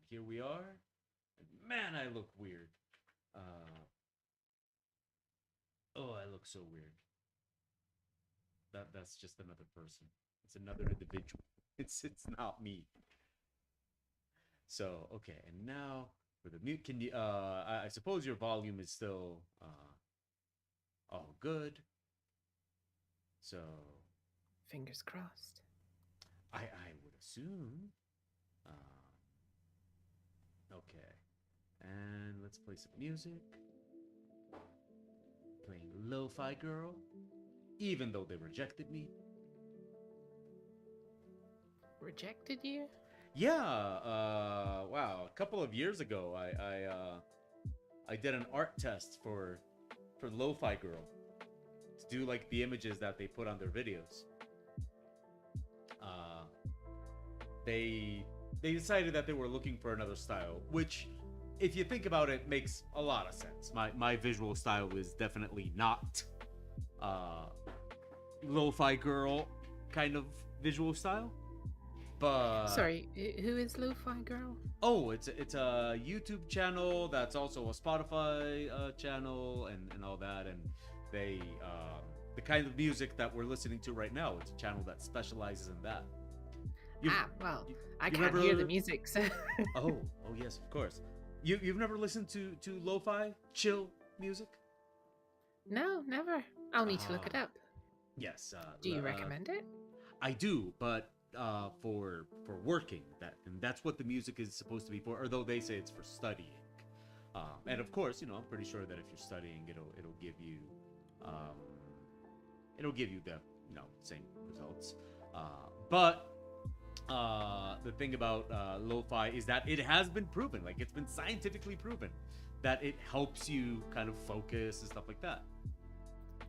here we are. Man, I look weird. Oh, I look so weird. That's just another person. It's another individual. It's not me. So okay, and now for the mute, can you? I suppose your volume is still all good. So Fingers crossed. I would assume. Okay, and let's play some music. Playing Lo-Fi Girl, even though they rejected me. Rejected you? Yeah, wow. A couple of years ago, I did an art test for Lo-Fi Girl to do like the images that they put on their videos. Uh, they decided that they were looking for another style, which, if you think about it, makes a lot of sense. My visual style is definitely not uh, Lo-Fi Girl kind of visual style, but Sorry, who is Lo-Fi Girl? oh, it's a YouTube channel that's also a Spotify channel and all that, and they the kind of music that we're listening to right now. It's a channel that specializes in that. You've Well, you, I you've can't hear the never music, so. oh yes, of course. You've never listened to lo-fi chill music? No, never. I'll need to look Ah, it up. yes. Do you recommend it? I do, but for working, that's what the music is supposed to be for. Although they say it's for studying, and of course, I'm pretty sure that if you're studying, um, it'll give you the same results. But the thing about lo-fi is that it has been proven, like it's been scientifically proven, that it helps you kind of focus and stuff like that.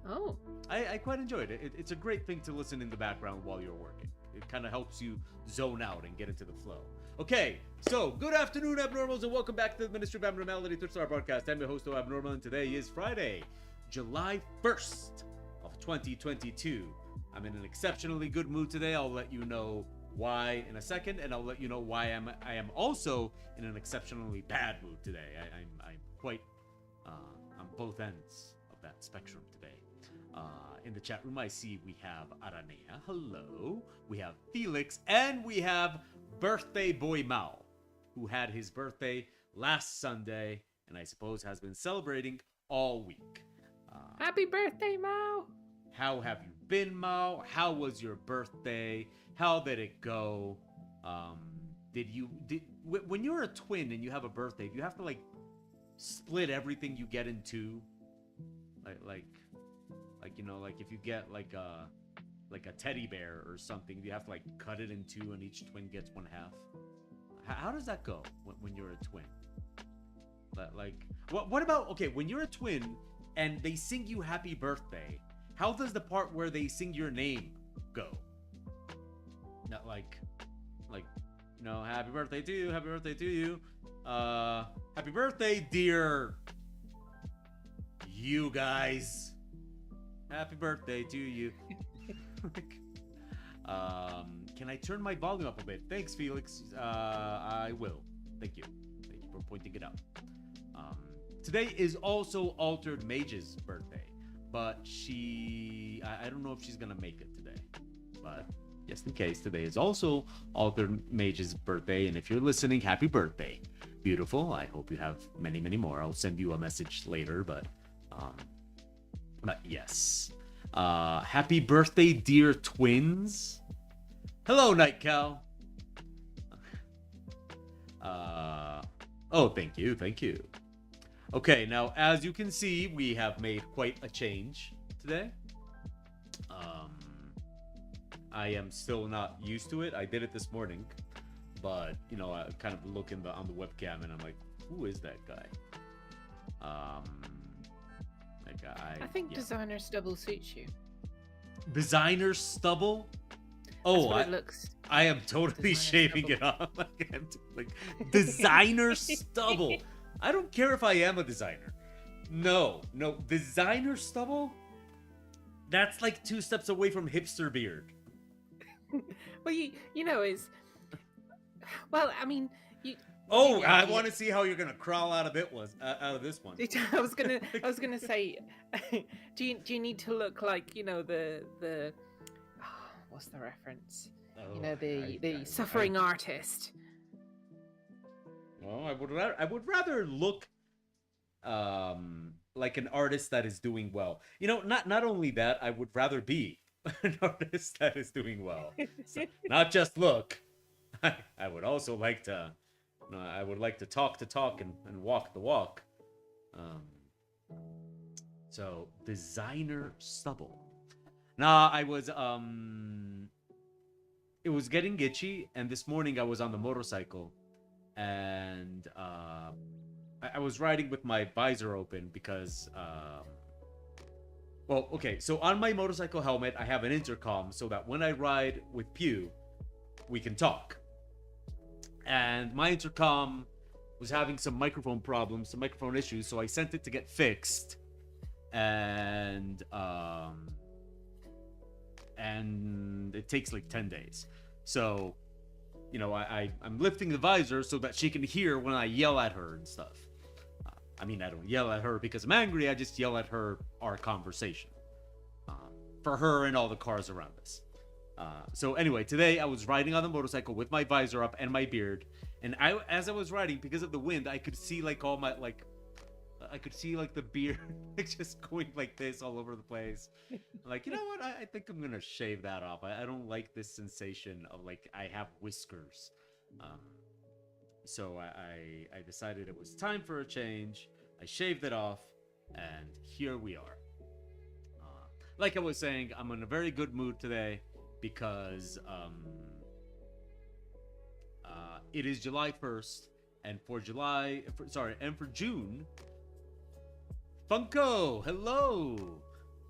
Oh, I quite enjoyed it. It's a great thing to listen in the background while you're working. It kind of helps you zone out and get into the flow. Okay, so good afternoon, Abnormals, and welcome back to the Ministry of Abnormality Thrift Star broadcast. I'm your host, Abnormal, and today is Friday, July 1st of 2022. I'm in an exceptionally good mood today. I'll let you know why in a second, and I'll let you know why I am also in an exceptionally bad mood today. I'm quite on both ends of that spectrum today. In the chat room, I see we have Aranea. Hello. We have Felix, and we have Birthday Boy Mao, who had his birthday last Sunday, and I suppose has been celebrating all week. happy birthday, Mao! How have you been, Mao? How was your birthday? How did it go? When you're a twin and you have a birthday, do you have to like split everything you get in two? Like like if you get like a teddy bear or something, you have to like cut it in two and each twin gets one half. How does that go when you're a twin? Like what about, okay, when you're a twin and they sing you happy birthday, how does the part where they sing your name go? Not like happy birthday to you, happy birthday to you, happy birthday dear you guys, happy birthday to you. Can I turn my volume up a bit? Thanks, Felix. I will. Thank you for pointing it out. Today is also Altered Mage's birthday, but I don't know if she's gonna make it today, but just in case, today is also Altered Mage's birthday, and if you're listening, happy birthday, beautiful. I hope you have many more. I'll send you a message later, but yes. Happy birthday, dear twins. Hello, Night Cow. Oh, thank you. Okay, now as you can see, we have made quite a change today. I am still not used to it. I did it this morning, but I kind of look on the webcam and I'm like, who is that guy? I think designer stubble suits you. Designer stubble? Oh, it looks. I am totally shaving it off. Like designer stubble. I don't care if I am a designer. No, designer stubble? That's like 2 steps away from hipster beard. Well, you know is. Well, I mean, Oh, I want to see how you're gonna crawl out of this one. I was gonna say, do you need to look like the what's the reference? The suffering artist. Well, I would rather look like an artist that is doing well. Not only that, I would rather be an artist that is doing well. So, not just look. I would also like to I would like to talk the talk and walk the walk. So designer stubble. Nah, I was it was getting itchy, and this morning I was on the motorcycle, and I was riding with my visor open because well, okay, so on my motorcycle helmet I have an intercom so that when I ride with Pew, we can talk. And my intercom was having some microphone problems, some microphone issues, so I sent it to get fixed. And it takes like 10 days. So, I'm lifting the visor so that she can hear when I yell at her and stuff. I don't yell at her because I'm angry, I just yell at her our conversation. For her and all the cars around us. So anyway, today I was riding on the motorcycle with my visor up and my beard, and as I was riding, because of the wind, I could see like all my I could see like the beard just going like this all over the place. I'm like, you know what? I think I'm gonna shave that off. I don't like this sensation of like I have whiskers. So I decided it was time for a change. I shaved it off, and here we are. Like I was saying, I'm in a very good mood today. Because it is July 1st, and for June, Funko, hello,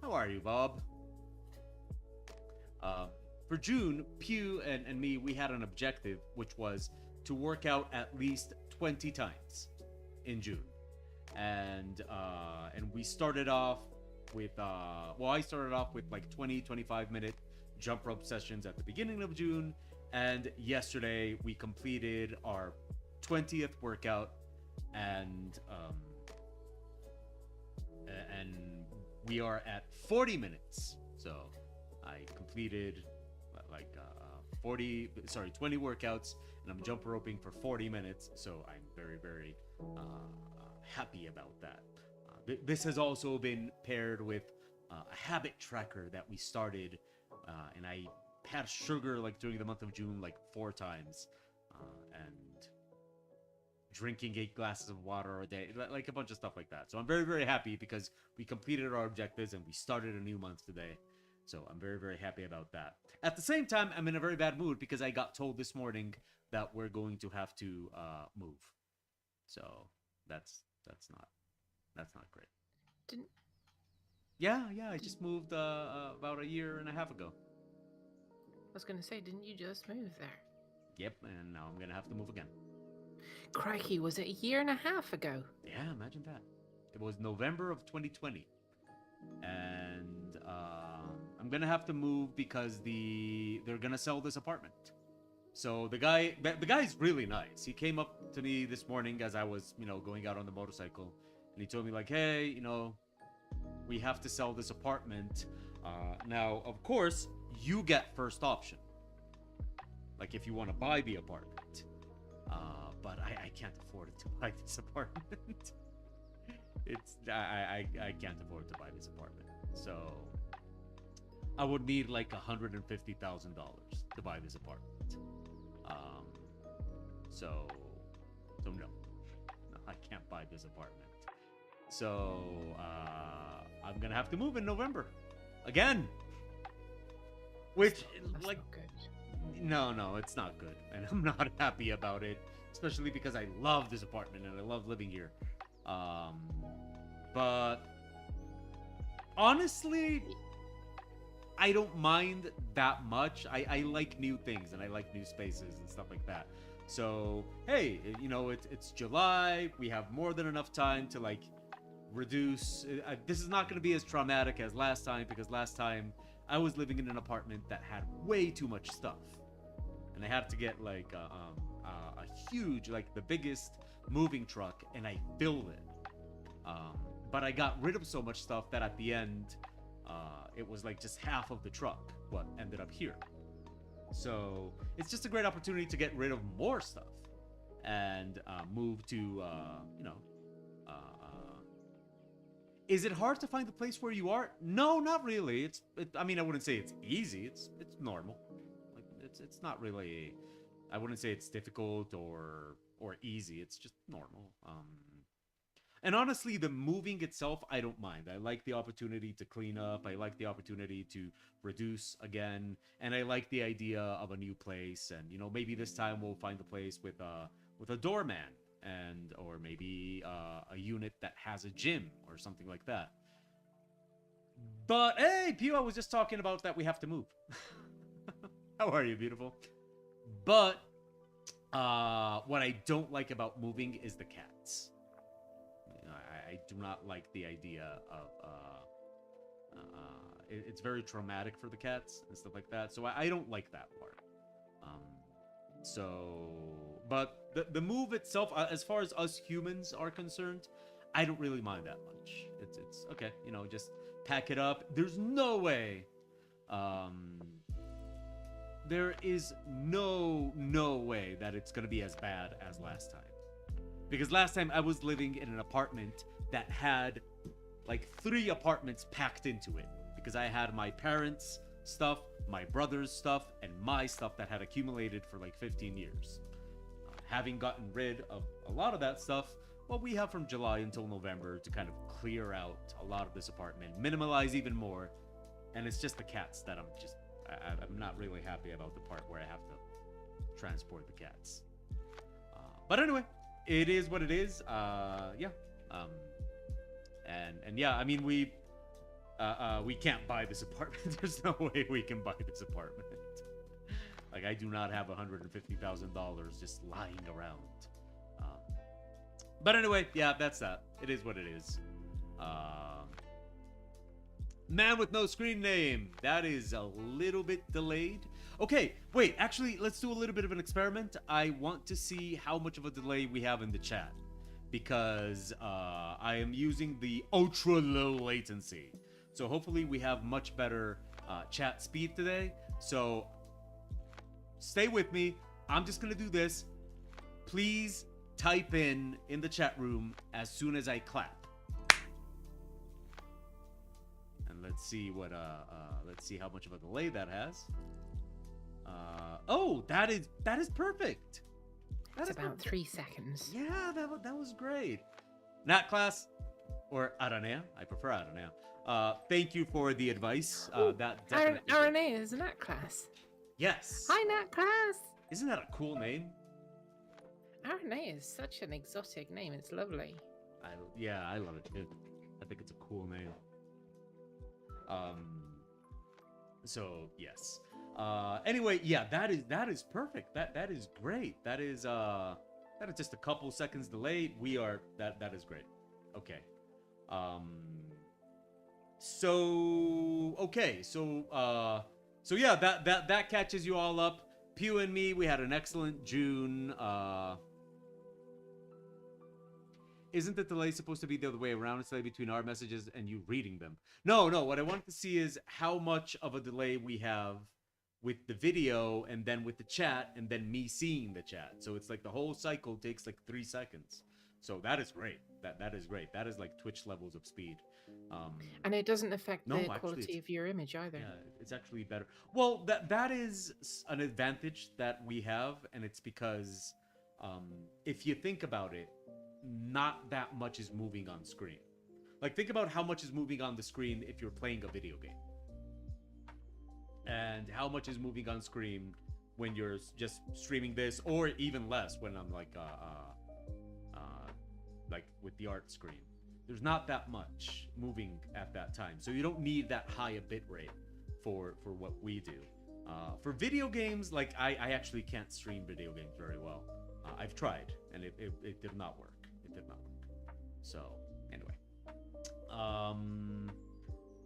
how are you, Bob? For June, Pew and me, we had an objective, which was to work out at least 20 times in June, and we started off with I started off with like 25 minute jump rope sessions at the beginning of June, and yesterday we completed our 20th workout, and we are at 40 minutes. So I completed 20 workouts, and I'm jump roping for 40 minutes. So I'm very, very happy about that. This has also been paired with a habit tracker that we started. And I had sugar like during the month of June like 4 times, and drinking 8 glasses of water a day, like a bunch of stuff like that. So I'm very, very happy because we completed our objectives and we started a new month today. So I'm very, very happy about that. At the same time, I'm in a very bad mood because I got told this morning that we're going to have to move. So that's not great. Yeah, I just moved about a year and a half ago. I was gonna say, didn't you just move there? Yep, and now I'm gonna have to move again. Crikey, was it a year and a half ago? Yeah, imagine that. It was November of 2020. And I'm gonna have to move because they're gonna sell this apartment. So the guy's really nice. He came up to me this morning as I was, going out on the motorcycle, and he told me like, hey, we have to sell this apartment. Now, of course, you get first option. Like if you want to buy the apartment. But I can't afford to buy this apartment. I can't afford to buy this apartment. So I would need like $150,000 to buy this apartment. So no, I can't buy this apartment. So I'm gonna have to move in November again. Which that's like not good. No, it's not good, and I'm not happy about it, especially because I love this apartment and I love living here. But honestly, I don't mind that much. I like new things and I like new spaces and stuff like that. So hey, it's July. We have more than enough time to like reduce. This is not going to be as traumatic as last time, because last time I was living in an apartment that had way too much stuff, and I had to get like a huge, like the biggest moving truck, and I filled it. But I got rid of so much stuff that at the end, it was like just half of the truck what ended up here. So it's just a great opportunity to get rid of more stuff and move to, you know. Is it hard to find the place where you are? No, not really. I mean, I wouldn't say it's easy. It's normal. Like it's not really. I wouldn't say it's difficult or easy. It's just normal. And honestly, the moving itself, I don't mind. I like the opportunity to clean up. I like the opportunity to reduce again, and I like the idea of a new place. And you know, maybe this time we'll find a place with a doorman, and or maybe a unit that has a gym or something like that. But hey, Pew, I was just talking about that we have to move. How are you, beautiful? But what I don't like about moving is the cats. I do not like the idea of it's very traumatic for the cats and stuff like that. So I don't like that part. But the move itself, as far as us humans are concerned, I don't really mind that much. It's okay, you know, just pack it up. There's no way. There is no way that it's gonna be as bad as last time. Because last time I was living in an apartment that had like 3 apartments packed into it. Because I had my parents' stuff, my brother's stuff, and my stuff that had accumulated for like 15 years. Having gotten rid of a lot of that stuff, well, we have from July until November to kind of clear out a lot of this apartment, minimalize even more, and it's just the cats that I'm not really happy about the part where I have to transport the cats. But anyway, it is what it is. Yeah. And yeah, I mean, we can't buy this apartment. There's no way we can buy this apartment. Like, I do not have $150,000 just lying around. But anyway, yeah, that's that. It is what it is. Man with no screen name. That is a little bit delayed. Okay, wait, actually, let's do a little bit of an experiment. I want to see how much of a delay we have in the chat. Because I am using the ultra low latency. So hopefully we have much better chat speed today. So stay with me. I'm just going to do this. Please type in the chat room as soon as I clap. And let's see what let's see how much of a delay that has. Oh, that is perfect. That's about 3 seconds. Yeah, that was great. Nat class or Aranea. I prefer Aranea. Thank you for the advice. That definitely Aranea is a Nat class. Yes. Hi, Nat class. Isn't that a cool name? Aranea is such an exotic name. It's lovely. I love it too. I think it's a cool name. So yes. Anyway, yeah, that is perfect. That is great. That is just a couple seconds delayed. That is great. Okay. So yeah, that catches you all up. Pew and me, we had an excellent June. Isn't the delay supposed to be the other way around? It's delay between our messages and you reading them. No. What I want to see is how much of a delay we have with the video and then with the chat and then me seeing the chat. So it's like the whole cycle takes like 3 seconds. So that is great. That is great. That is like Twitch levels of speed. And it doesn't affect the quality of your image either. Yeah, it's actually better. Well, that is an advantage that we have, and it's because if you think about it, not that much is moving on screen. Like, think about how much is moving on the screen if you're playing a video game. And how much is moving on screen when you're just streaming this, or even less when I'm like with the art screen. There's not that much moving at that time, so you don't need that high a bit rate for what we do. For video games, like I actually can't stream video games very well. I've tried, and it did not work. It did not work. So anyway,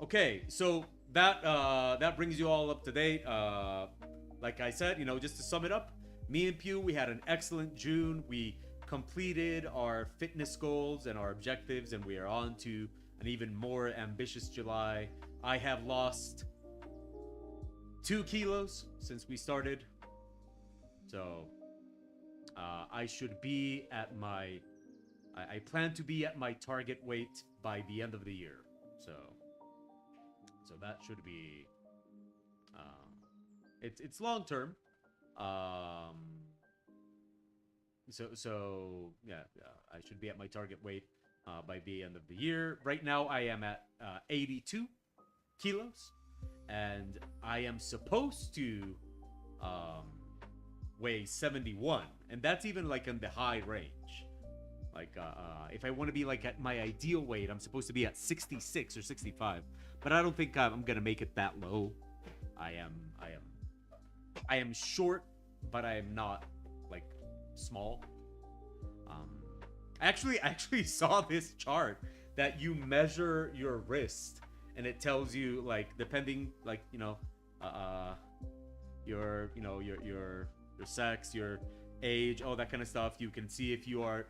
okay, so that brings you all up to date. Like I said, just to sum it up, me and Pew, we had an excellent June. We completed our fitness goals and our objectives, and we are on to an even more ambitious July. I have lost 2 kilos since we started. So, I should be at my... I plan to be at my target weight by the end of the year. So that should be... It's long term. So yeah, I should be at my target weight by the end of the year. Right now, I am at 82 kilos, and I am supposed to weigh 71, and that's even like in the high range. Like, if I want to be like at my ideal weight, I'm supposed to be at 66 or 65, but I don't think I'm gonna make it that low. I am short, but I am not like small. I actually saw this chart that you measure your wrist, and it tells you, like, depending, like, your sex, your age, all that kind of stuff. You can see if you are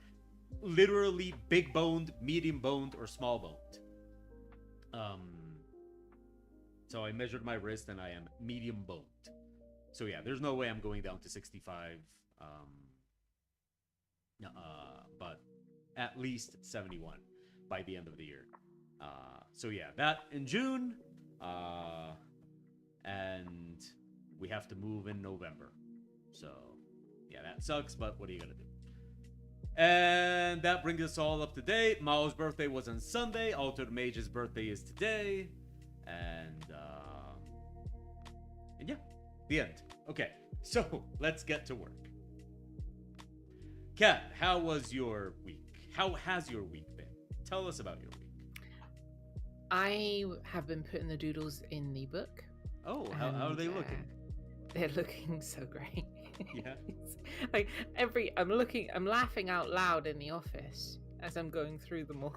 literally big boned, medium boned, or small boned. So I measured my wrist, and I am medium boned. So yeah, there's no way I'm going down to 65. But at least 71 by the end of the year. So yeah, that in June. And we have to move in November. So yeah, that sucks, but what are you gonna do? And that brings us all up to date. Mao's birthday was on Sunday. Altered Mage's birthday is today. And yeah, the end. Okay, so let's get to work. Kat, how was your week? How has your week been? Tell us about your week. I have been putting the doodles in the book. Oh, how are they looking? They're looking so great. Yeah. Like I'm laughing out loud in the office as I'm going through them all.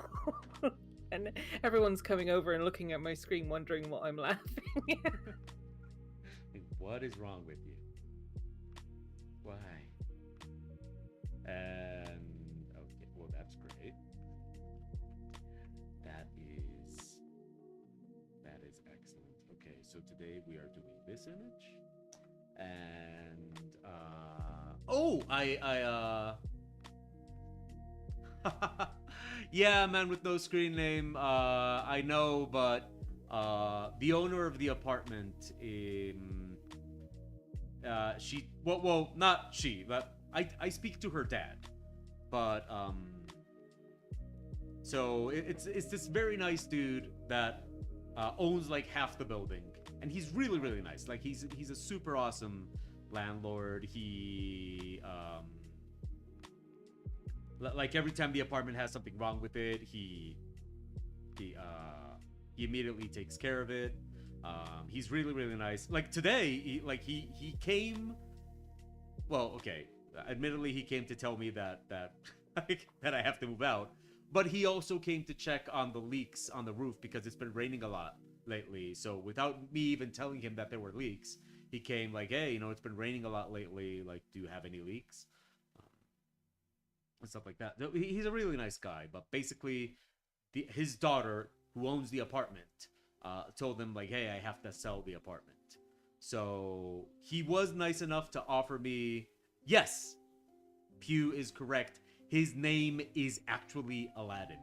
And everyone's coming over and looking at my screen wondering what I'm laughing at. What is wrong with you? Why? And okay, well, that's great. That is excellent. Okay, so today we are doing this image, and yeah, man with no screen name. I know, but the owner of the apartment, she, well, not she, but I speak to her dad, but so it's this very nice dude that owns like half the building, and he's really, really nice. Like he's a super awesome landlord. He like every time the apartment has something wrong with it, he immediately takes care of it. He's really, really nice. Like today, he came. Well, okay. Admittedly, he came to tell me that that I have to move out, but he also came to check on the leaks on the roof because it's been raining a lot lately. So without me even telling him that there were leaks, he came like, hey, it's been raining a lot lately. Like, do you have any leaks? And stuff like that. He's a really nice guy, but basically, his daughter, who owns the apartment, told him like, hey, I have to sell the apartment. So he was nice enough to offer me. Yes, Pew is correct. His name is actually Aladdin.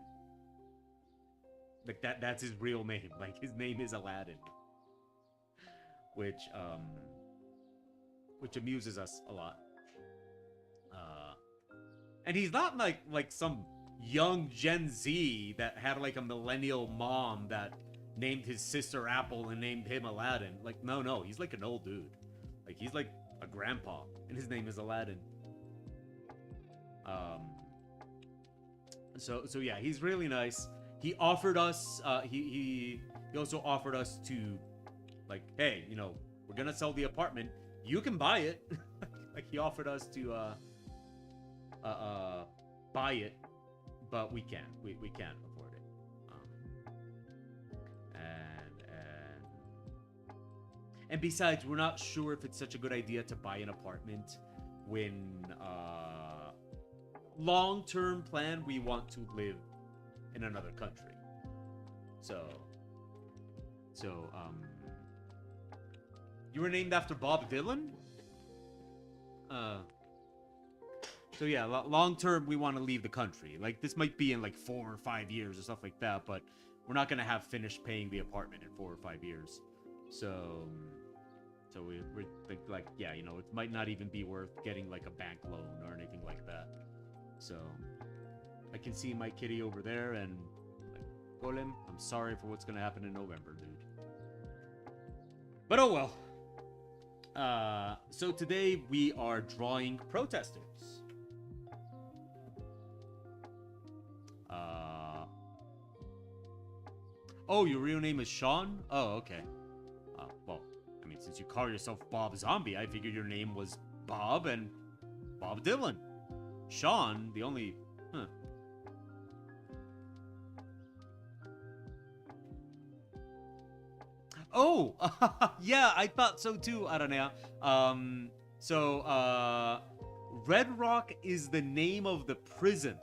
Like that's his real name. Like his name is Aladdin. Which amuses us a lot. And he's not like some young Gen Z that had like a millennial mom that named his sister Apple and named him Aladdin. Like no, he's like an old dude. Like he's like a grandpa, and his name is Aladdin. So yeah, he's really nice. He offered us he also offered us to, like, hey, we're gonna sell the apartment, you can buy it. Like he offered us to buy it, but we can't afford it. And besides, we're not sure if it's such a good idea to buy an apartment when long-term plan, we want to live in another country. So you were named after Bob Dylan? So yeah, long term we want to leave the country. Like this might be in like 4 or 5 years or stuff like that, but we're not gonna have finished paying the apartment in 4 or 5 years. So we're like yeah, you know, it might not even be worth getting like a bank loan or anything like that. So I can see my kitty over there, and like, Golem, I'm sorry for what's gonna happen in November, dude. But oh well. So today we are drawing protesters. Oh, your real name is Sean? Oh, okay. Well, I mean, since you call yourself Bob Zombie, I figured your name was Bob and Bob Dylan. Sean, the only... Huh. Oh, yeah, I thought so too, Aranea. Red Rock is the name of the prison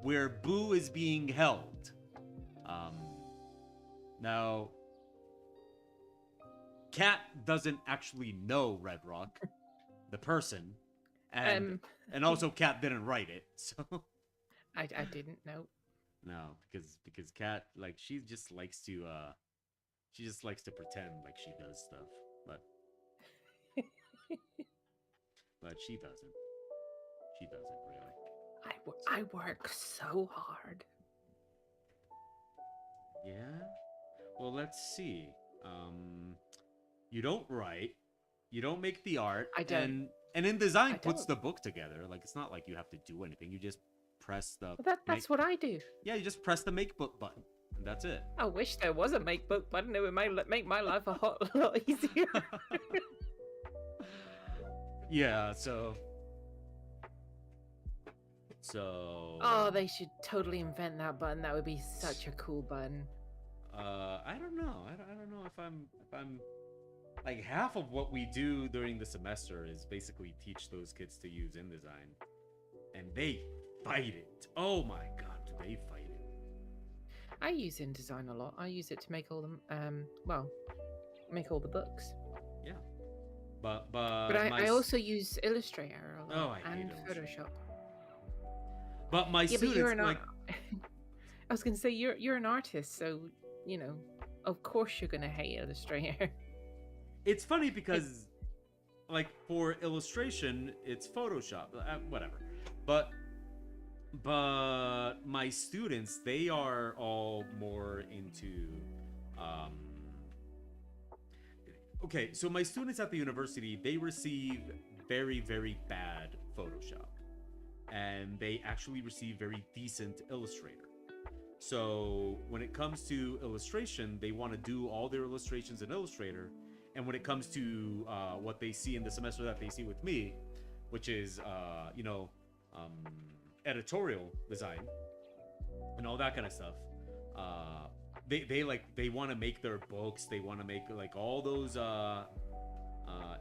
where Boo is being held. Now, Cat doesn't actually know Red Rock, the person, and also Cat didn't write it, so. I didn't know. No, because Cat, like, she just likes to pretend like she does stuff, but she doesn't. She doesn't really. I work so hard. Yeah? Well, let's see. You don't write. You don't make the art. I don't. And InDesign puts the book together. Like, it's not like you have to do anything. You just press the... Well, that's what I do. Yeah, you just press the make book button. And that's it. I wish there was a make book button. It would make my life a lot easier. Yeah, so... Oh, they should totally invent that button. That would be such a cool button. I don't know. I don't know if I'm like, half of what we do during the semester is basically teach those kids to use InDesign, and they fight it. Oh my god, do they fight it? I use InDesign a lot. I use it to make all the make all the books. Yeah, but I also use Illustrator a lot and Photoshop. But my students, but you're like... I was gonna say you're an artist, so you know, of course you're gonna hate Illustrator. It's funny because, like, for illustration, it's Photoshop, whatever. But my students, they are all more into, okay, so my students at the university, they receive very, very bad Photoshop. And they actually receive very decent Illustrator. So when it comes to illustration, they want to do all their illustrations in Illustrator. And when it comes to what they see in the semester that they see with me, which is, editorial design and all that kind of stuff, they want to make their books. They want to make like all those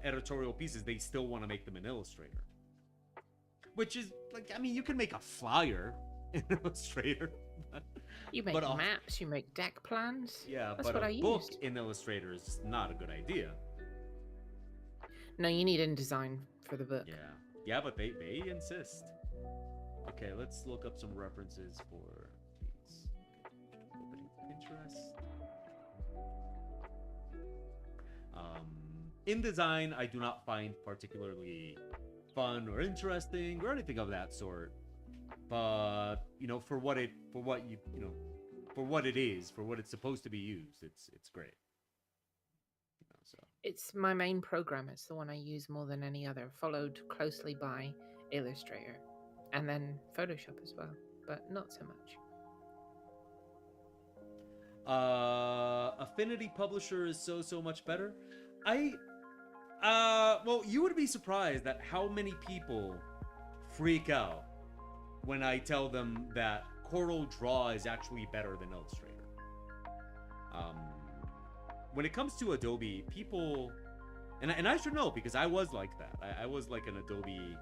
editorial pieces. They still want to make them in Illustrator. Which is, like, I mean, you can make a flyer in Illustrator. You make maps, you make deck plans. Yeah, that's but what a book in Illustrator is not a good idea. No, you need InDesign for the book. Yeah. Yeah, but they insist. Okay, let's look up some references for these. Opening Pinterest. InDesign, I do not find particularly fun or interesting or anything of that sort, but you know, for what it's supposed to be used, it's great. You know, so it's my main program. It's the one I use more than any other, followed closely by Illustrator and then Photoshop as well, but not so much. Affinity Publisher is so much better. Well, you would be surprised at how many people freak out when I tell them that Corel Draw is actually better than Illustrator. When it comes to Adobe, people And I should know because I was like that. I was like an Adobe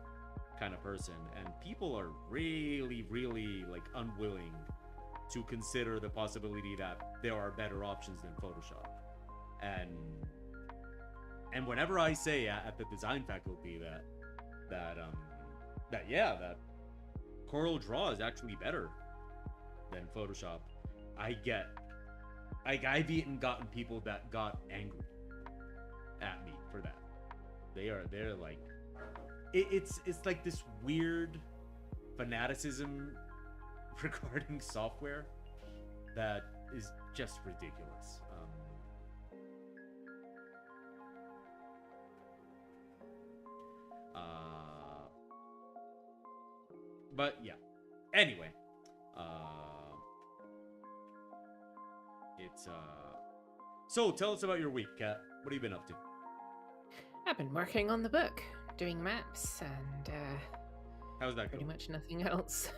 kind of person, and people are really, really like unwilling to consider the possibility that there are better options than Photoshop. And whenever I say at the design faculty that Corel Draw is actually better than Photoshop, I've even gotten people that got angry at me for that. They're like it's like this weird fanaticism regarding software that is just ridiculous. But yeah. Anyway, it's So tell us about your week, Kat. What have you been up to? I've been working on the book, doing maps, and How's that pretty going? much nothing else.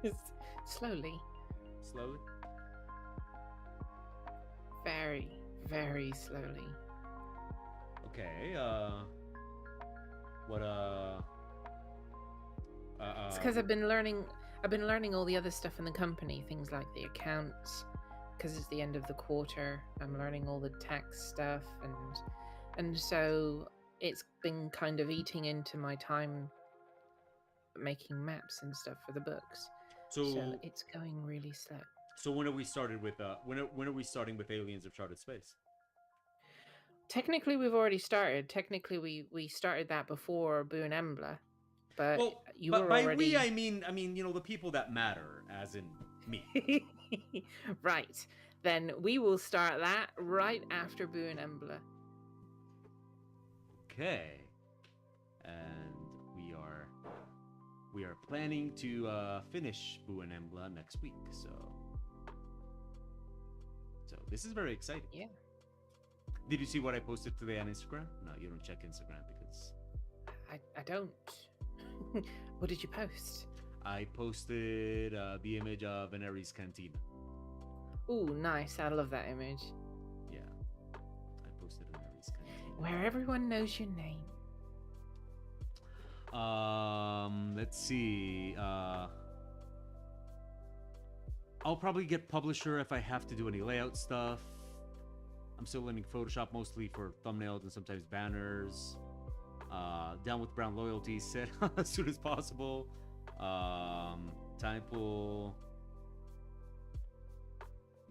It's slowly, Slowly. very, very slowly. Okay. What It's because I've been learning all the other stuff in the company, things like the accounts, because it's the end of the quarter. I'm learning all the tax stuff, and so it's been kind of eating into my time making maps and stuff for the books. So it's going really slow. So when are we started with when are we starting with Aliens of Charted Space? Technically, we've already started. Technically, we started that before Boo and Embla, but Well, you but were by already. we I mean the people that matter, as in me. Right. Then we will start that right after Boo and Embla. Okay. And we are planning to finish Boo and Embla next week. So this is very exciting. Yeah. Did you see what I posted today on Instagram? No, you don't check Instagram because I don't. What did you post? I posted the image of Veneris Cantina. Ooh, nice. I love that image. Yeah, I posted Veneris Cantina. Where everyone knows your name. Let's see. I'll probably get publisher if I have to do any layout stuff. I'm still learning Photoshop mostly for thumbnails and sometimes banners. Down with Brown Loyalty set as soon as possible. Time pool.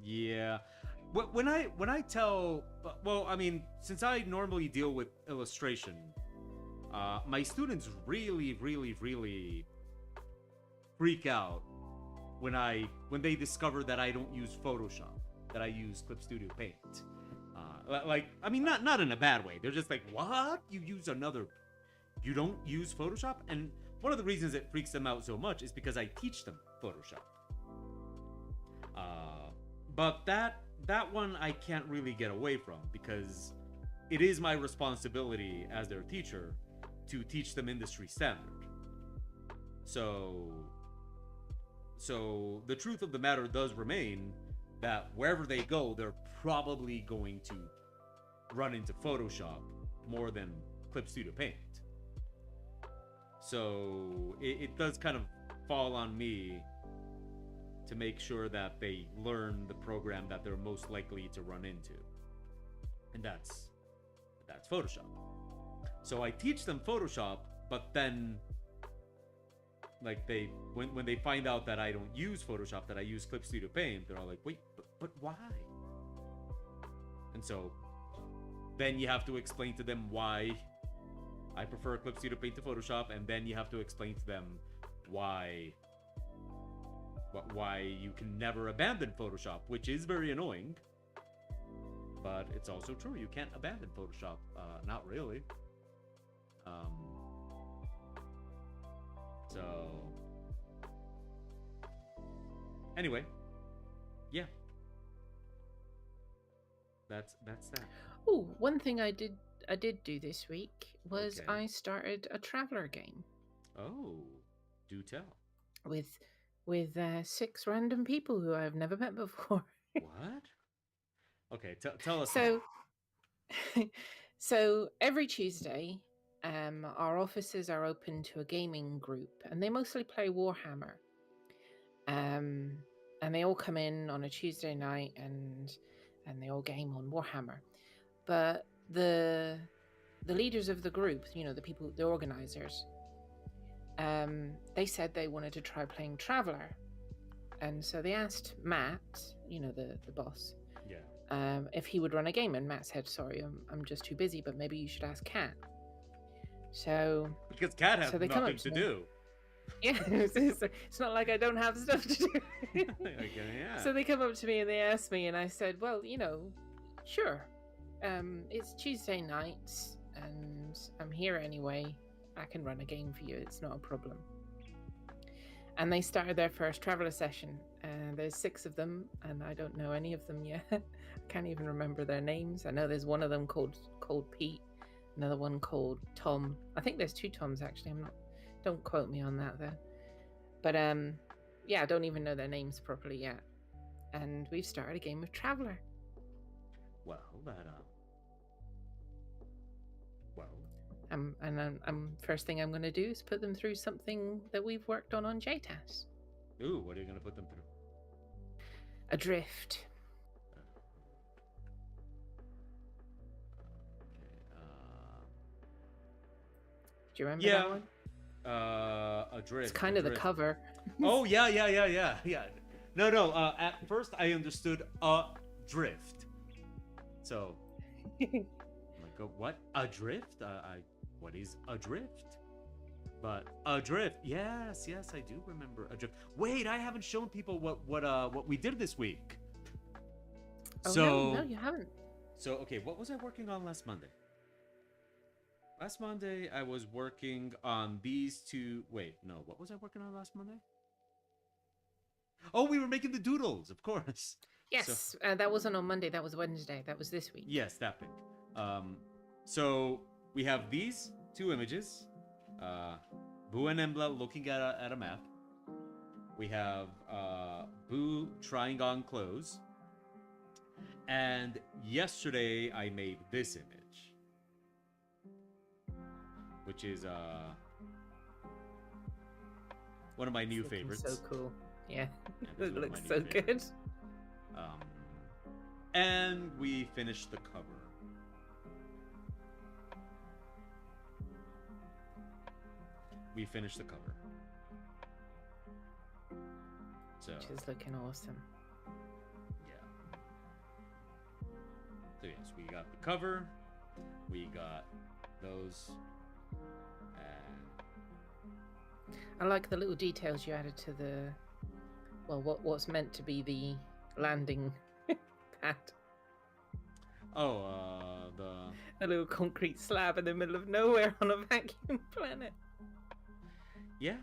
Yeah. When I tell, well, I mean, since I normally deal with illustration, my students really, really, really freak out when they discover that I don't use Photoshop, that I use Clip Studio Paint. Like, I mean, not in a bad way. They're just like, what? You don't use Photoshop? And one of the reasons it freaks them out so much is because I teach them Photoshop. But that one I can't really get away from because it is my responsibility as their teacher to teach them industry standard. So the truth of the matter does remain that wherever they go, they're probably going to run into Photoshop more than Clip Studio Paint. So it does kind of fall on me to make sure that they learn the program that they're most likely to run into. And that's Photoshop. So I teach them Photoshop, but then like when they find out that I don't use Photoshop, that I use Clip Studio Paint, they're all like, wait, but why? And so then you have to explain to them why I prefer Clip Studio Paint to Photoshop, and then you have to explain to them why you can never abandon Photoshop, which is very annoying. But it's also true, you can't abandon Photoshop. Not really. So anyway, yeah. That's that. Oh, one thing I did do this week was Okay. I started a traveler game Oh, do tell. with 6 random people who I've never met before. What? Okay, tell us. So So every Tuesday, our offices are open to a gaming group, and they mostly play Warhammer. And they all come in on a Tuesday night, and they all game on Warhammer. But the leaders of the group, the people, the organizers, they said they wanted to try playing Traveller, and so they asked Matt, the boss, if he would run a game, and Matt said, "Sorry, I'm just too busy, but maybe you should ask Kat." So because Kat has nothing to do. Yeah, it's not like I don't have stuff to do. Okay, yeah. So they come up to me and they ask me, and I said, "Well, sure. It's Tuesday nights, and I'm here anyway. I can run a game for you. It's not a problem." And they started their first Traveller session, and there's 6 of them, and I don't know any of them yet. I can't even remember their names. I know there's one of them called Pete, another one called Tom. I think there's 2 Toms actually. Don't quote me on that though. But yeah, I don't even know their names properly yet. And we've started a game of Traveller. Well, First thing I'm going to do is put them through something that we've worked on JTAS. Ooh, what are you going to put them through? Adrift. Do you remember that one? Adrift. It's kind of the cover. Oh, yeah. No. At first, I understood drift. So, I'm like, what? Adrift? What is adrift? But adrift, yes, I do remember adrift. Wait, I haven't shown people what we did this week. Oh, no, you haven't. So, okay, what was I working on last Monday? Last Monday, I was working on these 2... Wait, no, what was I working on last Monday? Oh, we were making the doodles, of course. Yes, so, that wasn't on Monday, that was Wednesday, that was this week. Yes, that thing. So, we have these 2 images. Boo and Embla looking at a map. We have Boo trying on clothes. And yesterday, I made this image, which is one of my new favorites. So cool. Yeah, it looks so good. And we finished the cover. So, which is looking awesome. Yeah. So yes, we got the cover. We got those. I like the little details you added to the, what's meant to be the landing pad. Oh, a little concrete slab in the middle of nowhere on a vacuum planet. Yeah.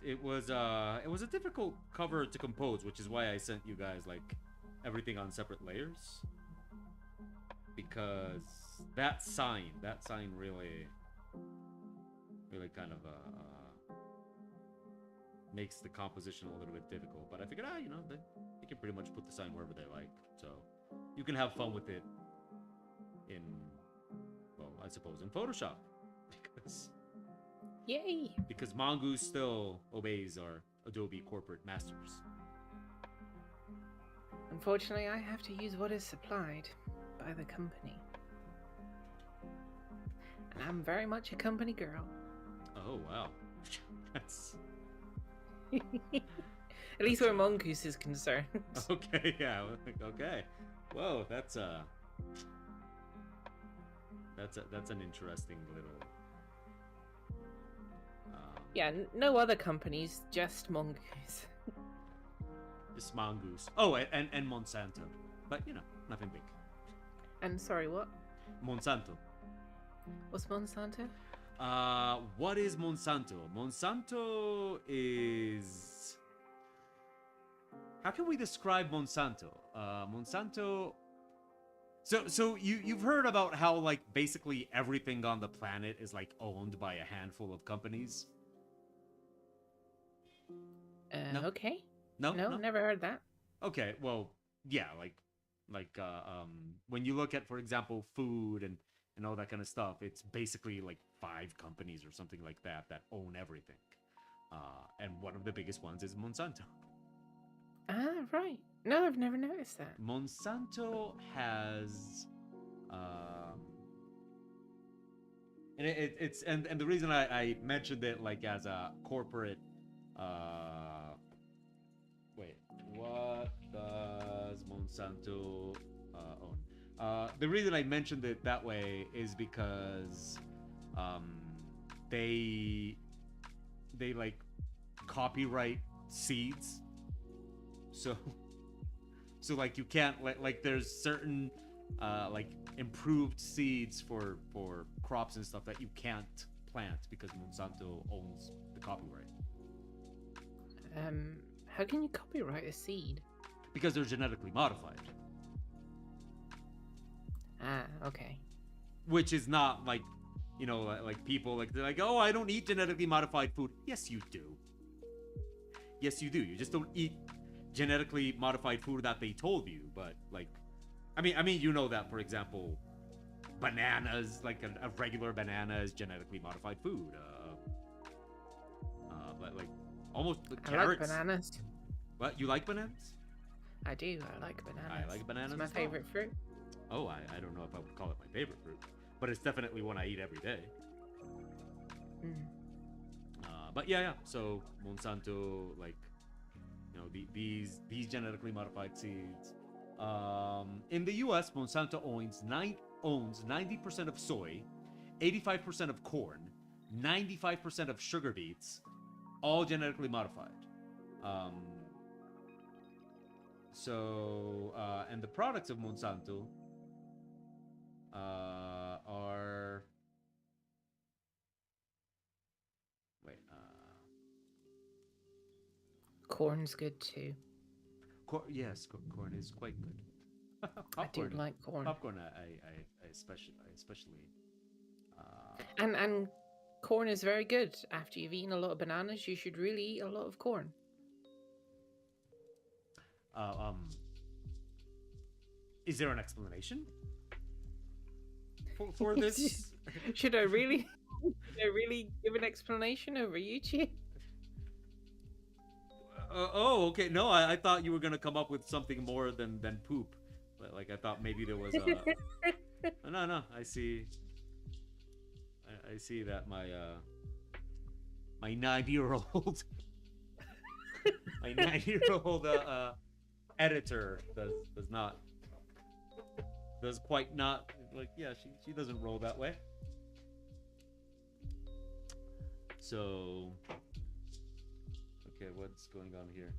It was a difficult cover to compose, which is why I sent you guys like everything on separate layers. Because that sign really kind of makes the composition a little bit difficult. But I figured, they can pretty much put the sign wherever they like, so you can have fun with it in, I suppose in Photoshop, because Mongoose still obeys our Adobe corporate masters. Unfortunately, I have to use what is supplied by the company. And I'm very much a company girl. Oh, wow. That's... At least where Mongoose is concerned. Okay, yeah, okay. Whoa, that's an interesting little... Yeah, no other companies, just Mongoose. Just Mongoose. Oh, and Monsanto. But, nothing big. And sorry, what? Monsanto. What's Monsanto? What is Monsanto? Monsanto is... How can we describe Monsanto? Monsanto... So you've heard about how, like, basically everything on the planet is, like, owned by a handful of companies? No? Okay. No? No, never heard that. Okay, well, yeah, like, Like when you look at, for example, food and all that kind of stuff, it's basically like 5 companies or something like that own everything. And one of the biggest ones is Monsanto. Ah, right. No, I've never noticed that. Monsanto has, um, and it's and the reason I mentioned it like as a corporate, wait, what does Monsanto own? The reason I mentioned it that way is because um, they like copyright seeds, so so like you can't like there's certain like improved seeds for crops and stuff that you can't plant because Monsanto owns the copyright How can you copyright a seed? because they're genetically modified, Ah, okay. which is not like, you know, like people like they're like, oh, I don't eat genetically modified food. Yes, you do. Yes, you do. You just don't eat genetically modified food that they told you. But like, I mean, you know that, for example, bananas, like a regular banana, is genetically modified food. But like almost like I carrots. like bananas. What, you like bananas? I do. I like bananas. I like bananas. It's my as well. favorite fruit. Oh, I don't know if I would call it my favorite fruit, but it's definitely one I eat every day. Mm. But yeah. So Monsanto, like, you know, these genetically modified seeds. In the U.S., Monsanto owns 90% of soy, 85% of corn, 95% of sugar beets, all genetically modified. And the products of Monsanto are. Wait. Corn's good too. Yes, corn is quite good. I do like corn. Popcorn, I especially. And corn is very good. After you've eaten a lot of bananas, you should really eat a lot of corn. Is there an explanation for this? Should I really give an explanation over YouTube? Oh, okay. No, I thought you were gonna come up with something more than poop. Like I thought maybe there was a. No. I see. I see that my 9-year-old my 9-year-old editor does quite not like, yeah, she doesn't roll that way. So okay, what's going on here?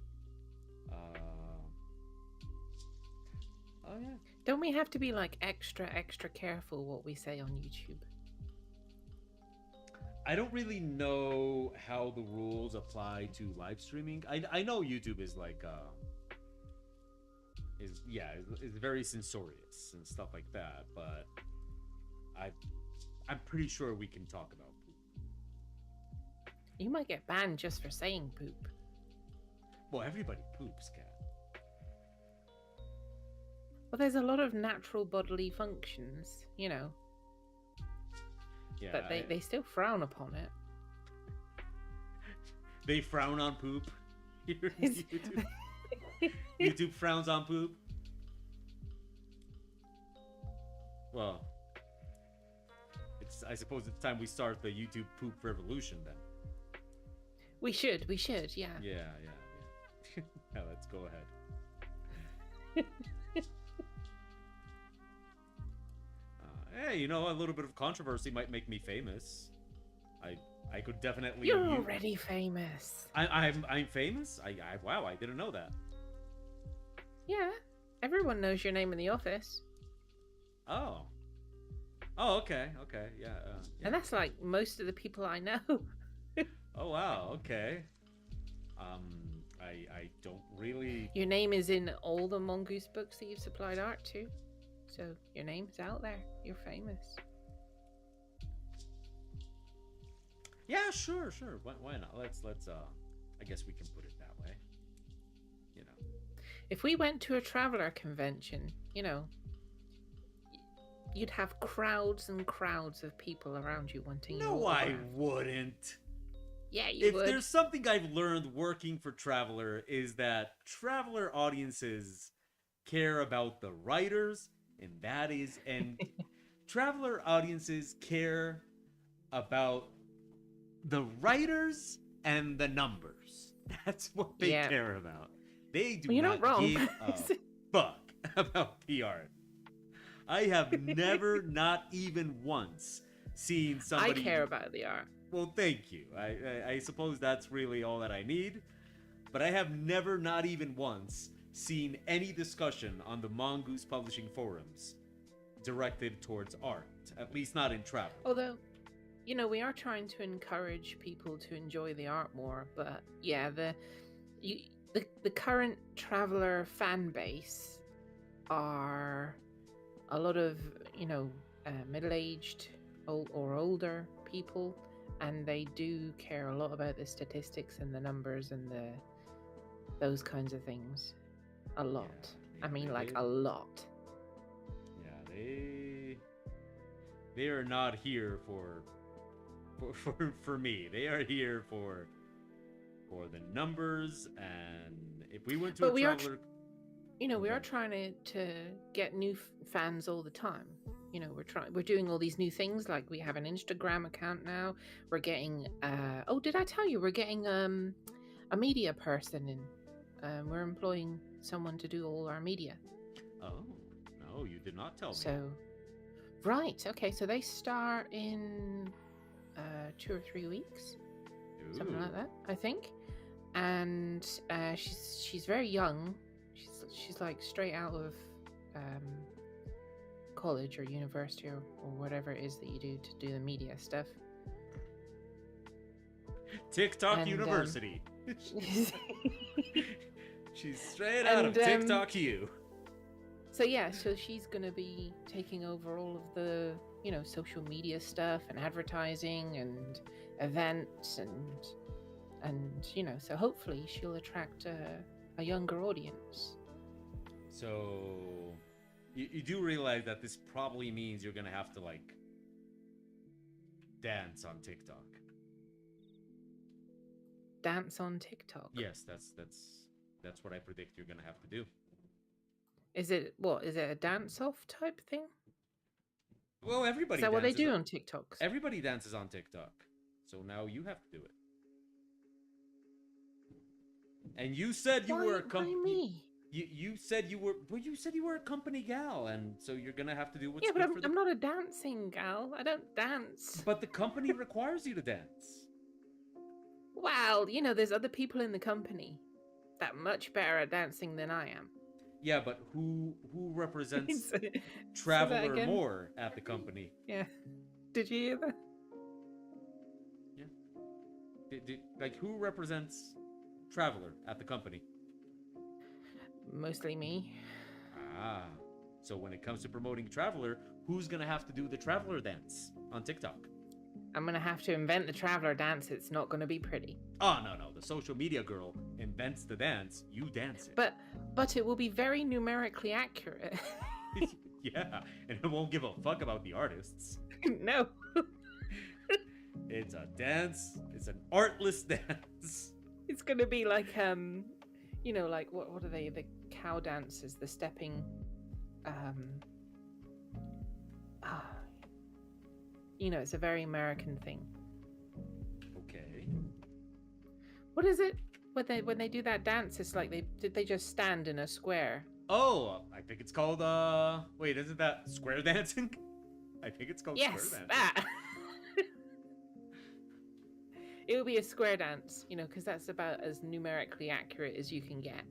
Oh yeah. Don't we have to be like extra careful what we say on YouTube? I don't really know how the rules apply to live streaming. I know YouTube is like is very censorious and stuff like that, but I'm pretty sure we can talk about poop. You might get banned just for saying poop. Well, everybody poops, Cat. Well, there's a lot of natural bodily functions, you know. Yeah, but they still frown upon it. They frown on poop. YouTube frowns on poop. Well, I suppose it's time we start the YouTube poop revolution then. We should, yeah. Yeah. Yeah, let's go ahead. Hey, you know, a little bit of controversy might make me famous. I could definitely. You're already famous. I'm famous. Wow, I didn't know that. Yeah, everyone knows your name in the office. Oh, okay, yeah. And that's like most of the people I know. Oh wow, okay. I don't really. Your name is in all the Mongoose books that you've supplied art to, so your name's out there. You're famous. Yeah, sure. Why not? Let's I guess we can put it that way. You know. If we went to a traveler convention, you'd have crowds and crowds of people around you wanting your No, I autograph. wouldn't. Yeah, you If would. there's something I've learned working for Traveler is that Traveler audiences care about the writers, and Traveler audiences care about the writers and the numbers. That's what they Yeah. care about. They do Well, you're not not wrong. give a fuck about the art. I have never, not even once, seen somebody. I care about the art. Well, thank you. I suppose that's really all that I need. But I have never, not even once, seen any discussion on the Mongoose Publishing forums directed towards art. At least not in travel. Although, we are trying to encourage people to enjoy the art more. But yeah, the current traveler fan base are a lot of middle-aged or older people, and they do care a lot about the statistics and the numbers and those kinds of things. A lot. I mean, like a lot. Yeah, they are not here for me. They are here for the numbers, and if we went to a traveler, we are trying to get new fans all the time. We're doing all these new things, like we have an Instagram account now. We're getting did I tell you we're getting a media person in? We're employing someone to do all our media. Oh, no, you did not tell me. So, right, okay, so they start in 2 or 3 weeks. Ooh. Something like that, I think. And she's very young. She's like straight out of college or university or whatever it is that you do to do the media stuff. TikTok And, University. She's straight out of TikTok U. So yeah, so she's gonna be taking over all of the social media stuff and advertising and events and so hopefully she'll attract a younger audience. So you do realize that this probably means you're gonna have to like dance on TikTok. Dance on TikTok? Yes, that's what I predict you're gonna have to do. Is it a dance-off type thing? Well, everybody. Is that what they do on TikToks? Everybody dances on TikTok, so now you have to do it. And you said you were a company. Why me? You said you were. Well, you said you were a company gal, and so you're gonna have to do what's Yeah, good but for the. I'm not a dancing gal. I don't dance. But the company requires you to dance. Well, there's other people in the company that are much better at dancing than I am. Yeah, but who represents Say that Traveler again. more at the company? Yeah. Did you hear that? Yeah. Like who represents Traveler at the company? Mostly me. Ah. So when it comes to promoting Traveler, who's gonna have to do the Traveler dance on TikTok? I'm gonna have to invent the traveler dance. It's not gonna be pretty. Oh no, the social media girl invents the dance, you dance it. But it will be very numerically accurate. Yeah, and it won't give a fuck about the artists. No. It's a dance. It's an artless dance. It's gonna be like like what are they? The cow dances, the stepping it's a very American thing. Okay. What is it? When they do that dance, it's like they just stand in a square. Oh, I think it's called wait, isn't that square dancing? I think it's called Yes, square dancing. that. It will be a square dance, because that's about as numerically accurate as you can get.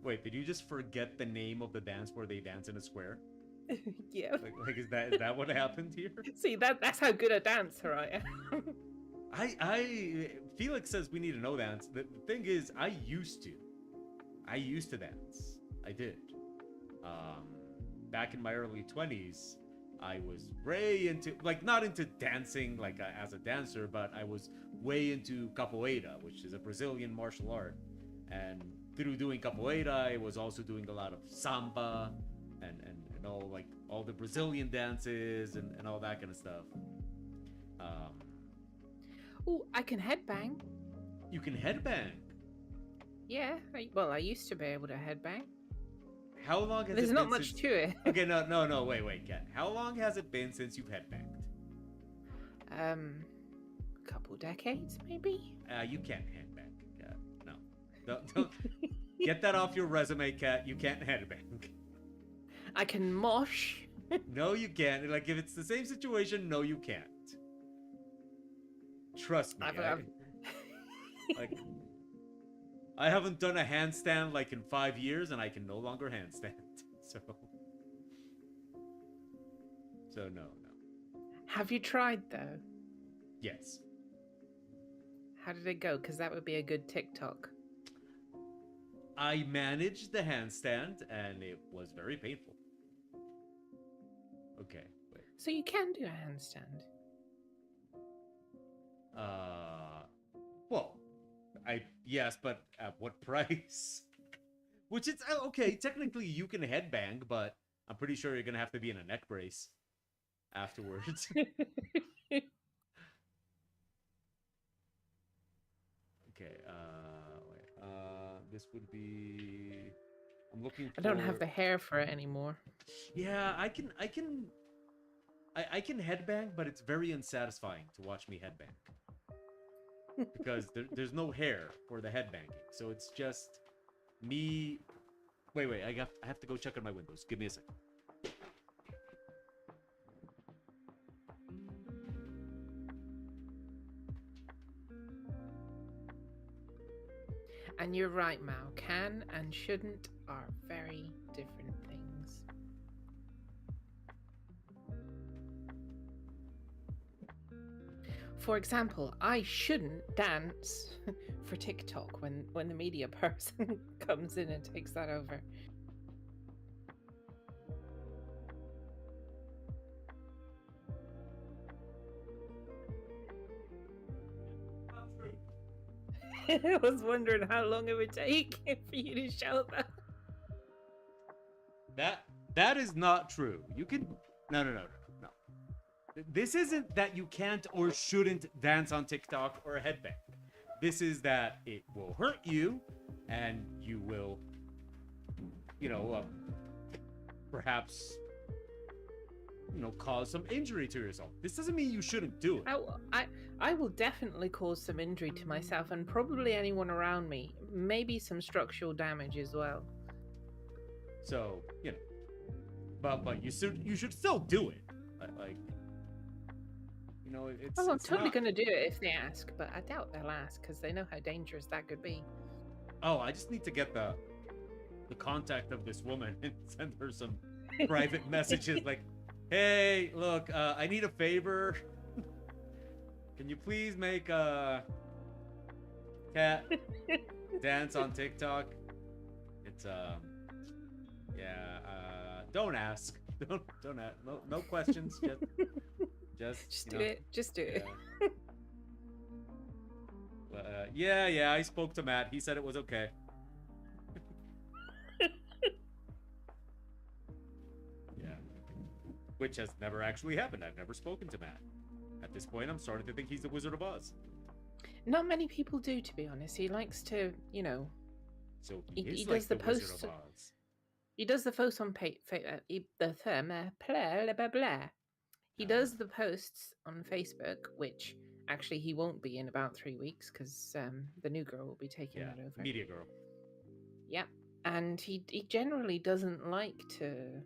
Wait, did you just forget the name of the dance where they dance in a square? Yeah. Like is that what happened here? See, that's how good a dancer I am. I Felix says we need to know dance. The thing is, I used to dance. I did. Back in my early 20s, I was way into, like, not into dancing like as a dancer, but I was way into capoeira, which is a Brazilian martial art. And through doing capoeira, I was also doing a lot of samba and all like all the Brazilian dances and all that kind of stuff. Oh, I can headbang. You can headbang. Yeah, I used to be able to headbang. How long has There's it not been much since... to it. Okay, no, wait, Kat. How long has it been since you've headbanged? A couple decades, maybe. You can't headbang, Kat. No. Don't get that off your resume, Kat. You can't headbang. I can mosh. No, you can't. Like, if it's the same situation, no, you can't. Trust me. Like, I haven't done a handstand like in 5 years, and I can no longer handstand. So no. Have you tried though? Yes. How did it go? Because that would be a good TikTok. I managed the handstand, and it was very painful. Okay, wait. So you can do a handstand. Well, yes, but at what price? Which it's okay. Technically, you can headbang, but I'm pretty sure you're gonna have to be in a neck brace afterwards. Okay. Wait. This would be. I'm looking for... I don't have the hair for it anymore. Yeah, I can headbang, but it's very unsatisfying to watch me headbang. Because there's no hair for the headbanging. So it's just me... Wait, I have to go check on my windows. Give me a second. And you're right, Mao. Can and shouldn't are very different things. For example, I shouldn't dance for TikTok when the media person comes in and takes that over. I was wondering how long it would take for you to shout that. That is not true. You can... No. This isn't that you can't or shouldn't dance on TikTok or headbang. This is that it will hurt you, and you will, perhaps, cause some injury to yourself. This doesn't mean you shouldn't do it. I will definitely cause some injury to myself and probably anyone around me. Maybe some structural damage as well. So, but you should still do it. Like, it's... Oh, I'm it's totally not... going to do it if they ask, but I doubt they'll ask because they know how dangerous that could be. Oh, I just need to get the contact of this woman and send her some private messages like, hey, look, I need a favor. Can you please make a cat dance on TikTok? It's don't ask. Don't ask. No questions. Just do it. Just do it. Yeah. I spoke to Matt. He said it was okay. Yeah. Which has never actually happened. I've never spoken to Matt. At this point, I'm starting to think he's the Wizard of Oz. Not many people do, to be honest. He likes to, So he like does the Wizard posts. of Oz. He does the posts on He does the posts on Facebook, which actually he won't be in about 3 weeks because the new girl will be taking that over. Media girl. Yep. And he generally doesn't like to,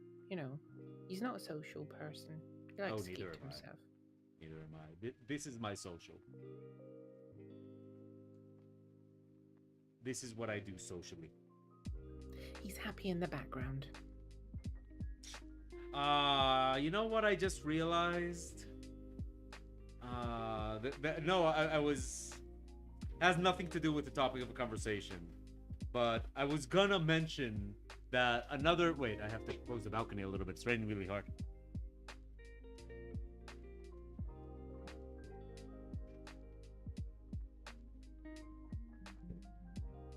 he's not a social person. He likes to keep to himself. Neither am I. This is my social. This is what I do socially. He's happy in the background. You know what I just realized? I was... Has nothing to do with the topic of the conversation. But I was gonna mention that another... Wait, I have to close the balcony a little bit. It's raining really hard.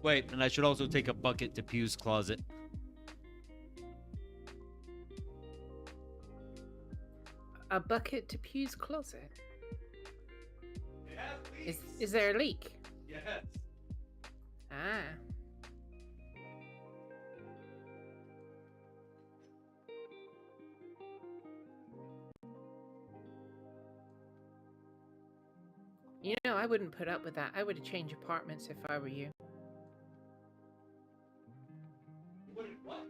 Wait, and I should also take a bucket to Pew's closet. A bucket to Pew's closet. It has leaks. Is there a leak? Yes. Ah. You know, I wouldn't put up with that. I would change apartments if I were you. What?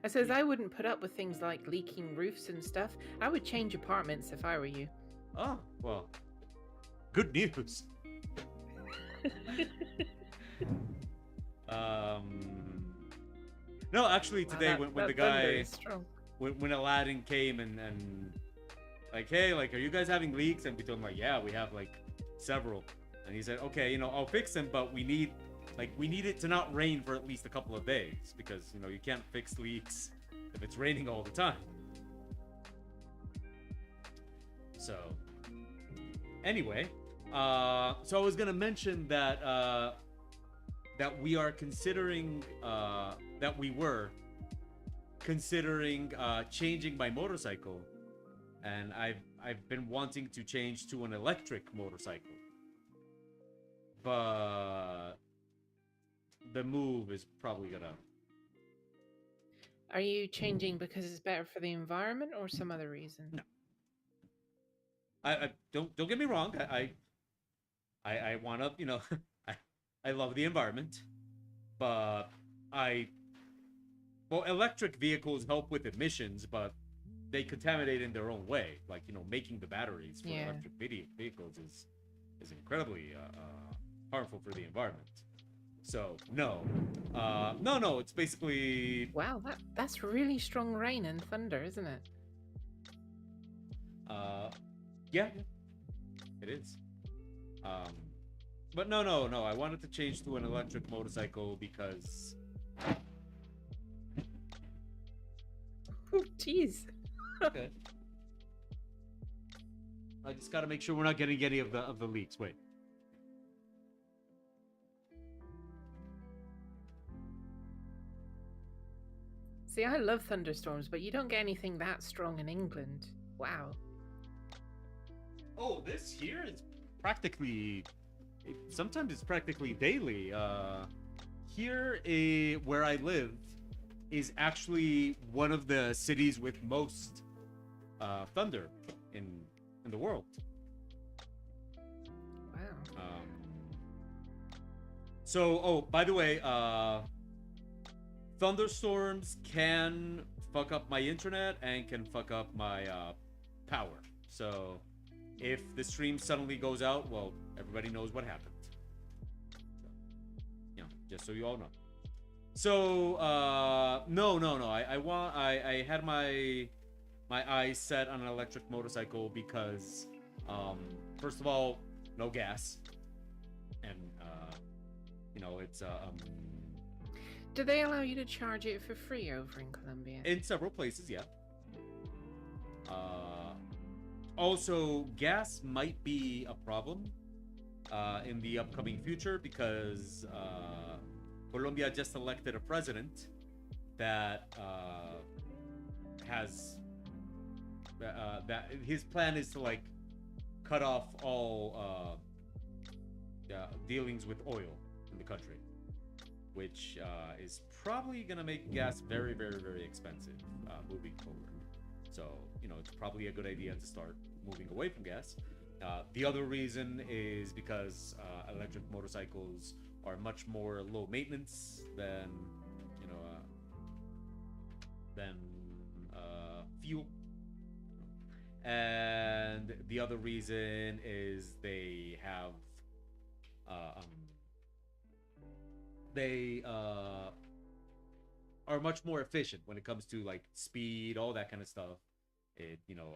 I says I wouldn't put up with things like leaking roofs and stuff. I would change apartments if I were you. Oh, well. Good news. No, actually today when the guy when Aladdin came and like, hey, like, are you guys having leaks? And we told him, like, yeah, we have like several. And he said, okay, you know, I'll fix them, but we need it to not rain for at least a couple of days, because, you know, you can't fix leaks if it's raining all the time. So anyway, so I was gonna mention that that we are considering that we were considering changing my motorcycle, and I've been wanting to change to an electric motorcycle, but the move is probably gonna. Are you changing because it's better for the environment or some other reason? No. I don't get me wrong. I want to, you know, I love the environment, but well, electric vehicles help with emissions, but they contaminate in their own way. Like, you know, making the batteries for electric vehicles is incredibly harmful for the environment. So no, no, it's basically. Wow, that's really strong rain and thunder, isn't it? Yeah, it is. But no, I wanted to change to an electric motorcycle because. Oh, jeez. Okay. I just gotta make sure we're not getting any of the leaks. Wait. See, I love thunderstorms, but you don't get anything that strong in England. Wow. Oh, this here is practically. Sometimes it's practically daily. Here, where I live, is actually one of the cities with most thunder in the world. Wow. So, by the way, thunderstorms can fuck up my internet and can fuck up my power. So, if the stream suddenly goes out, well, everybody knows what happened. So, you know, just so you all know. So, no. I had my eyes set on an electric motorcycle because, first of all, no gas, and you know, it's Do they allow you to charge it for free over in Colombia? in several places, yeah. Also, gas might be a problem in the upcoming future because Colombia just elected a president that has that his plan is to like cut off all dealings with oil in the country, which is probably gonna make gas very, very, very expensive moving forward. So, you know, it's probably a good idea to start moving away from gas. The other reason is because electric motorcycles are much more low maintenance than, you know, fuel. And the other reason is they have they are much more efficient when it comes to like speed, all that kind of stuff. It, you know,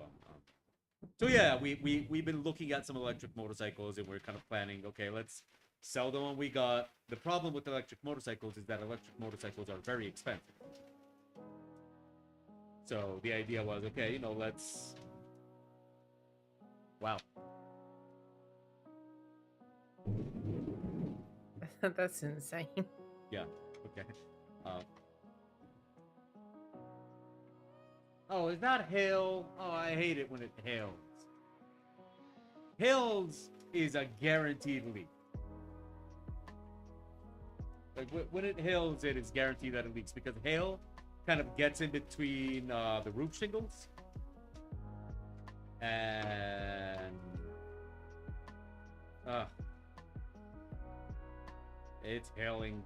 so yeah, we've been looking at some electric motorcycles, and we're kind of planning. Okay, let's sell the one we got. The problem with electric motorcycles is that electric motorcycles are very expensive. So the idea was, okay, you know, let's. Wow. That's insane. Yeah. Okay. Uh, oh, is that hail? Oh, I hate it when it hails. Hails is a guaranteed leak. Like when it hails, it is guaranteed that it leaks because hail kind of gets in between the roof shingles, and it's hailing.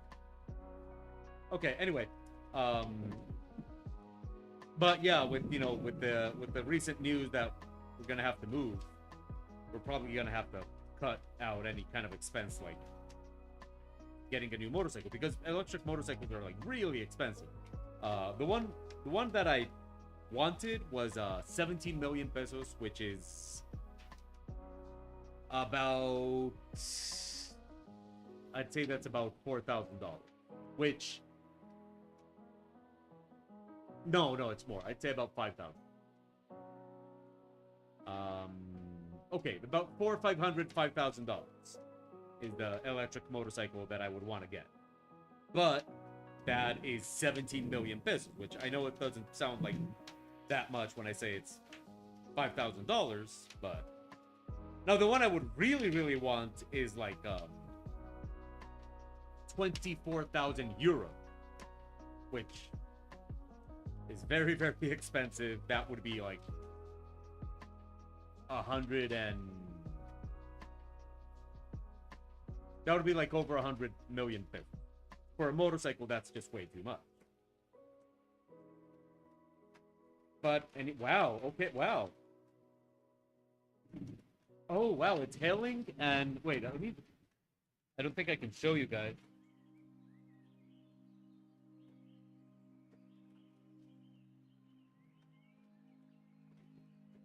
Okay. Anyway, but yeah, with the recent news that we're gonna have to move, we're probably gonna have to cut out any kind of expense like getting a new motorcycle because electric motorcycles are like really expensive. The one that I wanted was 17 million pesos, which is about, I'd say that's about $4,000, which no, it's more. I'd say about 5,000. Okay, about $5,000 is the electric motorcycle that I would want to get. But that is 17 million pesos, which I know it doesn't sound like that much when I say it's $5,000, but now the one I would really want is like 24,000 euro, which is very expensive. That would be like 100 and that would be like over 100 million pesos. For a motorcycle, that's just way too much. But wow, okay, wow. Oh wow, it's hailing and wait, I don't think I can show you guys.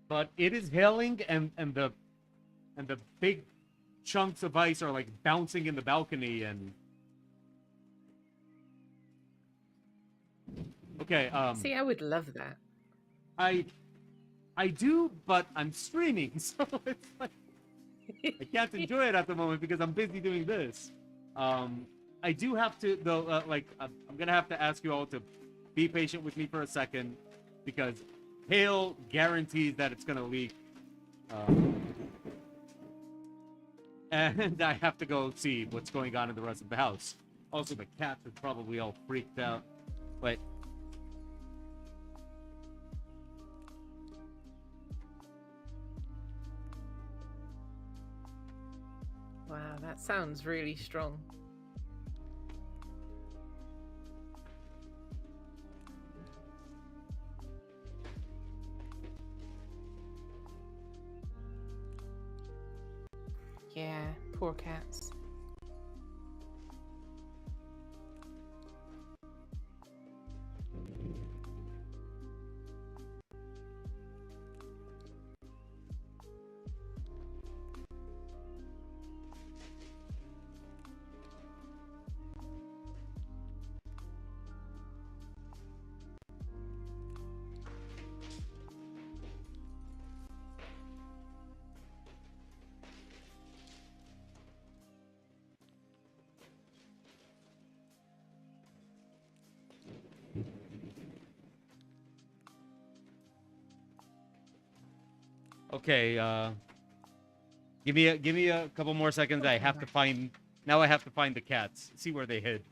But it is hailing and the big chunks of ice are like bouncing in the balcony and okay, See, I would love that. I do, but I'm streaming, so it's like I can't enjoy it at the moment because I'm busy doing this. I do have to though, I'm gonna have to ask you all to be patient with me for a second because hail guarantees that it's gonna leak. And I have to go see what's going on in the rest of the house. Also, the cats are probably all freaked out. But Wow, that sounds really strong. Yeah, poor cats. okay, give me a couple more seconds. I have to find the cats. See where they hid.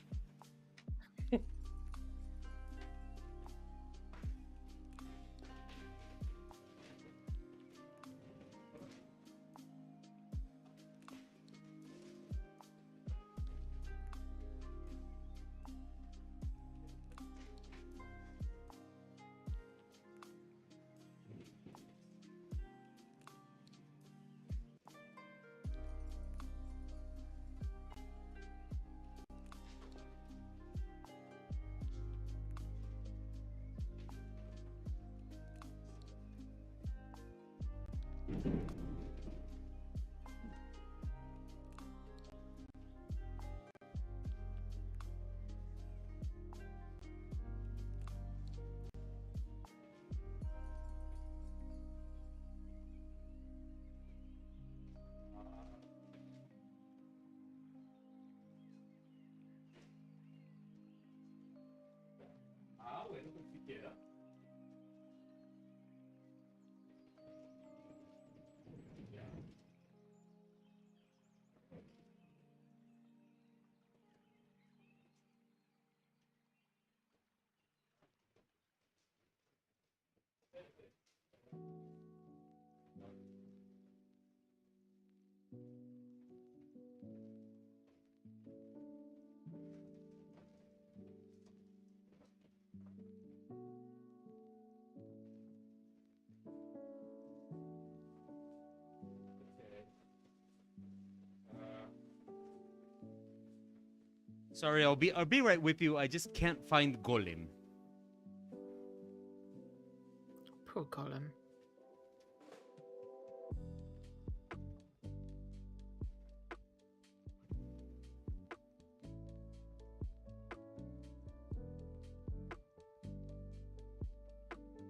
Ah, bueno, pues si quiera. Ya. Okay. Sorry, I'll be right with you. I just can't find Golem. Poor Colin.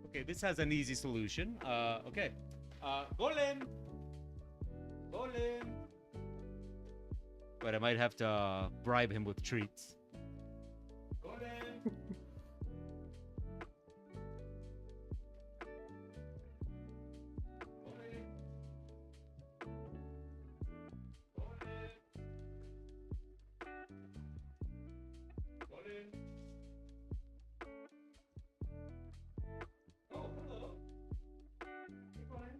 Okay, this has an easy solution. Okay. Golem! Golem! But I might have to bribe him with treats. Golem! Golem! Golem! Golem! Oh, hello. Hey, Golem.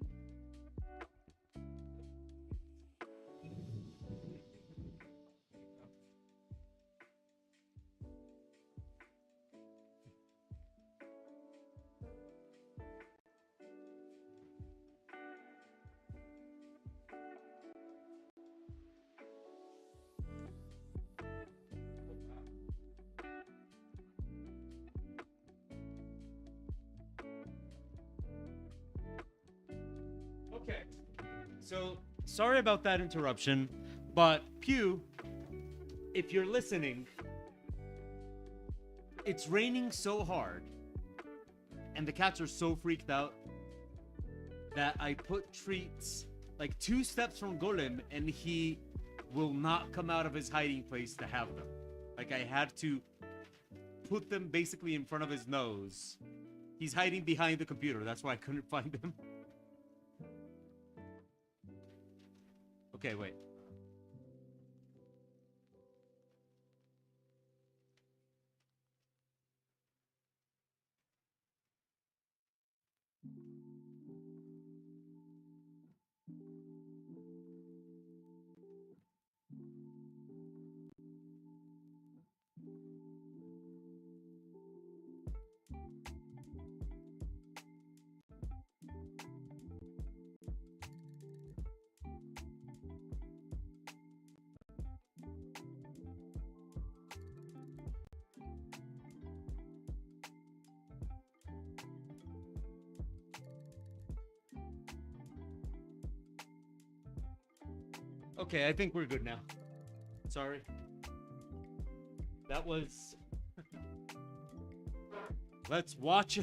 Okay. So, sorry about that interruption, but Pew, if you're listening, it's raining so hard and the cats are so freaked out that I put treats like 2 steps from Golem and he will not come out of his hiding place to have them. Like I had to put them basically in front of his nose. He's hiding behind the computer. That's why I couldn't find him. Okay, wait. Okay, I think we're good now. Sorry. That was... Let's watch...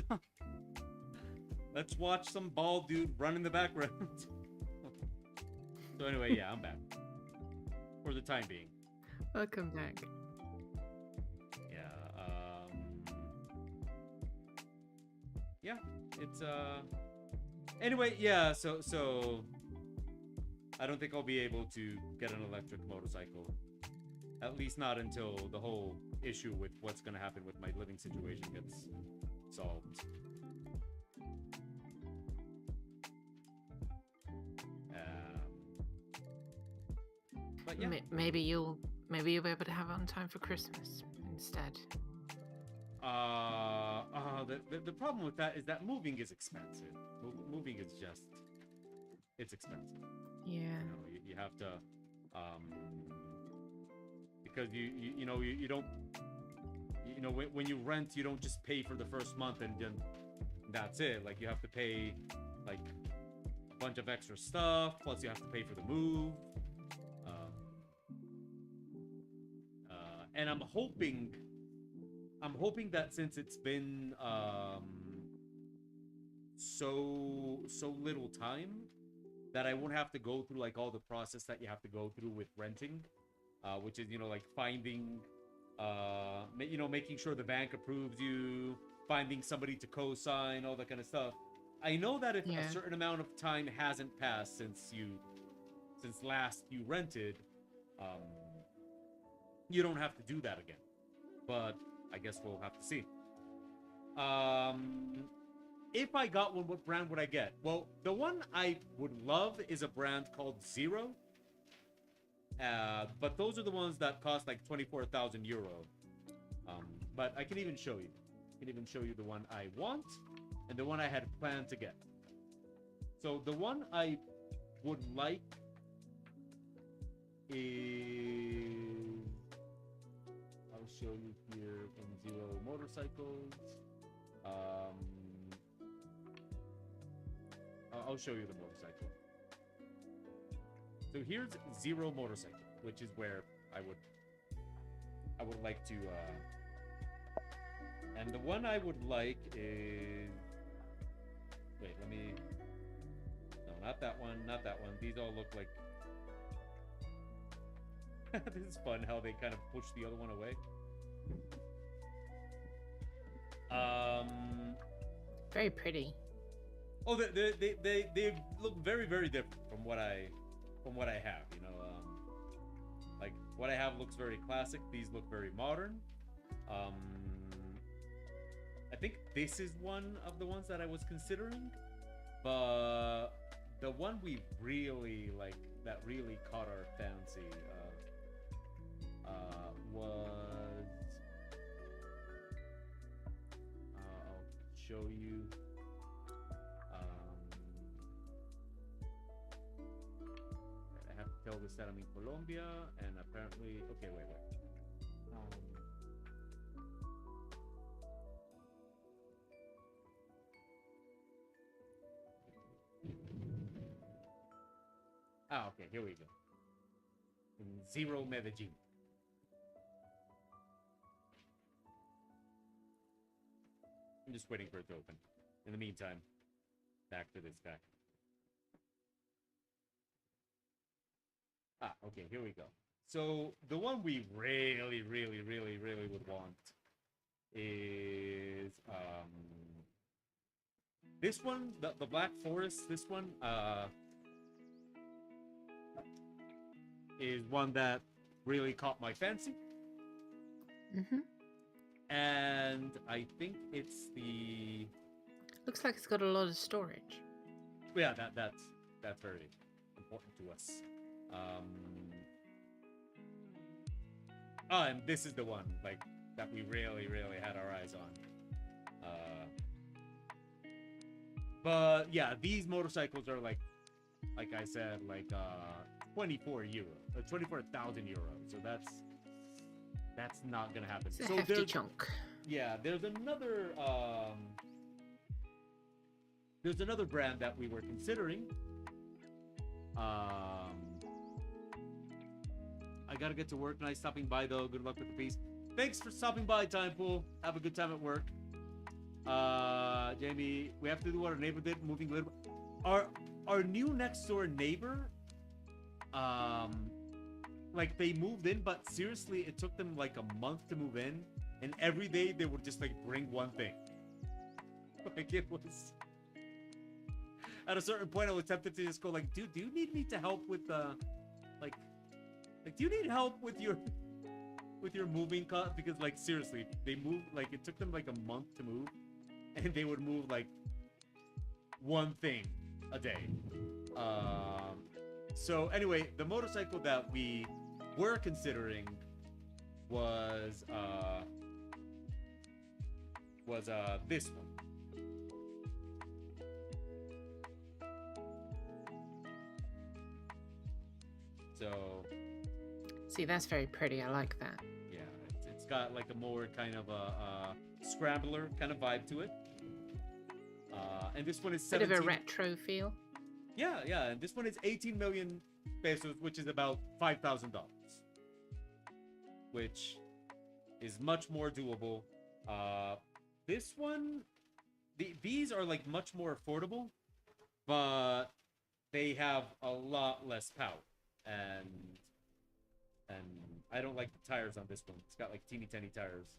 Let's watch some bald dude run in the background. So anyway, yeah, I'm back. For the time being. Welcome back. Yeah, yeah, it's, anyway, yeah, so... I don't think I'll be able to get an electric motorcycle. At least not until the whole issue with what's gonna happen with my living situation gets solved. But yeah. Maybe you'll be able to have it on time for Christmas instead. The problem with that is that moving is expensive. Moving is just... It's expensive. Yeah. You have to, because you know you don't, when you rent, you don't just pay for the first month and then that's it. Like you have to pay like a bunch of extra stuff, plus you have to pay for the move. And I'm hoping that since it's been so little time, that I won't have to go through like all the process that you have to go through with renting, which is like finding making sure the bank approves you, finding somebody to co-sign, all that kind of stuff. I know that if Yeah. a certain amount of time hasn't passed since last you rented, you don't have to do that again. But I guess we'll have to see. If I got one, what brand would I get? Well, the one I would love is a brand called Zero. But those are the ones that cost like 24,000 euro. But I can even show you. I can even show you the one I want and the one I had planned to get. So the one I would like is... I'll show you here in Zero Motorcycles. I'll show you the motorcycle. So here's Zero Motorcycle, which is where I would like to and the one I would like is, wait, let me, no, not that one, not that one. These all look like this is fun how they kind of push the other one away. Very pretty. Oh, they look very, very different from what I have. Like what I have looks very classic. These look very modern. I think this is one of the ones that I was considering, but the one we really like, that really caught our fancy, was I'll show you. I have to tell this that I'm in Colombia, and apparently, okay, wait. Okay, here we go. In Zero Medellin. I'm just waiting for it to open. In the meantime, back to this guy. Okay, here we go. So, the one we really, really, really, really would want is, this one, the Black Forest, this one, is one that really caught my fancy. Mm-hmm. And I think it's the... Looks like it's got a lot of storage. Yeah, that's very important to us. And this is the one, like, that we really, really had our eyes on. But yeah, these motorcycles are like I said, like 24,000 euros. So that's not gonna happen. It's a so hefty chunk. Yeah, there's another brand that we were considering. I gotta get to work. Nice stopping by though. Good luck with the piece. Thanks for stopping by, Time Pool. Have a good time at work. Jamie, we have to do what our neighbor did, moving a little. Our new next door neighbor, like they moved in, but seriously, it took them like a month to move in, and every day they would just like bring one thing. Like it was. At a certain point, I was tempted to just go like, dude, do you need me to help with like, do you need help with your moving cost? Because like seriously, they moved, like it took them like a month to move, and they would move like one thing a day. So anyway, the motorcycle that we were considering was this one. So see, that's very pretty. I like that. Yeah, it's got like a more kind of a scrambler kind of vibe to it. And this one is 17... Bit of a retro feel. Yeah, and this one is 18 million pesos, which is about $5,000, which is much more doable. This one, these are like much more affordable, but they have a lot less power, and I don't like the tires on this one. It's got like teeny tiny tires.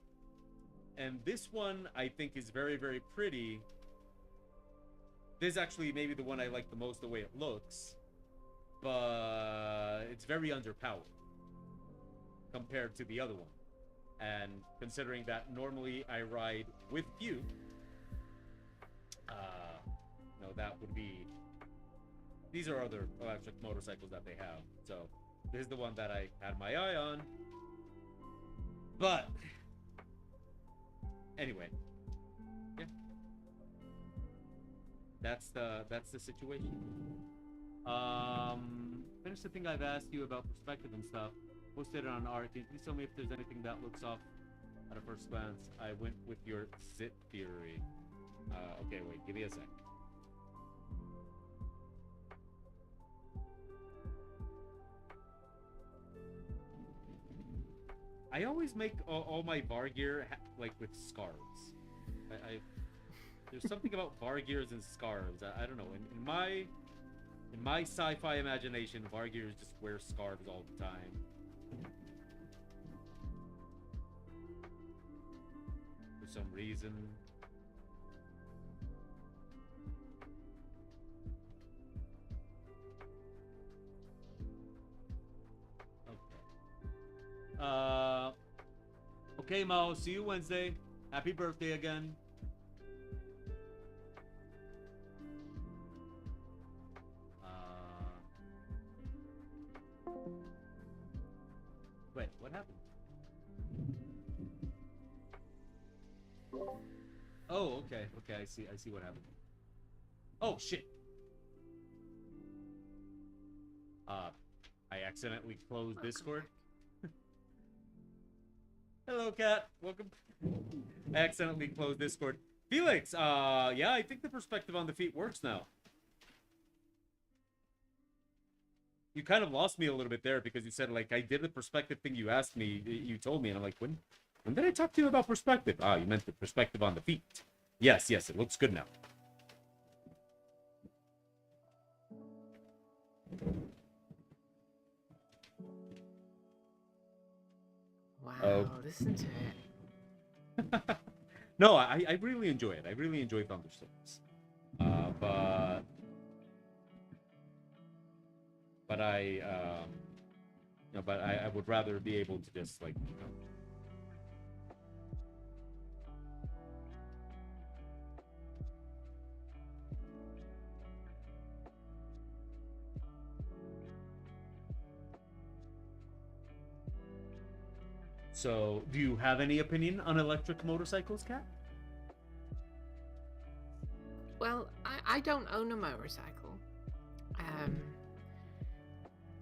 And this one I think is very, very pretty. This is actually maybe the one I like the most, the way it looks. But it's very underpowered compared to the other one. And considering that normally I ride with you, that would be... These are other electric motorcycles that they have. So this is the one that I had my eye on. But anyway, yeah, that's the situation. Finish the thing I've asked you about perspective and stuff. Posted it on art. Can you please tell me if there's anything that looks off at a first glance? I went with your zit theory. Okay, wait, give me a sec. I always make all my bar gear like with scarves. There's something about bar gears and scarves. I don't know. In my sci-fi imagination, bar gears just wear scarves all the time. For some reason. Okay, Mao. See you Wednesday. Happy birthday again. Wait, what happened? Oh, okay. Okay, I see what happened. Oh, shit. I accidentally closed Discord. Hello, Kat. Welcome. I accidentally closed Discord. Felix, yeah, I think the perspective on the feet works now. You kind of lost me a little bit there because you said, like, I did the perspective thing you asked me, you told me, and I'm like, when did I talk to you about perspective? Ah, you meant the perspective on the feet. Yes, it looks good now. Wow, listen to it. No, I really enjoy it. I really enjoy Thunderstorms. But I would rather be able to just, like, So, do you have any opinion on electric motorcycles, Kat? Well, I don't own a motorcycle.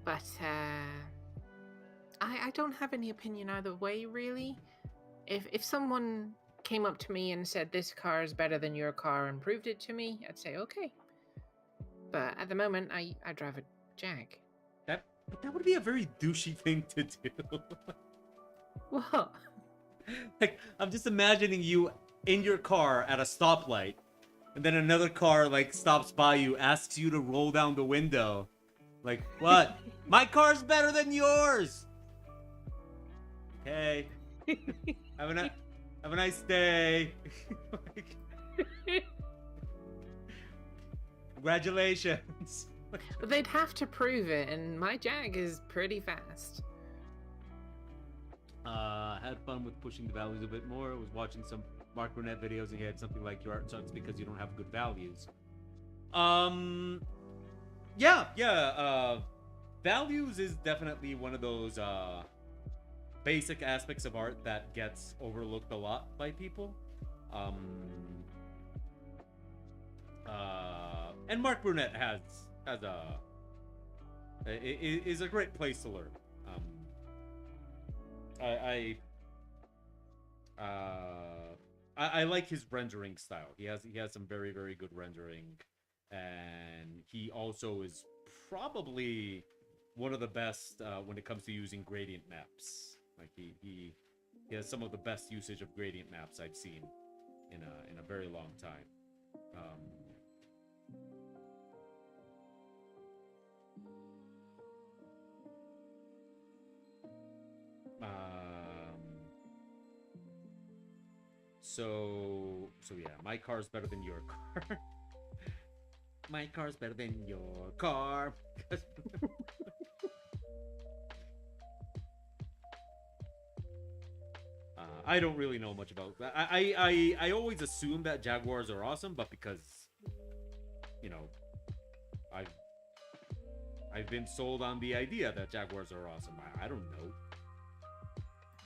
But I don't have any opinion either way, really. If someone came up to me and said this car is better than your car and proved it to me, I'd say okay. But at the moment, I drive a Jag. That would be a very douchey thing to do. What? Like, I'm just imagining you in your car at a stoplight, and then another car, like, stops by you, asks you to roll down the window. Like, what? My car's better than yours! Okay. Have a nice day. Congratulations. But they'd have to prove it, and my Jag is pretty fast. Had fun with pushing the values a bit more. Was watching some Mark Burnett videos, and he had something like your art sucks because you don't have good values. Values is definitely one of those basic aspects of art that gets overlooked a lot by people. And Mark Burnett is a great place to learn. I like his rendering style. He has some very, very good rendering, and he also is probably one of the best when it comes to using gradient maps. Like he has some of the best usage of gradient maps I've seen in a very long time. So yeah, my car's better than your car. My car's better than your car. I don't really know much about that. I always assume that Jaguars are awesome, but because, you know, I've I've been sold on the idea that Jaguars are awesome. I don't know.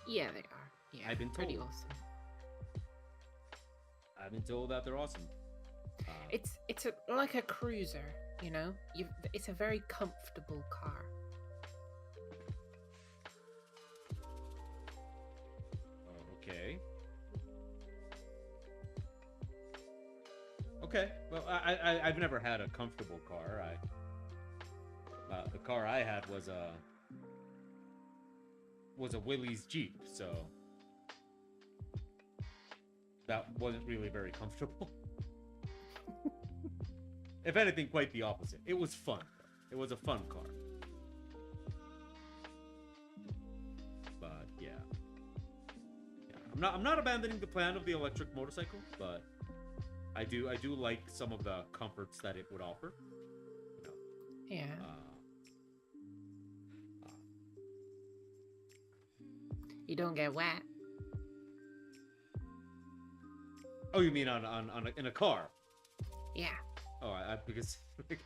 Yeah, they are. Yeah, I've been pretty told. awesome. I've been told that they're awesome. It's like a cruiser, you know. It's a very comfortable car. Okay. Okay. Well, I've never had a comfortable car. The car I had was a Willys Jeep, so that wasn't really very comfortable. If anything, quite the opposite. It was fun. It was a fun car. But yeah. I'm not abandoning the plan of the electric motorcycle, but I do like some of the comforts that it would offer. You know, Yeah. You don't get wet. Oh, you mean in a car? Yeah. Oh, because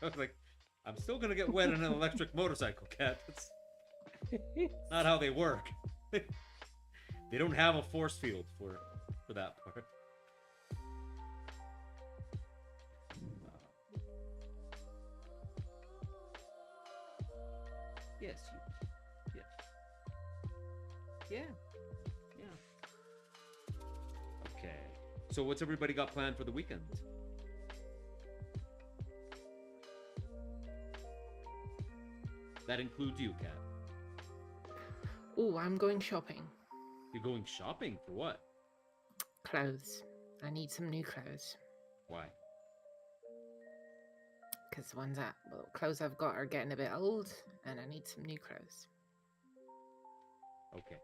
I was like, I'm still gonna get wet in an electric motorcycle, Cat. That's not how they work. They don't have a force field for that part. Yes, you. Yeah. Okay. So what's everybody got planned for the weekend? That includes you, Kat. Oh, I'm going shopping. You're going shopping for what? Clothes. I need some new clothes. Why? Because the clothes I've got are getting a bit old, and I need some new clothes. Okay.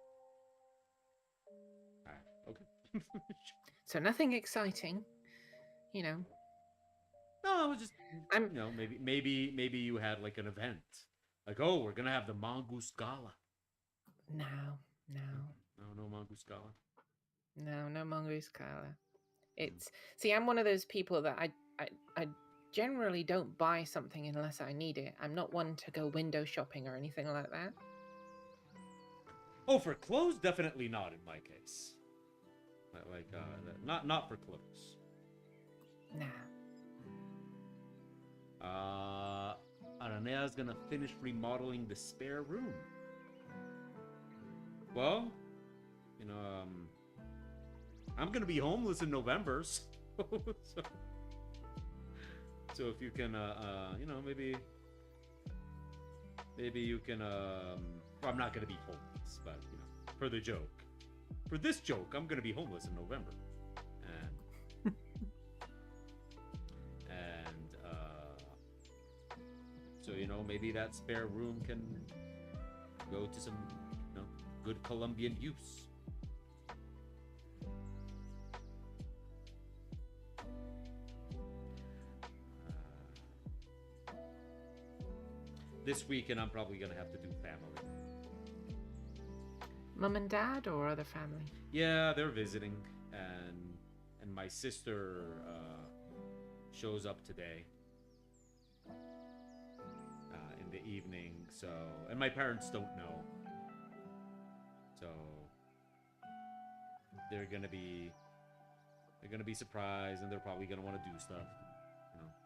All right. Okay. So nothing exciting, you know. No, I was just, maybe you had like an event, like, oh, we're gonna have the Mongoose Gala. No. No Mongoose Gala. No Mongoose Gala. See, I'm one of those people that I generally don't buy something unless I need it. I'm not one to go window shopping or anything like that. Oh, for clothes, definitely not in my case. Not for clothes. Nah. Aranea's gonna finish remodeling the spare room. Well, I'm gonna be homeless in November, so if you can, maybe you can, well, I'm not gonna be homeless, but for the joke. For this joke, I'm gonna be homeless in November, so maybe that spare room can go to some good Colombian use. This weekend I'm probably gonna have to do family. Mum and Dad or other family? Yeah, they're visiting, and my sister shows up today in the evening. So, and my parents don't know, so they're gonna be surprised, and they're probably gonna want to do stuff,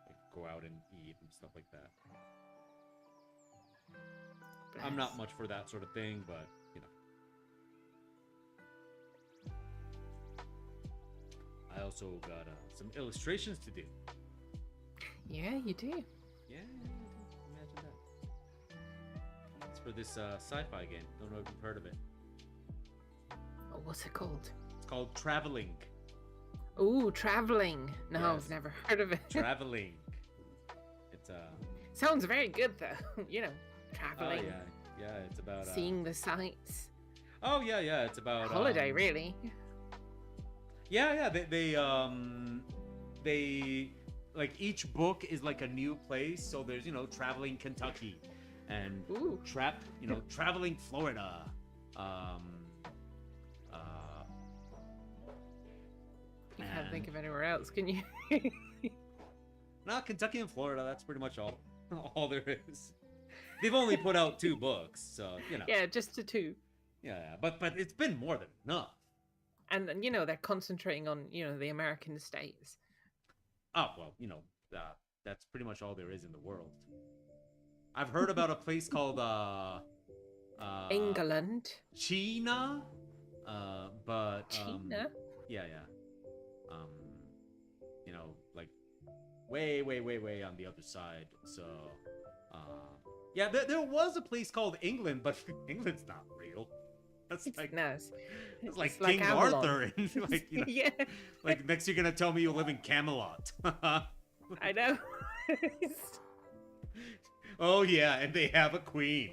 like go out and eat and stuff like that. Bless. I'm not much for that sort of thing, but I also got some illustrations to do. Yeah, you do. Yeah, imagine that. It's for this sci-fi game. Don't know if you've heard of it. Oh, what's it called? It's called Traveling. Ooh, Traveling. No, Yes. I've never heard of it. Traveling. It's Sounds very good though. Traveling. Oh yeah, it's about Seeing the sights. Oh yeah, yeah. It's about Holiday, really. Yeah, yeah. They like each book is like a new place. So there's traveling Kentucky, and Ooh. traveling Florida. Um, uh, You can't think and of anywhere else, can you? not Kentucky and Florida. That's pretty much all all there is. They've only put out 2 books, so Yeah, just the two. Yeah, but it's been more than enough. And they're concentrating on the American states. Oh well, that's pretty much all there is in the world. I've heard about a place called England. China, but China. yeah, um, like way, way, way, way on the other side. So, yeah, there was a place called England, but England's not real. That's like No, it's like it's like King Avalon. Arthur, and like Yeah, like next you're gonna tell me you live in Camelot. I know. Oh yeah, and they have a queen.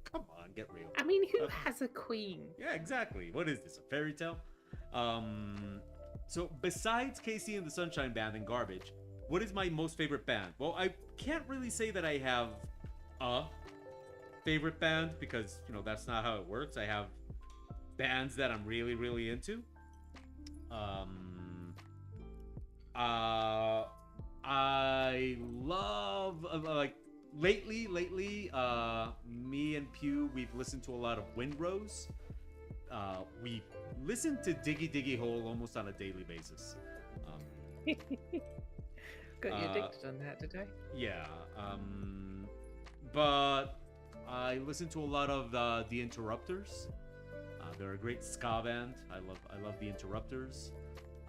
Come on, get real. I mean, who has a queen? Yeah, exactly. What is this, a fairy tale? So besides Casey and the Sunshine Band and Garbage, what is my most favorite band? Well, I can't really say that I have a favorite band because, that's not how it works. I have bands that I'm really, really into. I love, lately, me and Pew, we've listened to a lot of Windrose. We listen to Diggy Diggy Hole almost on a daily basis. Got you addicted on that, did I? Yeah. But I listen to a lot of the Interrupters. They're a great ska band. I love the Interrupters.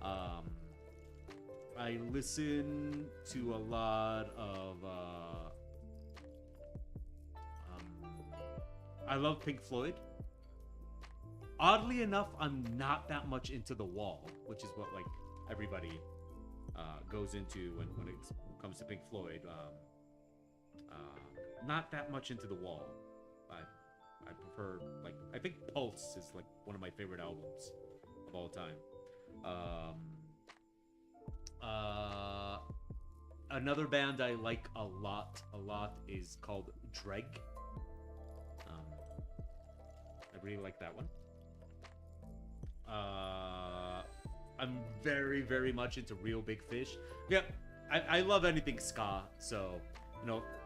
I listen to a lot of. I love Pink Floyd. Oddly enough, I'm not that much into The Wall, which is what everybody goes into when it comes to Pink Floyd. Not that much into The Wall. I prefer I think Pulse is one of my favorite albums of all time. Another band I like a lot is called Dreg. I really like that one. I'm very, very much into Real Big Fish. Yeah, I love anything ska. So,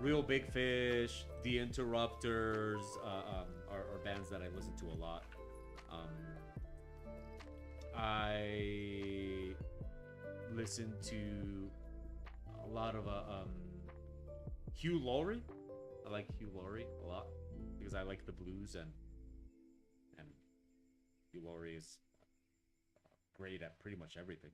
Real Big Fish, The Interrupters are bands that I listen to a lot. I listen to a lot of Hugh Laurie. I like Hugh Laurie a lot because I like the blues and Hugh Laurie is great at pretty much everything.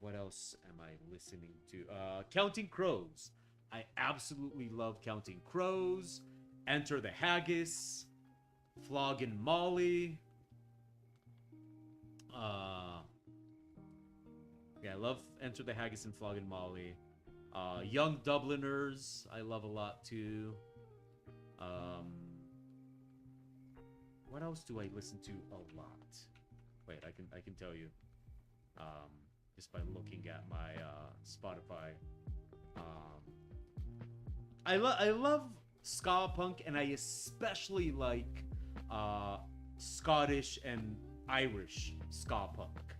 What else am I listening to? Counting Crows. I absolutely love Counting Crows. Enter the Haggis. Floggin' Molly. Yeah, I love Enter the Haggis and Floggin' Molly. Young Dubliners, I love a lot too. What else do I listen to a lot? Wait, I can tell you. Just by looking at my Spotify. I love ska punk, and I especially like Scottish and Irish ska punk.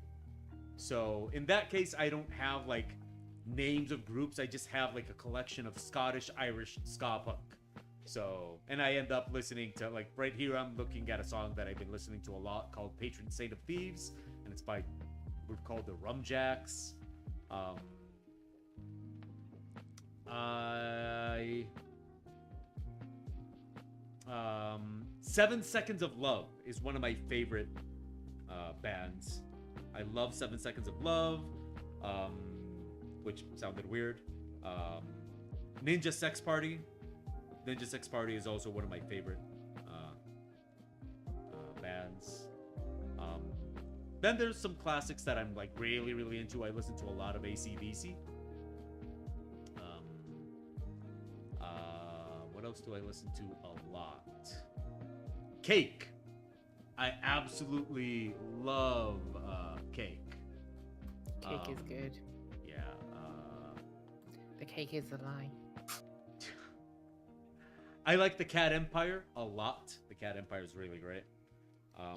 So in that case, I don't have names of groups. I just have a collection of Scottish, Irish ska punk. So, and I end up listening to right here I'm looking at a song that I've been listening to a lot called Patron Saint of Thieves, and it's by a group called the Rumjacks. 7 Seconds of Love is one of my favorite bands. I love 7 Seconds of Love, which sounded weird. Ninja Sex Party. Ninja Sex Party is also one of my favorite bands. Then there's some classics that I'm really, really into. I listen to a lot of AC/DC. What else do I listen to a lot? Cake. I absolutely love Cake. Cake is good. Yeah. The cake is a lie. I like the Cat Empire a lot. The Cat Empire is really great.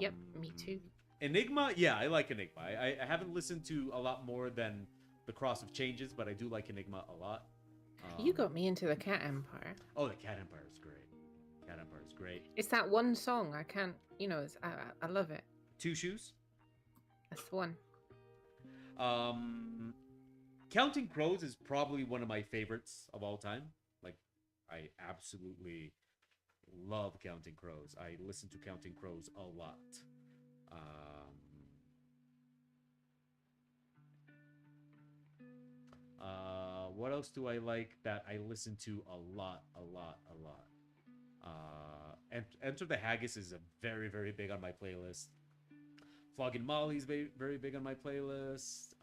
Yep, me too. Enigma, yeah, I like Enigma. I haven't listened to a lot more than the Cross of Changes, but I do like Enigma a lot. You got me into the Cat Empire. Oh, the Cat Empire is great. Cat Empire is great. It's that one song. I can't, I love it. Two Shoes. That's the one. Counting Crows is probably one of my favorites of all time. Like, I absolutely love Counting Crows. I listen to Counting Crows a lot. What else do I like that I listen to a lot? Enter the Haggis is a very, very big on my playlist. Flogging Molly's very big on my playlist.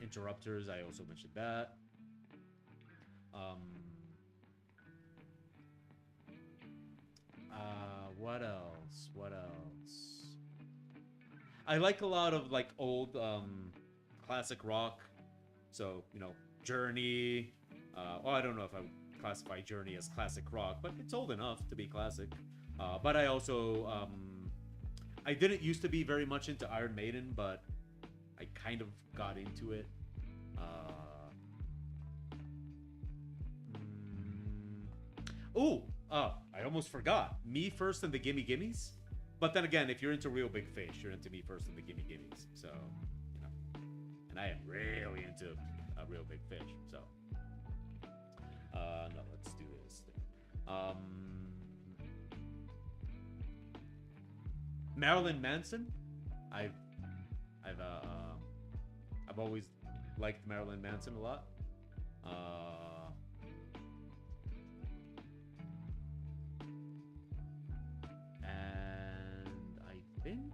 Interrupters, I also mentioned that. What else? I like a lot of like old classic rock. So, Journey. I don't know if I would classify Journey as classic rock, but it's old enough to be classic. But I also I didn't used to be very much into Iron Maiden, but I kind of got into it. I almost forgot. Me First and the Gimme Gimmes. But then again, if you're into Real Big Fish, you're into Me First and the Gimme Gimmes. So, and I am really into Real Big Fish. So, no, let's do this. Marilyn Manson. I've always liked Marilyn Manson a lot. And I think,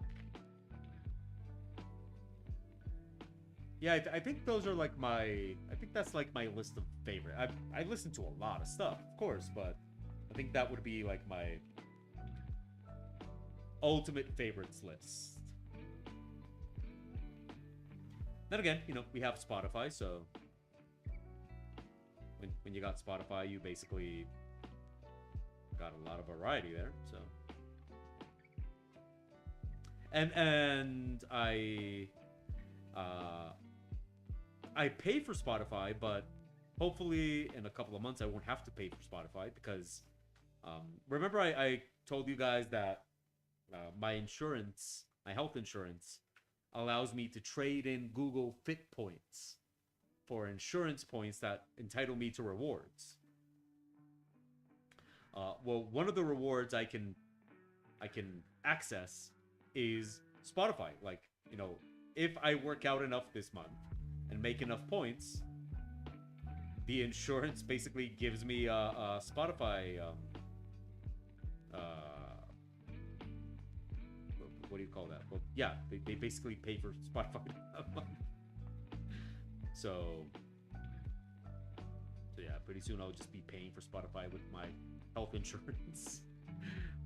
yeah, I think those are like I think that's like my list of favorite. I listen to a lot of stuff, of course, but I think that would be like my ultimate favorites list. Then again, we have Spotify, so when you got Spotify, you basically got a lot of variety there. So, and I pay for Spotify, but hopefully in a couple of months I won't have to pay for Spotify because remember I told you guys that my health insurance allows me to trade in Google Fit points for insurance points that entitle me to rewards. Well, one of the rewards I can access is Spotify. Like, if I work out enough this month and make enough points, the insurance basically gives me a Spotify what do you call that? Well, yeah, they basically pay for Spotify a month. So yeah, pretty soon I'll just be paying for Spotify with my health insurance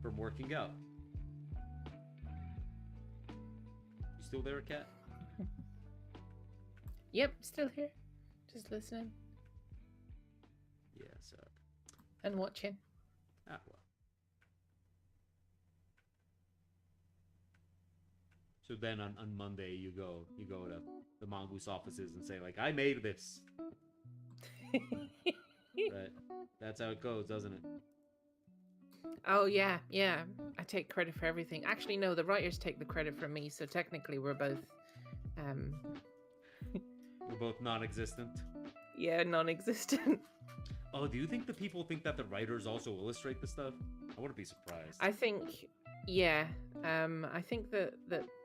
from working out. You still there, Kat? Yep, still here. Just listening. Yeah, so. And watching. Well. So then on Monday you go to the Mongoose offices and say like, I made this. Right? That's how it goes, doesn't it? Oh yeah. I take credit for everything. Actually, no, the writers take the credit from me, so technically we're both we're both non-existent. Yeah, non-existent. Oh, do you think the people think that the writers also illustrate the stuff? I wouldn't be surprised. I think, yeah. I think that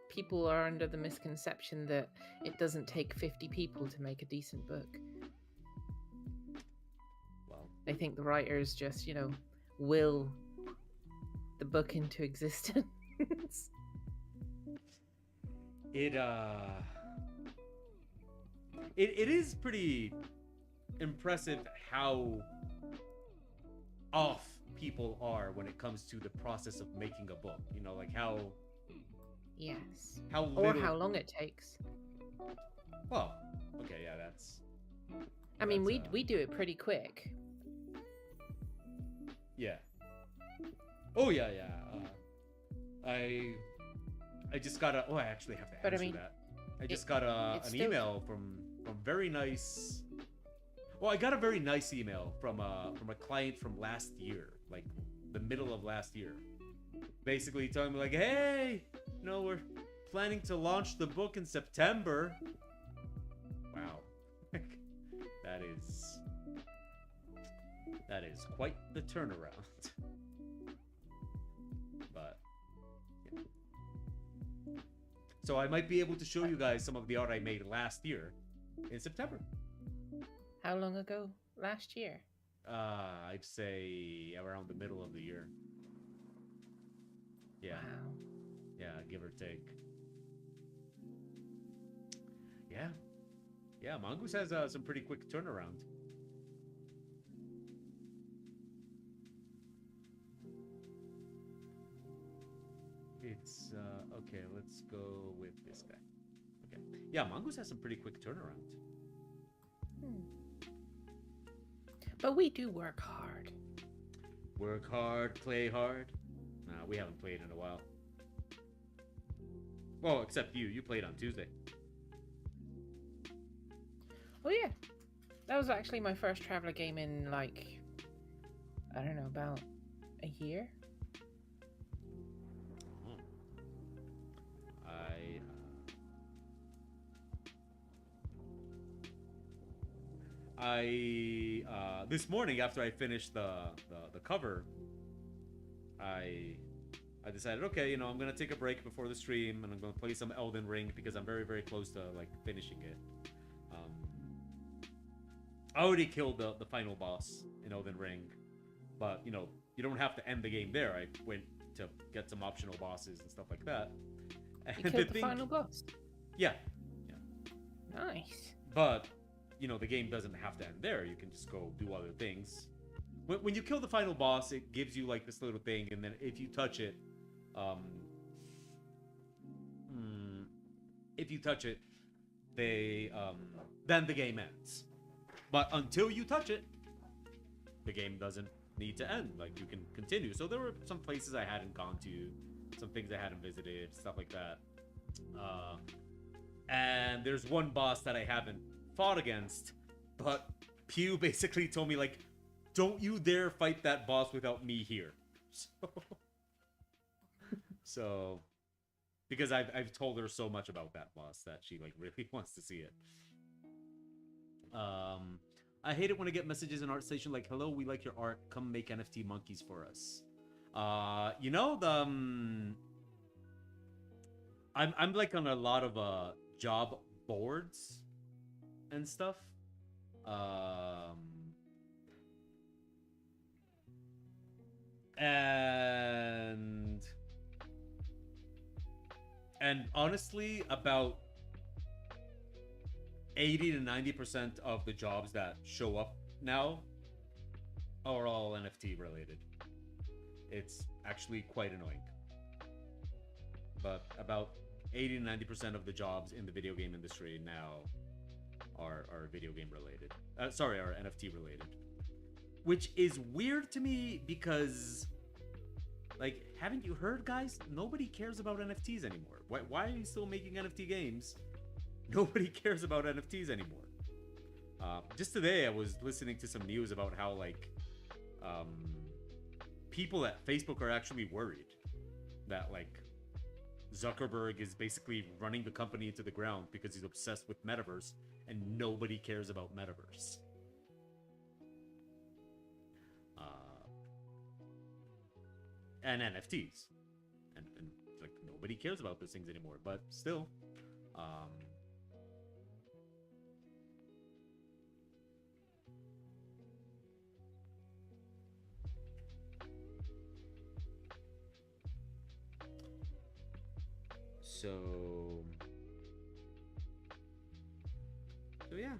people are under the misconception that it doesn't take 50 people to make a decent book. Well, they think the writers just, will the book into existence. It is pretty impressive how off people are when it comes to the process of making a book. You know, like Yes. how Or little. how long it takes. Well, okay, yeah, that's. I mean, that's, we do it pretty quick. Yeah. Oh yeah, yeah. I just got a. Oh, I actually have to But I answer mean, that. I just got an still- email from very nice. Well, I got a very nice email from a client from last year, like the middle of last year, basically telling me like, hey, you know, we're planning to launch the book in September. Wow, that is quite the turnaround. But yeah. So I might be able to show you guys some of the art I made last year in September. How long ago? Last year. I'd say around the middle of the year. Yeah. Wow. Yeah, give or take. Yeah. Yeah, Mongoose has some pretty quick turnaround. It's, okay, let's go with this guy. Okay. Yeah, Mongoose has some pretty quick turnaround. But we do work hard. Work hard, play hard. Nah, we haven't played in a while. Well, except you. You played on Tuesday. Oh yeah. That was actually my first Traveler game in like, I don't know, about a year. This morning after I finished the cover, I decided, okay, you know, I'm gonna take a break before the stream and I'm gonna play some Elden Ring because I'm very, very close to like finishing it. I already killed the final boss in Elden Ring, but you know, you don't have to end the game there. I went to get some optional bosses and stuff like that. And You killed the final boss. Yeah. Nice. But you know, the game doesn't have to end there. You can just go do other things. When you kill the final boss, it gives you like this little thing, and then if you touch it, then the game ends. But until you touch it, the game doesn't need to end. Like, you can continue. So there were some places I hadn't gone to, some things I hadn't visited, stuff like that. And there's one boss that I haven't fought against, but Pew basically told me, like, don't you dare fight that boss without me here. So because I've told her so much about that boss that she like really wants to see it. I hate it when I get messages in ArtStation like, hello, we like your art, come make NFT monkeys for us. You know, the I'm like on a lot of job boards and stuff. And honestly, about 80 to 90% of the jobs that show up now are all NFT related. It's actually quite annoying. But about 80 to 90% of the jobs in the video game industry now are video game related. Are NFT related. Which is weird to me because, like, haven't you heard, guys? Nobody cares about NFTs anymore. Why are you still making NFT games? Nobody cares about NFTs anymore. Just today, I was listening to some news about how, like, people at Facebook are actually worried that, like, Zuckerberg is basically running the company into the ground because he's obsessed with metaverse and nobody cares about metaverse. And NFTs. And like, nobody cares about those things anymore, but still. So yeah.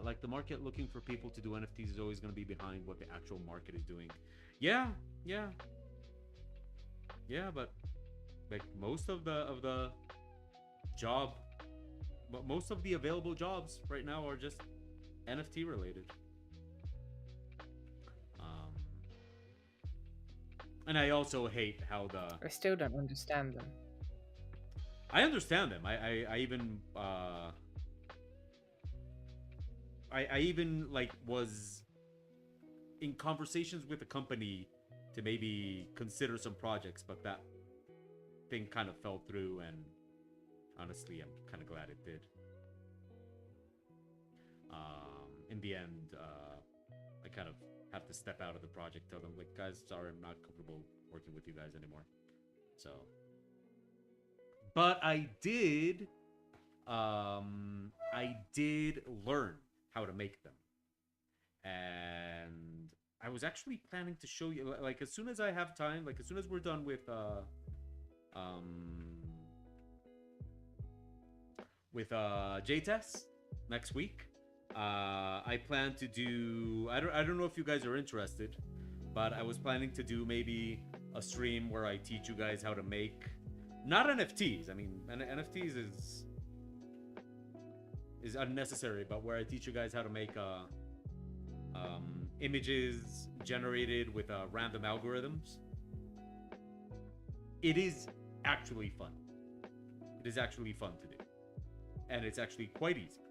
like the market looking for people to do NFTs is always going to be behind what the actual market is doing. Yeah, yeah, yeah, but like most of the job, but most of the available jobs right now are just NFT related. Um, and I also hate how I still don't understand them. I understand them. I even I even like was in conversations with a company to maybe consider some projects, but that thing kind of fell through, and honestly, I'm kind of glad it did. In the end, I kind of have to step out of the project, tell them, like, guys, sorry, I'm not comfortable working with you guys anymore. So, but I did learn how to make them, and I was actually planning to show you, like, as soon as I have time, like, as soon as we're done with JTES next week. I plan to do. I don't know if you guys are interested, but I was planning to do maybe a stream where I teach you guys how to make, not NFTs. I mean, NFTs is unnecessary, but where I teach you guys how to make images generated with random algorithms. It is actually fun. It is actually fun to do, and it's actually quite easy.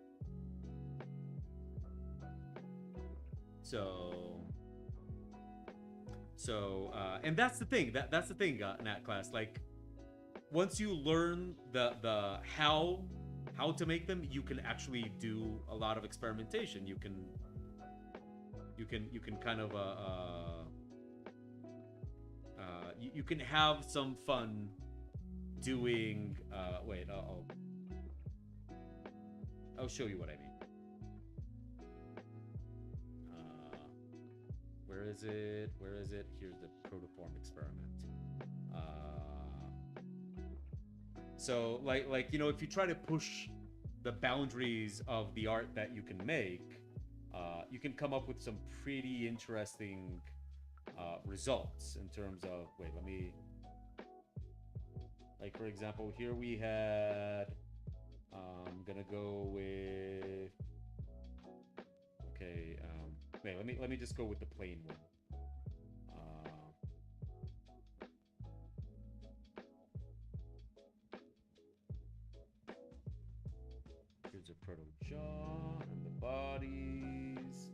And that's the thing. That's the thing, Nat class. Like, once you learn the how to make them, you can actually do a lot of experimentation. You can kind of you can have some fun doing. Wait, I'll show you what I mean. Where is it? Where is it? Here's the protoform experiment. So like you know, if you try to push the boundaries of the art that you can make, you can come up with some pretty interesting results in terms of. Wait, let me. Like, for example, here we had. I'm gonna go with. Okay. Wait, let me just go with the plain one. Here's a proto jaw and the bodies.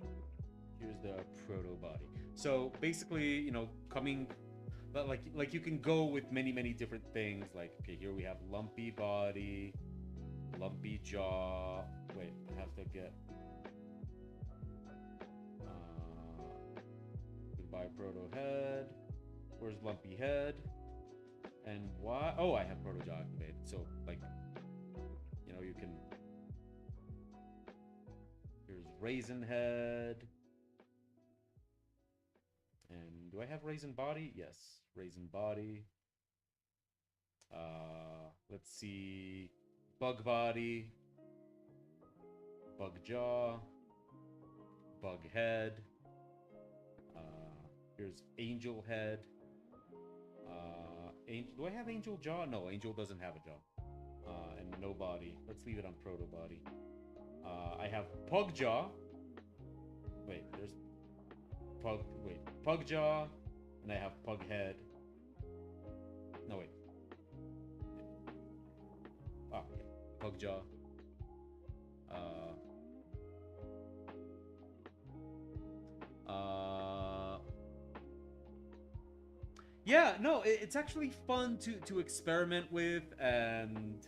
Here's the proto body. So basically, you know, coming, like you can go with many different things. Like, okay, here we have lumpy body, lumpy jaw. Wait, I have to get. Goodbye, proto head. Where's lumpy head? And why? Oh, I have proto jaw activated. So, like, you know, you can. Here's raisin head. And do I have raisin body? Yes, raisin body. Let's see. Bug body. Bug jaw. Bug head. Here's angel head. Do I have angel jaw? No, angel doesn't have a jaw. And no body. Let's leave it on proto body. I have pug jaw. Wait, there's pug. Wait, pug jaw, and I have pug head. No, wait. Ah, yeah. Pug jaw. Yeah, no, it's actually fun to experiment with and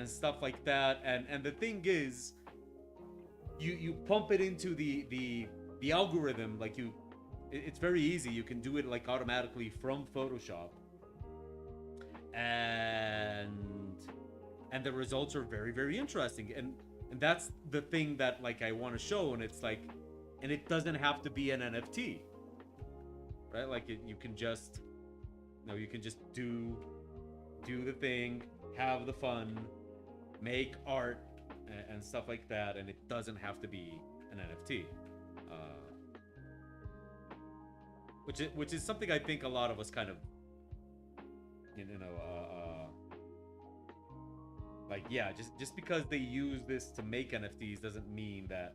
stuff like that. And the thing is, you pump it into the algorithm. Like, it's very easy. You can do it like automatically from Photoshop, and the results are very interesting. And that's the thing that, like, I want to show. And it's like, and it doesn't have to be an NFT. Right? Like, you can just, you can just do the thing, have the fun, make art, and stuff like that, and it doesn't have to be an NFT. Which is something I think a lot of us kind of, like, yeah, just because they use this to make NFTs doesn't mean that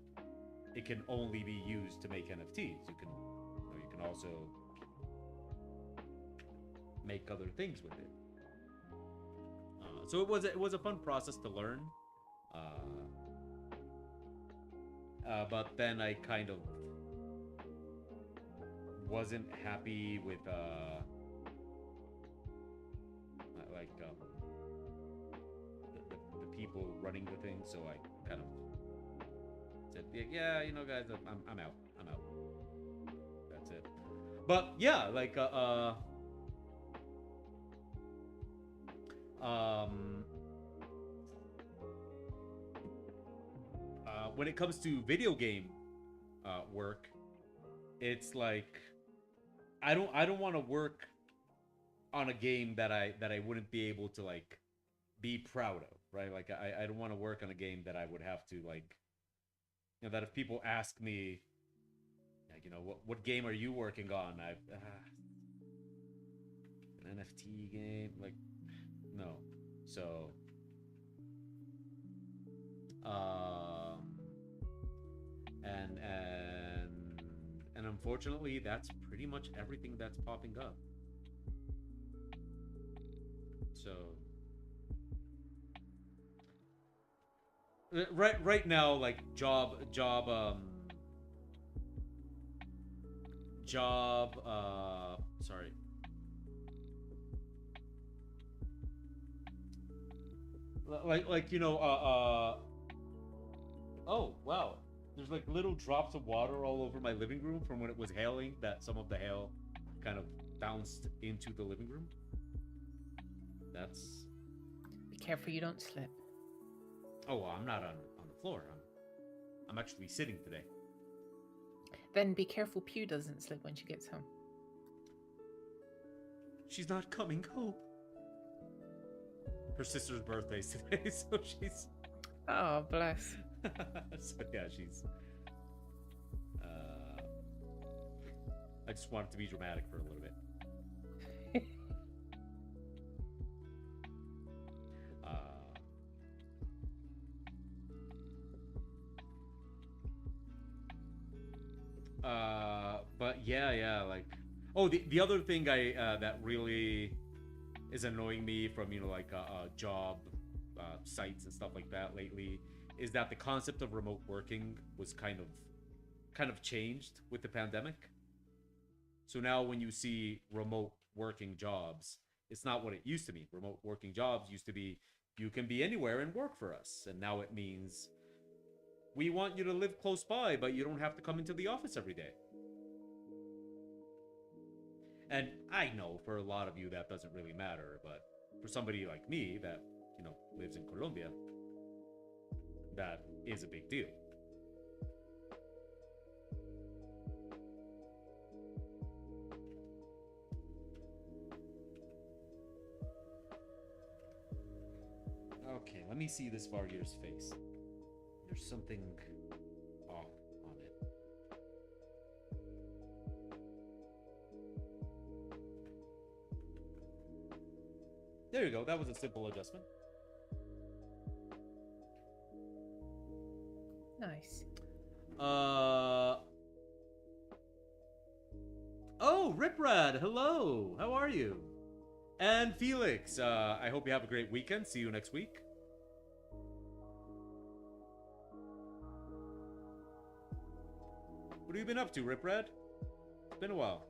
it can only be used to make NFTs. You can also make other things with it. So it was a fun process to learn. But then I kind of wasn't happy with the people running the thing, so I kind of said, yeah, guys, I'm out. That's it. But yeah, like when it comes to video game work, it's like I don't want to work on a game that I wouldn't be able to like be proud of, right? Like I don't want to work on a game that I would have to like, that if people ask me, like, what game are you working on? An NFT game, like, no. So and unfortunately, that's pretty much everything that's popping up. So right now, like job sorry. Oh wow, there's like little drops of water all over my living room from when it was hailing, that some of the hail kind of bounced into the living room. That's... Be careful you don't slip. Oh, well, I'm not on the floor. I'm actually sitting today. Then be careful Pew doesn't slip when she gets home. She's not coming home. Her sister's birthday's today, so she's... Oh, bless. So yeah, she's... I just wanted to be dramatic for a little bit. But yeah, like... Oh, the other thing that really is annoying me from, job sites and stuff like that lately is that the concept of remote working was kind of changed with the pandemic. So now when you see remote working jobs, it's not what it used to be. Remote working jobs used to be, you can be anywhere and work for us. And now it means, we want you to live close by, but you don't have to come into the office every day. And I know for a lot of you that doesn't really matter, but for somebody like me that, lives in Colombia, that is a big deal. Okay, let me see this Vargir's face. There's something off on it. There you go. That was a simple adjustment. Nice. Oh, Riprad, hello. How are you? And Felix, I hope you have a great weekend. See you next week. What have you been up to, Riprad? It's been a while.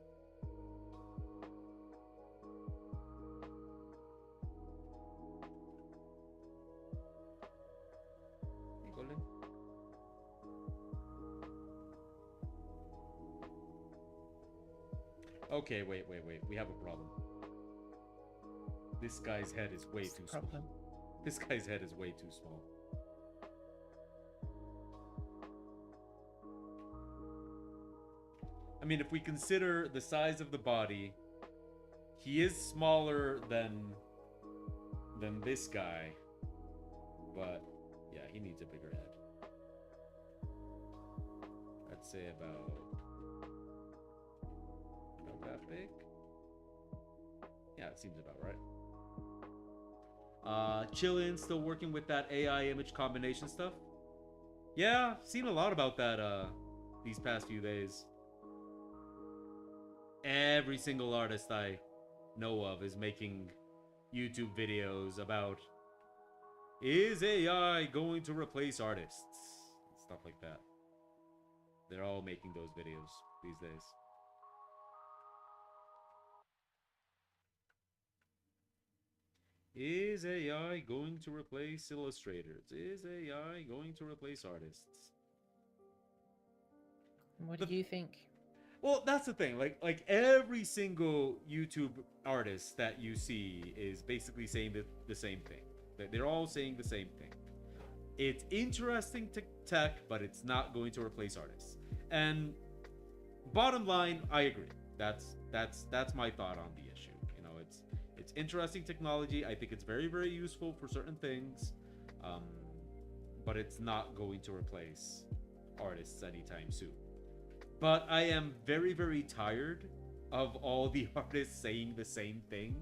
Okay, wait. We have a problem. This guy's head is way too small. This guy's head is way too small. I mean, if we consider the size of the body, he is smaller than this guy. But yeah, he needs a bigger head. I'd say about that big. Yeah, it seems about right. Chillin', still working with that AI image combination stuff. Yeah, seen a lot about that these past few days. Every single artist I know of is making YouTube videos about, is AI going to replace artists? And stuff like that. They're all making those videos these days. Is AI going to replace illustrators? Is AI going to replace artists? What do you think? Well, that's the thing. Like every single YouTube artist that you see is basically saying the same thing. They're all saying the same thing. It's interesting tech, but it's not going to replace artists. And bottom line, I agree. That's my thought on the issue. You know, it's interesting technology. I think it's very, very useful for certain things, but it's not going to replace artists anytime soon. But I am very, very tired of all the artists saying the same thing.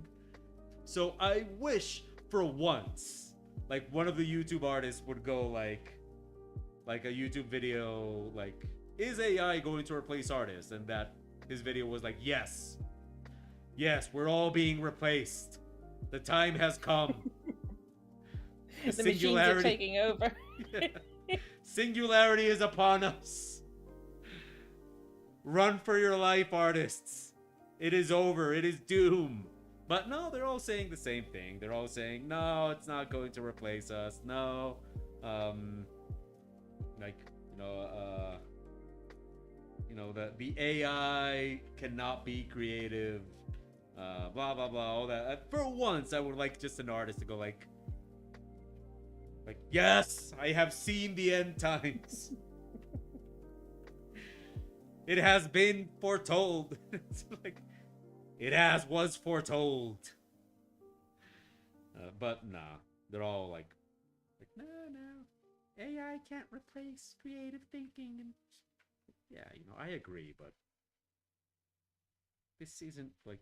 So I wish for once, like one of the YouTube artists would go like a YouTube video like, is AI going to replace artists? And that his video was like, yes, we're all being replaced. The time has come. The machines are taking over. Yeah. Singularity is upon us. Run for your life, artists. It is over. It is doom. But no, they're all saying the same thing. They're all saying, no, it's not going to replace us. No. The AI cannot be creative. Blah, blah, blah, all that. For once, I would like just an artist to go like, yes, I have seen the end times. It has been foretold. It's like, it was foretold. But nah, they're all like, no, AI can't replace creative thinking. And yeah, I agree, but this isn't like,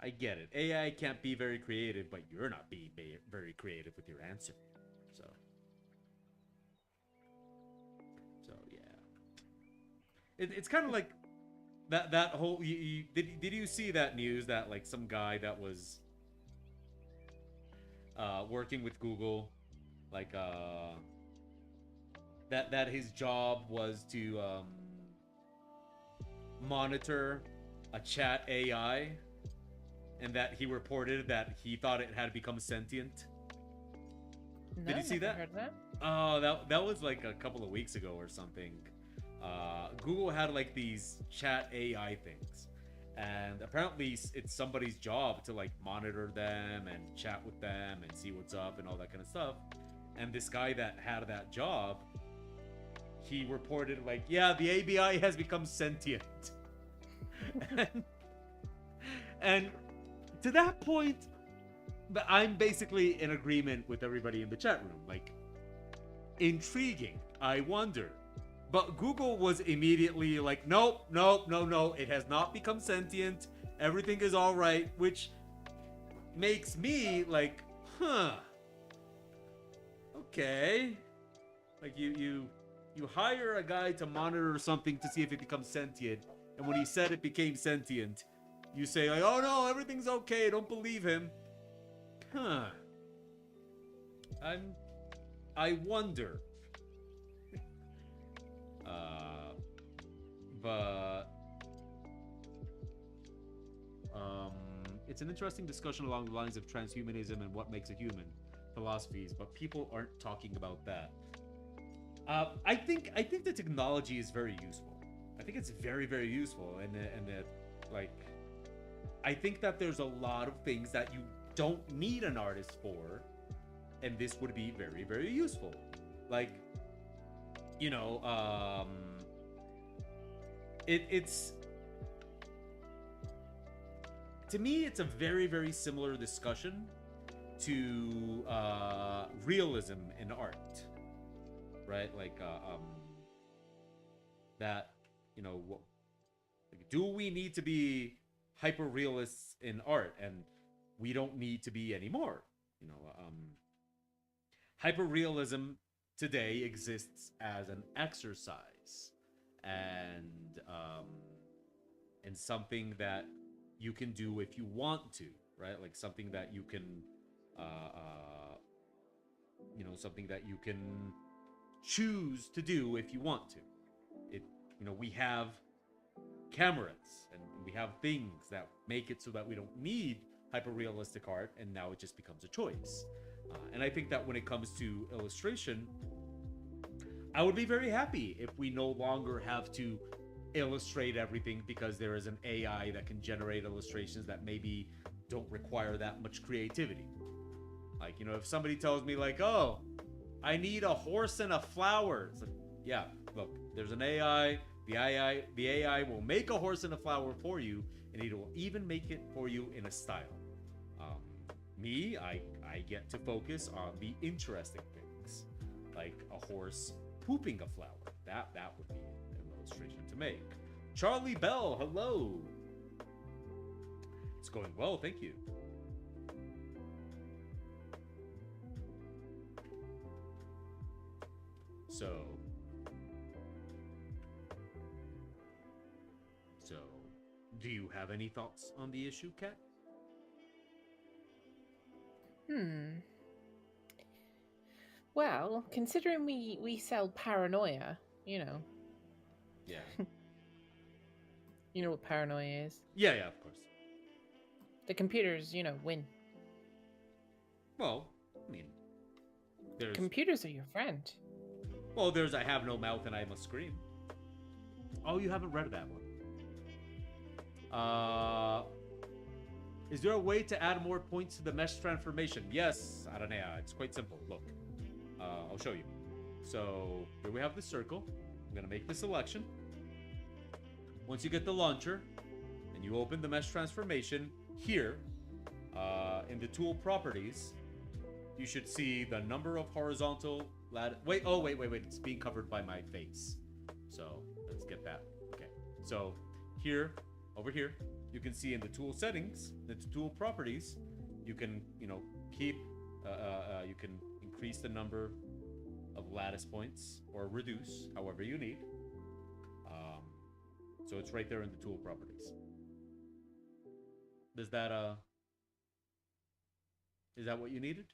I get it. AI can't be very creative, but you're not being very creative with your answer. So yeah. It's kind of like that whole. Did you see that news that like some guy that was working with Google, like that his job was to monitor a chat AI, and that he reported that he thought it had become sentient. No, Did you see that? Heard that? Oh, that was like a couple of weeks ago or something. Google had like these chat AI things, and apparently it's somebody's job to like monitor them and chat with them and see what's up and all that kind of stuff. And this guy that had that job, he reported like, yeah, the ABI has become sentient. and to that point, but I'm basically in agreement with everybody in the chat room. Like, intriguing. I wonder. But Google was immediately like, nope, it has not become sentient. Everything is all right, which makes me like, okay. Like you hire a guy to monitor something to see if it becomes sentient, and when he said it became sentient, you say like, oh no, everything's okay, don't believe him. I wonder. But it's an interesting discussion along the lines of transhumanism and what makes a human philosophies, but people aren't talking about that. I think the technology is very useful. I think it's very, very useful, and that like, I think that there's a lot of things that you don't need an artist for, and this would be very, very useful. Like, it's to me, it's a very, very similar discussion to realism in art, right? Like that, you know, like, do we need to be hyper realists in art? And we don't need to be anymore. You know, hyper realism today exists as an exercise and something that you can do if you want to, right? Like something that you can, something that you can choose to do if you want to. It, we have cameras and we have things that make it so that we don't need hyper realistic art, and now it just becomes a choice. And I think that when it comes to illustration, I would be very happy if we no longer have to illustrate everything because there is an AI that can generate illustrations that maybe don't require that much creativity. Like, if somebody tells me like, oh, I need a horse and a flower. It's like, yeah, look, there's an AI. The AI will make a horse and a flower for you, and it will even make it for you in a style. I get to focus on the interesting things, like a horse pooping a flower. That would be an illustration to make. Charlie Bell, hello. It's going well, thank you. So, do you have any thoughts on the issue, Kat? Well, considering we sell paranoia, Yeah. You know what paranoia is? Yeah, of course. The computers, win. Well, I mean, there's... Computers are your friend. Well, there's I have no mouth and I must scream. Oh, you haven't read that one. Is there a way to add more points to the mesh transformation? Yes, Aranea. It's quite simple. Look, I'll show you. So here we have the circle. I'm gonna make the selection. Once you get the launcher and you open the mesh transformation here, in the tool properties, you should see the number of horizontal lat. Wait, it's being covered by my face. So let's get that. Okay. So here, over here, you can see in the tool settings, the tool properties, you can, keep, you can increase the number of lattice points or reduce, however you need. So it's right there in the tool properties. Is that what you needed?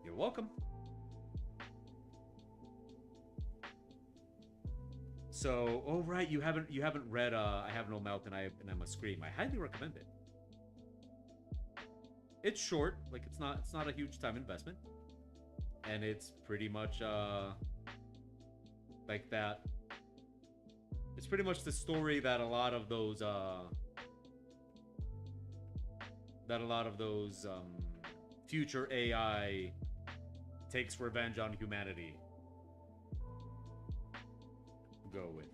You're welcome. So, oh right, you haven't read I Have No Mouth and I Must Scream. I highly recommend it. It's short, like it's not a huge time investment, and it's pretty much like that. It's pretty much the story that a lot of those future AI takes revenge on humanity go with.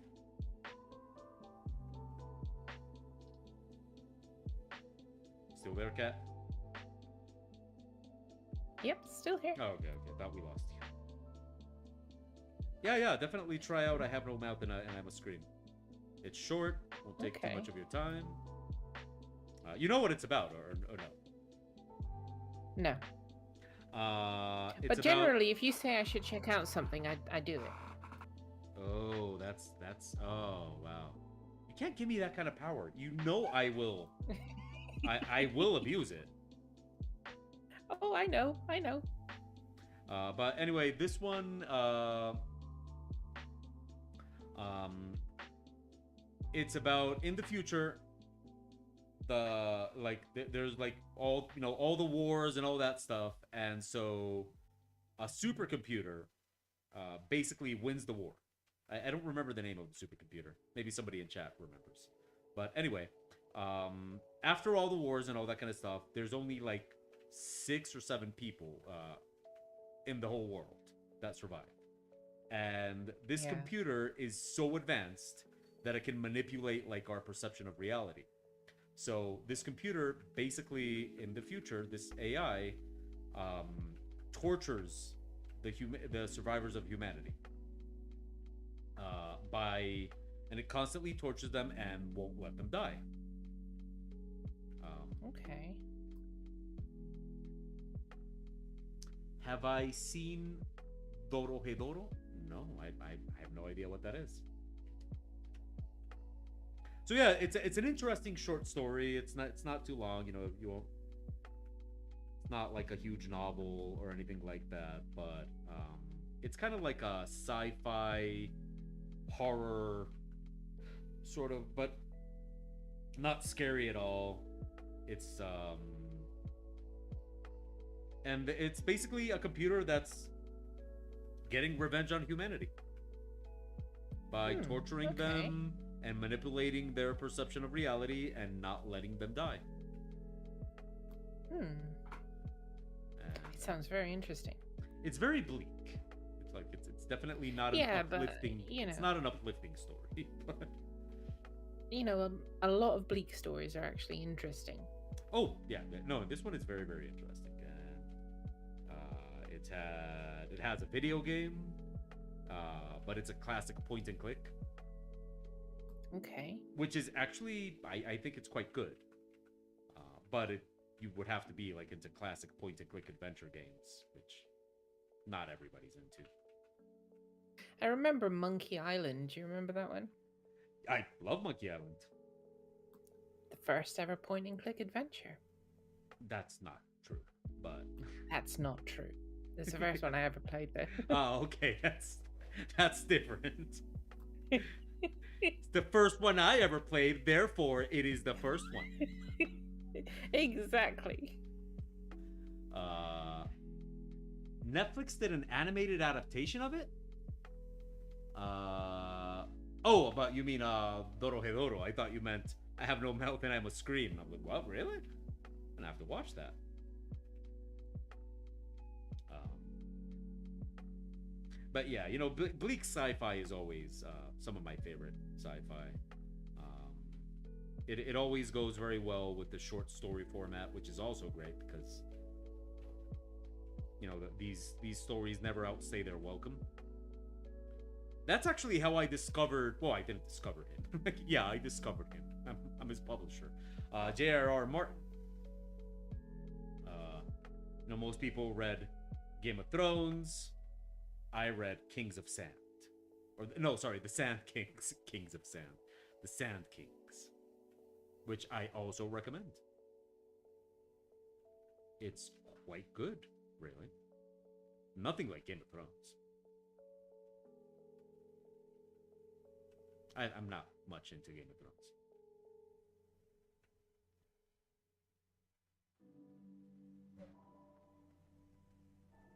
Still there, Kat? Yep, still here. Oh, okay. Thought we lost you. Yeah, definitely try out I Have No Mouth and I Must Scream. It's short, won't take too much of your time. You know what it's about, or No. no? But generally, if you say I should check out something, I do it. Oh, that's. Oh, wow. You can't give me that kind of power. You know I will. I will abuse it. Oh, I know. But anyway, this one, it's about in the future. There's like all the wars and all that stuff, and so a supercomputer basically wins the war. I don't remember the name of the supercomputer. Maybe somebody in chat remembers. But anyway, after all the wars and all that kind of stuff, there's only like 6 or 7 people in the whole world that survived. And this Yeah. computer is so advanced that it can manipulate like our perception of reality. So this computer, basically, in the future, this AI tortures the survivors of humanity and it constantly tortures them and won't let them die. Okay. Have I seen Dorohedoro? No, I have no idea what that is. So yeah, it's an interesting short story. It's not too long. You know, you won't. It's not like a huge novel or anything like that, but it's kind of like a sci-fi horror sort of, but not scary at all. It's and it's basically a computer that's getting revenge on humanity by torturing them and manipulating their perception of reality and not letting them die. And It sounds very interesting. it's very bleak. It's like it's definitely not an uplifting. But, you know, it's not an uplifting story. But you know, a lot of bleak stories are actually interesting. oh yeah, no, this one is very very interesting, and it has a video game, but it's a classic point and click, Okay. which is actually I think it's quite good, but you would have to be like into classic point and click adventure games, which not everybody's into. I remember Monkey Island. Do you remember that one? I love Monkey Island. The first ever point and click adventure. That's not true, but That's not true. It's the first one I ever played, though. oh, okay, that's different. It's the first one I ever played, therefore it is the first one. Exactly. Netflix did an animated adaptation of it. Oh, but you mean Dorohedoro? I thought you meant I have no mouth and I must scream. And I'm like, what? Really? And I have to watch that. But yeah, you know, bleak sci-fi is always some of my favorite sci-fi. It always goes very well with the short story format, which is also great because you know these stories never outstay their welcome. That's actually how I discovered. Well, I didn't discover him. Yeah, I discovered him. I'm his publisher, J.R.R. Martin. You know, most people read Game of Thrones. I read Kings of Sand, or no, sorry, the Sand Kings. Kings of Sand, the Sand Kings, which I also recommend. It's quite good, really. Nothing like Game of Thrones. I'm not much into Game of Thrones.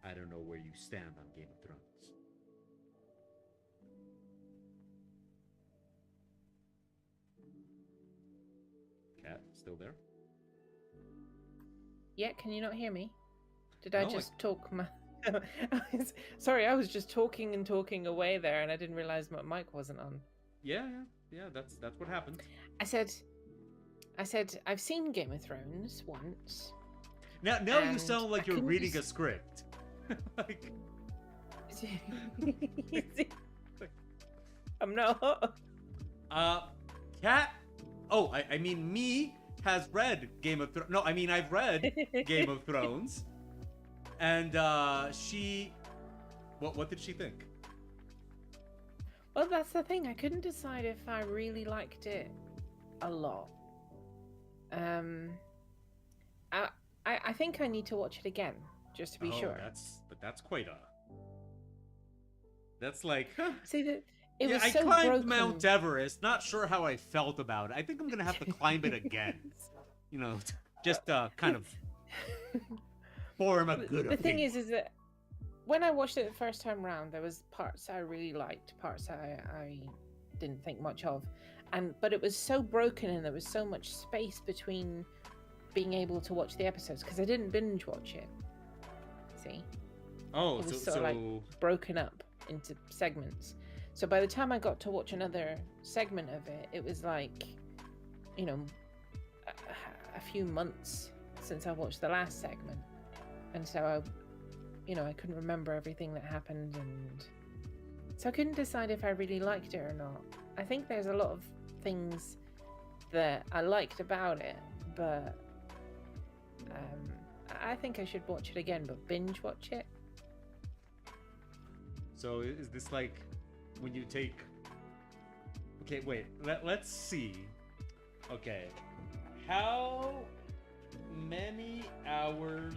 I don't know where you stand on Game of Thrones. Cat, still there? Yeah, can you not hear me? Did I No, just talk my... Sorry, I was just talking and talking away there and I didn't realize my mic wasn't on. Yeah. That's what happened. I said I've seen Game of Thrones once. Now you And sound like I you're couldn't reading a just- script. Like, I'm not. Cat. Oh, I mean, me has read Game of Thrones. No, I mean I've read Game of Thrones, and she, what did she think? Well, that's the thing. I couldn't decide if I really liked it a lot. I think I need to watch it again just to be sure. That's quite a. That's like. Huh. See that it Yeah, was I so climbed broken. Mount Everest. Not sure how I felt about it. I think I'm gonna have to climb it again. You know, just kind of form a good The thing opinion. is that when I watched it the first time round, there was parts I really liked, parts I didn't think much of, but it was so broken and there was so much space between being able to watch the episodes because I didn't binge watch it. See? Oh, It was so sort of like broken up into segments. So by the time I got to watch another segment of it, it was like, you know, a few months since I watched the last segment. And so I couldn't remember everything that happened, and so I couldn't decide if I really liked it or not. I think there's a lot of things that I liked about it, but I think I should watch it again, but binge watch it. So is this like when you take... Okay, wait. Let's see. Okay. How many hours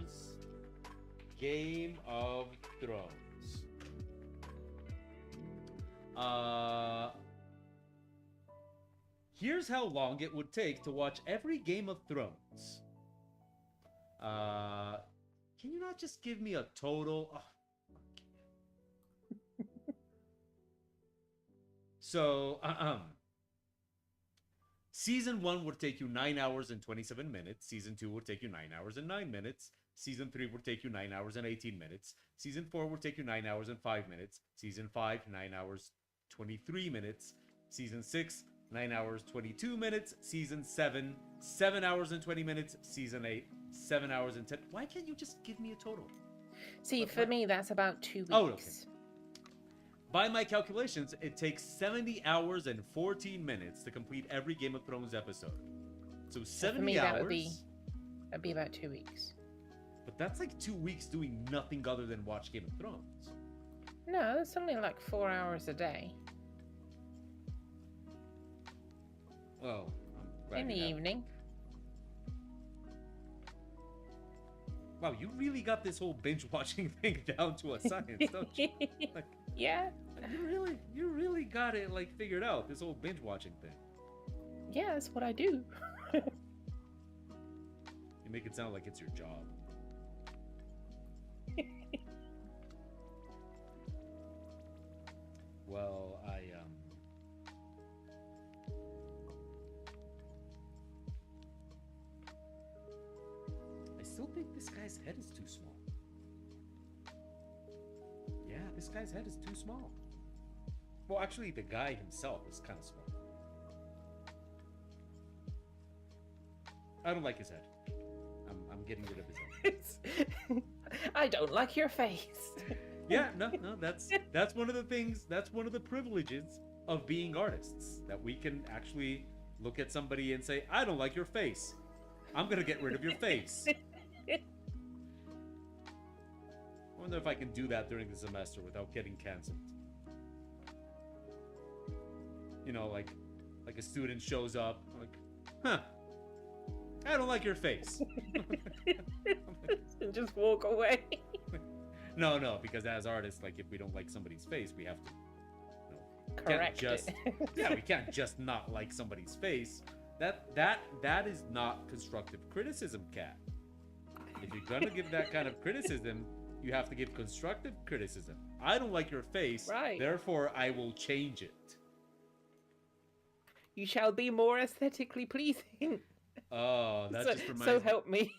Game of Thrones? Here's how long it would take to watch every Game of Thrones. Can you not just give me a total? Oh. So, Season 1 would take you 9 hours and 27 minutes. Season 2 would take you 9 hours and 9 minutes. Season 3 would take you 9 hours and 18 minutes. Season 4 would take you 9 hours and 5 minutes. Season 5, 9 hours, 23 minutes. Season 6, 9 hours, 22 minutes. Season 7, 7 hours and 20 minutes. Season 8, 7 hours and 10. Why can't you just give me a total? See, for me, that's about 2 weeks. Oh, okay. By my calculations, it takes 70 hours and 14 minutes to complete every Game of Thrones episode. So 70 for me, hours. That'd be about 2 weeks. But that's like 2 weeks doing nothing other than watch Game of Thrones. No, it's only like 4 hours a day. Well, I'm in the evening. Wow, you really got this whole binge watching thing down to a science, don't you? Like, yeah. You really got it like figured out, this whole binge watching thing. Yeah, that's what I do. You make it sound like it's your job. Well, I still think this guy's head is too small. Yeah, this guy's head is too small. Well, actually, the guy himself is kind of small. I don't like his head. I'm getting rid of his head. I don't like your face. Yeah, no, that's one of the things, that's one of the privileges of being artists, that we can actually look at somebody and say, I don't like your face. I'm gonna get rid of your face. I wonder if I can do that during the semester without getting canceled. You know, like a student shows up, like, huh, I don't like your face. And just walk away. No, because as artists, like, if we don't like somebody's face, we have to, correct it. Yeah, we can't just not like somebody's face. That is not constructive criticism, Kat. If you're gonna give that kind of criticism, you have to give constructive criticism. I don't like your face, right. Therefore I will change it. You shall be more aesthetically pleasing. Oh, that just reminds so help me.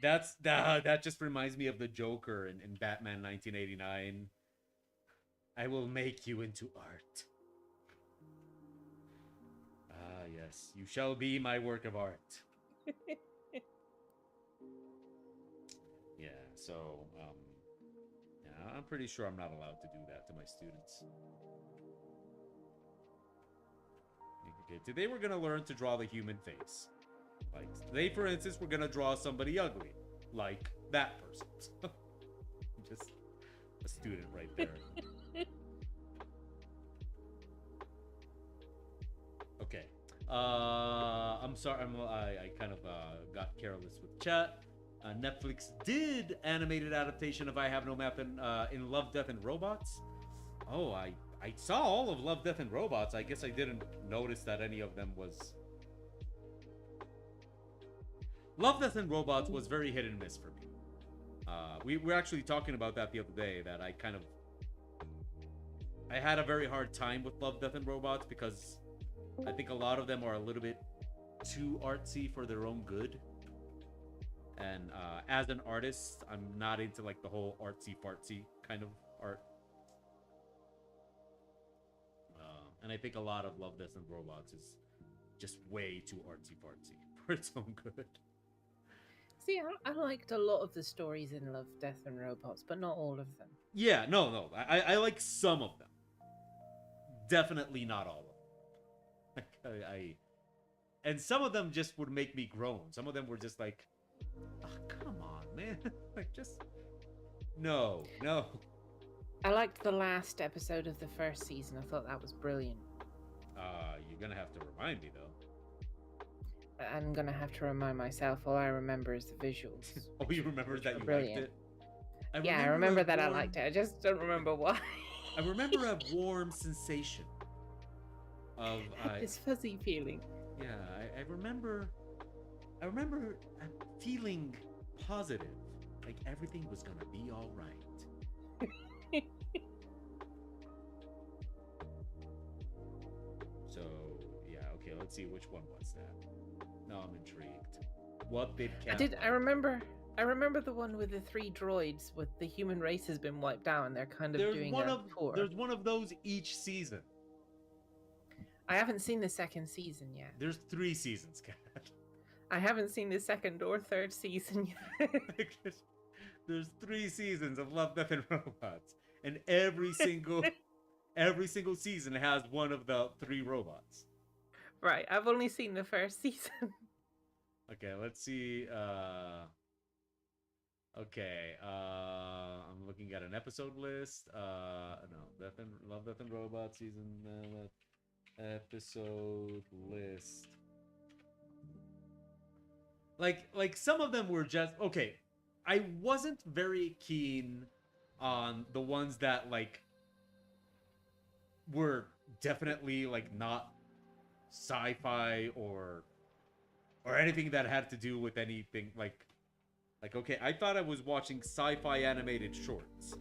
That just reminds me of the Joker in Batman 1989. I will make you into art. Ah, yes, you shall be my work of art. Yeah, so yeah, I'm pretty sure I'm not allowed to do that to my students. Okay, today we're gonna learn to draw the human face. Like, today, for instance, we're gonna draw somebody ugly, like that person. Just a student right there. Okay. I'm sorry. I kind of got careless with chat. Netflix did animated adaptation of I Have No Map in Love, Death, and Robots. Oh, I saw all of Love, Death, and Robots. I guess I didn't notice that any of them was... Love, Death, and Robots was very hit and miss for me. We were actually talking about that the other day, that I had a very hard time with Love, Death, and Robots because I think a lot of them are a little bit too artsy for their own good. And as an artist, I'm not into like the whole artsy fartsy kind of art. And I think a lot of Love, Death, and Robots is just way too artsy fartsy for its own good. See, I liked a lot of the stories in Love, Death, and Robots, but not all of them. Yeah, no. I like some of them. Definitely not all of them. And some of them just would make me groan. Some of them were just like, oh, come on, man. Like, just no. I liked the last episode of the first season. I thought that was brilliant. You're gonna have to remind me though. I'm gonna have to remind myself. All I remember is the visuals. Oh, you remember that you brilliant. liked it? I remember that I liked it. I just don't remember why. I remember a warm sensation of this fuzzy feeling. Yeah, I remember feeling positive, like everything was gonna be all right. So yeah, okay, let's see, which one was that? Now I'm intrigued. What did Cat I remember the one with the 3 droids with the human race has been wiped out and they're kind of doing a tour. There's one of those each season. I haven't seen the second season yet. There's 3 seasons, Cat. I haven't seen the second or third season yet. There's 3 seasons of Love, Death, and Robots, and every single season has one of the 3 robots. Right, I've only seen the first season. Okay, let's see. Okay, I'm looking at an episode list. No, Love, Death, and Robots season episode list. Like some of them were just okay. I wasn't very keen on the ones that like were definitely like not sci-fi or anything that had to do with anything like okay, I thought I was watching sci-fi animated shorts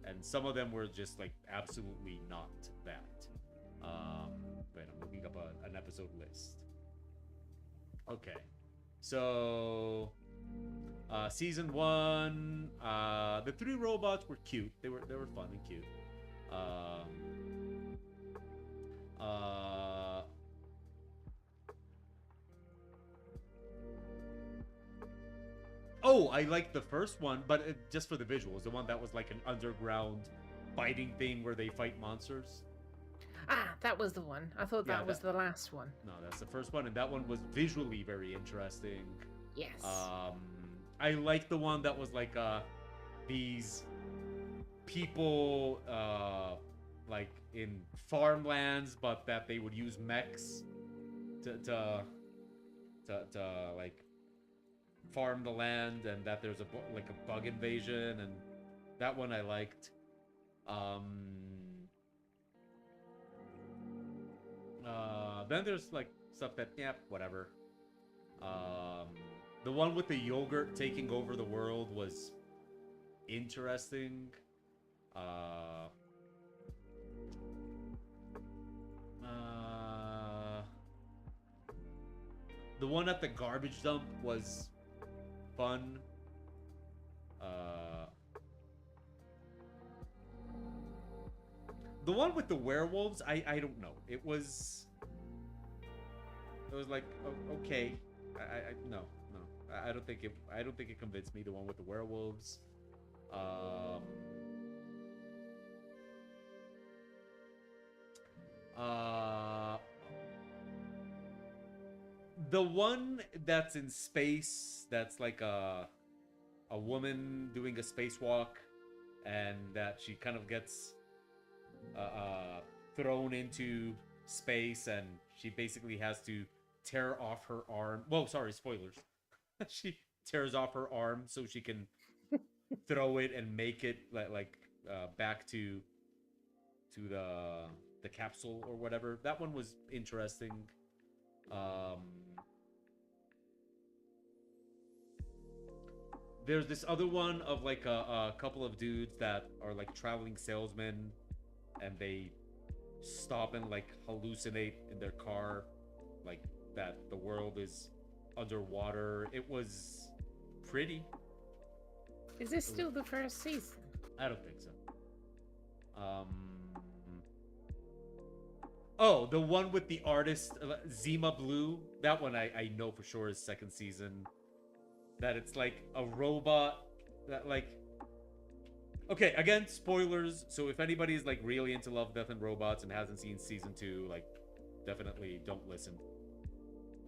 and some of them were just like absolutely not that. Wait, I'm looking up an episode list. Okay, so season 1, the 3 robots were cute. They were fun and cute. Oh, I liked the first one, but just for the visuals. The one that was like an underground fighting thing where they fight monsters. Ah, that was the one. I thought that was the last one. No, that's the first one, and that one was visually very interesting. Yes. I liked the one that was like these people like in farmlands, but that they would use mechs to like farm the land, and that there's a bug invasion, and that one I liked. Then there's like stuff that whatever. The one with the yogurt taking over the world was interesting. The one at the garbage dump was fun. The one with the werewolves, I don't know. It was like okay. No. I don't think it convinced me. The one with the werewolves. The one that's in space, that's like a woman doing a spacewalk, and that she kind of gets thrown into space, and she basically has to tear off her arm. Whoa, sorry, spoilers. She tears off her arm so she can throw it and make it like back to the capsule or whatever. That one was interesting. There's this other one of like a couple of dudes that are like traveling salesmen, and they stop and like hallucinate in their car, like that the world is underwater. It was pretty. Is this still the first season? I don't think so. Oh, the one with the artist Zima Blue. That one I know for sure is second season. That it's like a robot that like. Okay, again, spoilers. So if anybody's like really into Love, Death, and Robots and hasn't seen season 2, like, definitely don't listen.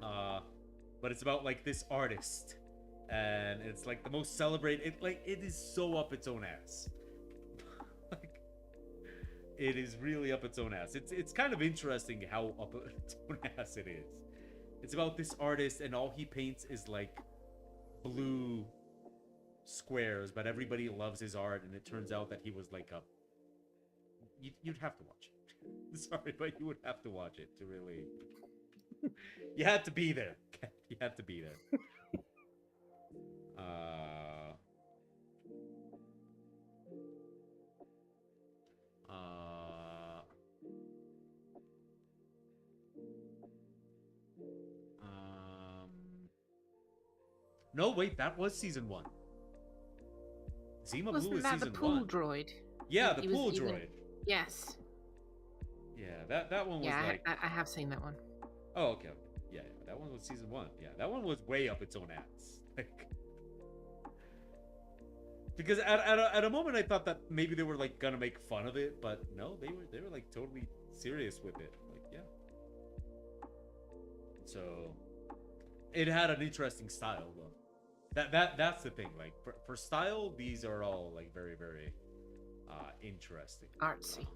But it's about like this artist, and it's like the most celebrated. It is so up its own ass. Like, it is really up its own ass. It's kind of interesting how up its own ass it is. It's about this artist, and all he paints is like blue squares, but everybody loves his art, and it turns out that he was like a. You'd have to watch it. Sorry, but you would have to watch it to really. You had to be there. You had to be there. No, wait, that was season 1. Zima Blue Wasn't is that the season pool 1. droid? Yeah, He the was pool even- droid. Yes. Yeah, that one was Yeah, like. I have seen that one. Oh, okay. Yeah, that one was season 1. Yeah, that one was way up its own ass. Like, because at a moment I thought that maybe they were like gonna make fun of it, but no, they were like totally serious with it. Like, yeah. So it had an interesting style though. That's the thing. Like for style, these are all like very very interesting. Artsy.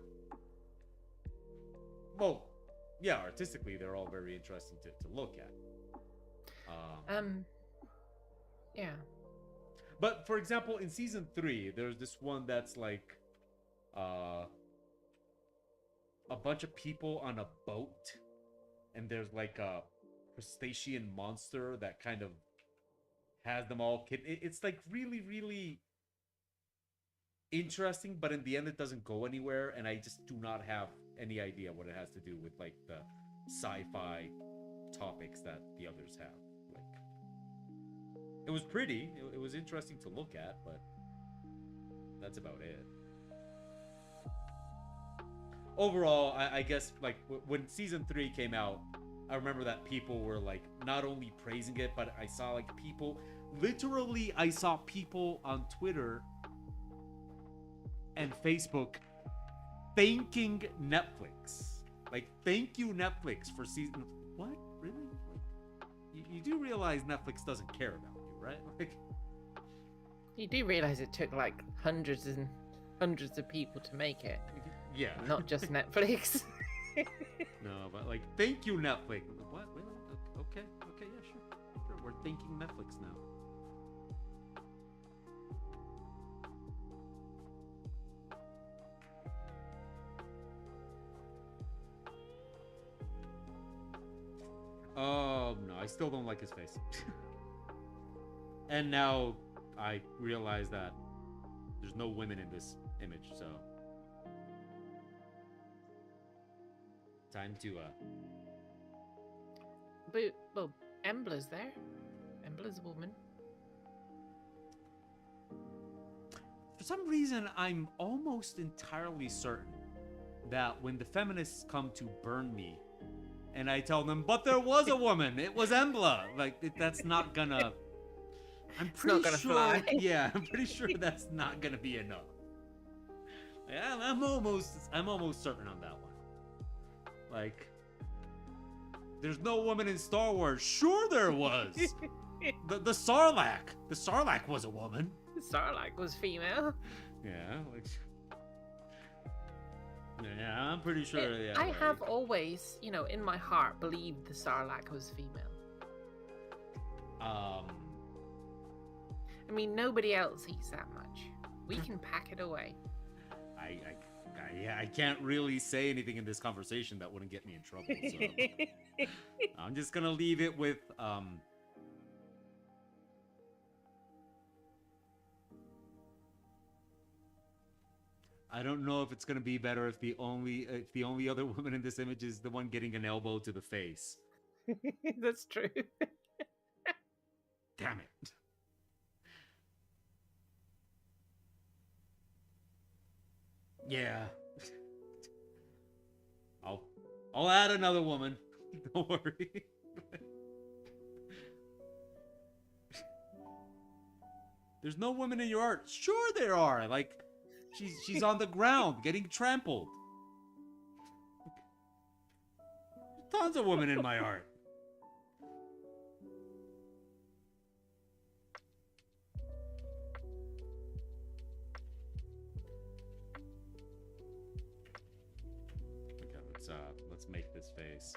Well, yeah, artistically they're all very interesting to look at. Yeah. But for example, in season 3, there's this one that's like a bunch of people on a boat, and there's like a crustacean monster that kind of has them all it's like really really interesting, but in the end it doesn't go anywhere, and I just do not have any idea what it has to do with like the sci-fi topics that the others have. Like, it was pretty, it was interesting to look at, but that's about it. Overall, I guess like when season 3 came out, I remember that people were like not only praising it, but I saw like people literally I saw people on Twitter and Facebook thanking Netflix. Like, thank you Netflix for season. What? Really? Like, you do realize Netflix doesn't care about you, right? Like, You do realize it took like hundreds and hundreds of people to make it, yeah, not just Netflix. No, but like, thank you Netflix. What? Really? Okay, yeah, sure. We're thanking Netflix now. No, I still don't like his face. And now I realize that there's no women in this image, so time to But well, Embla's there. Embla's a woman. for some reason I'm almost entirely certain that when the feminists come to burn me and I tell them, but there was a woman, it was Embla, like that's not gonna I'm pretty not gonna sure fly. Yeah, I'm pretty sure that's not gonna be enough. Yeah, I'm almost certain on that one. Like, there's no woman in Star Wars. Sure there was. the Sarlacc was a woman. Sarlacc was female. Yeah, like, yeah, I'm pretty sure. Yeah, I like, have always, in my heart, believed the Sarlacc was female. I mean, nobody else eats that much. We can pack it away. I can't really say anything in this conversation that wouldn't get me in trouble. So I'm just gonna leave it with I don't know if it's gonna be better if the only other woman in this image is the one getting an elbow to the face. That's true. Damn it. Yeah. I'll add another woman. Don't worry. There's no women in your art. Sure there are. Like, she's on the ground getting trampled. Tons of women in my art. Okay, let's make this face.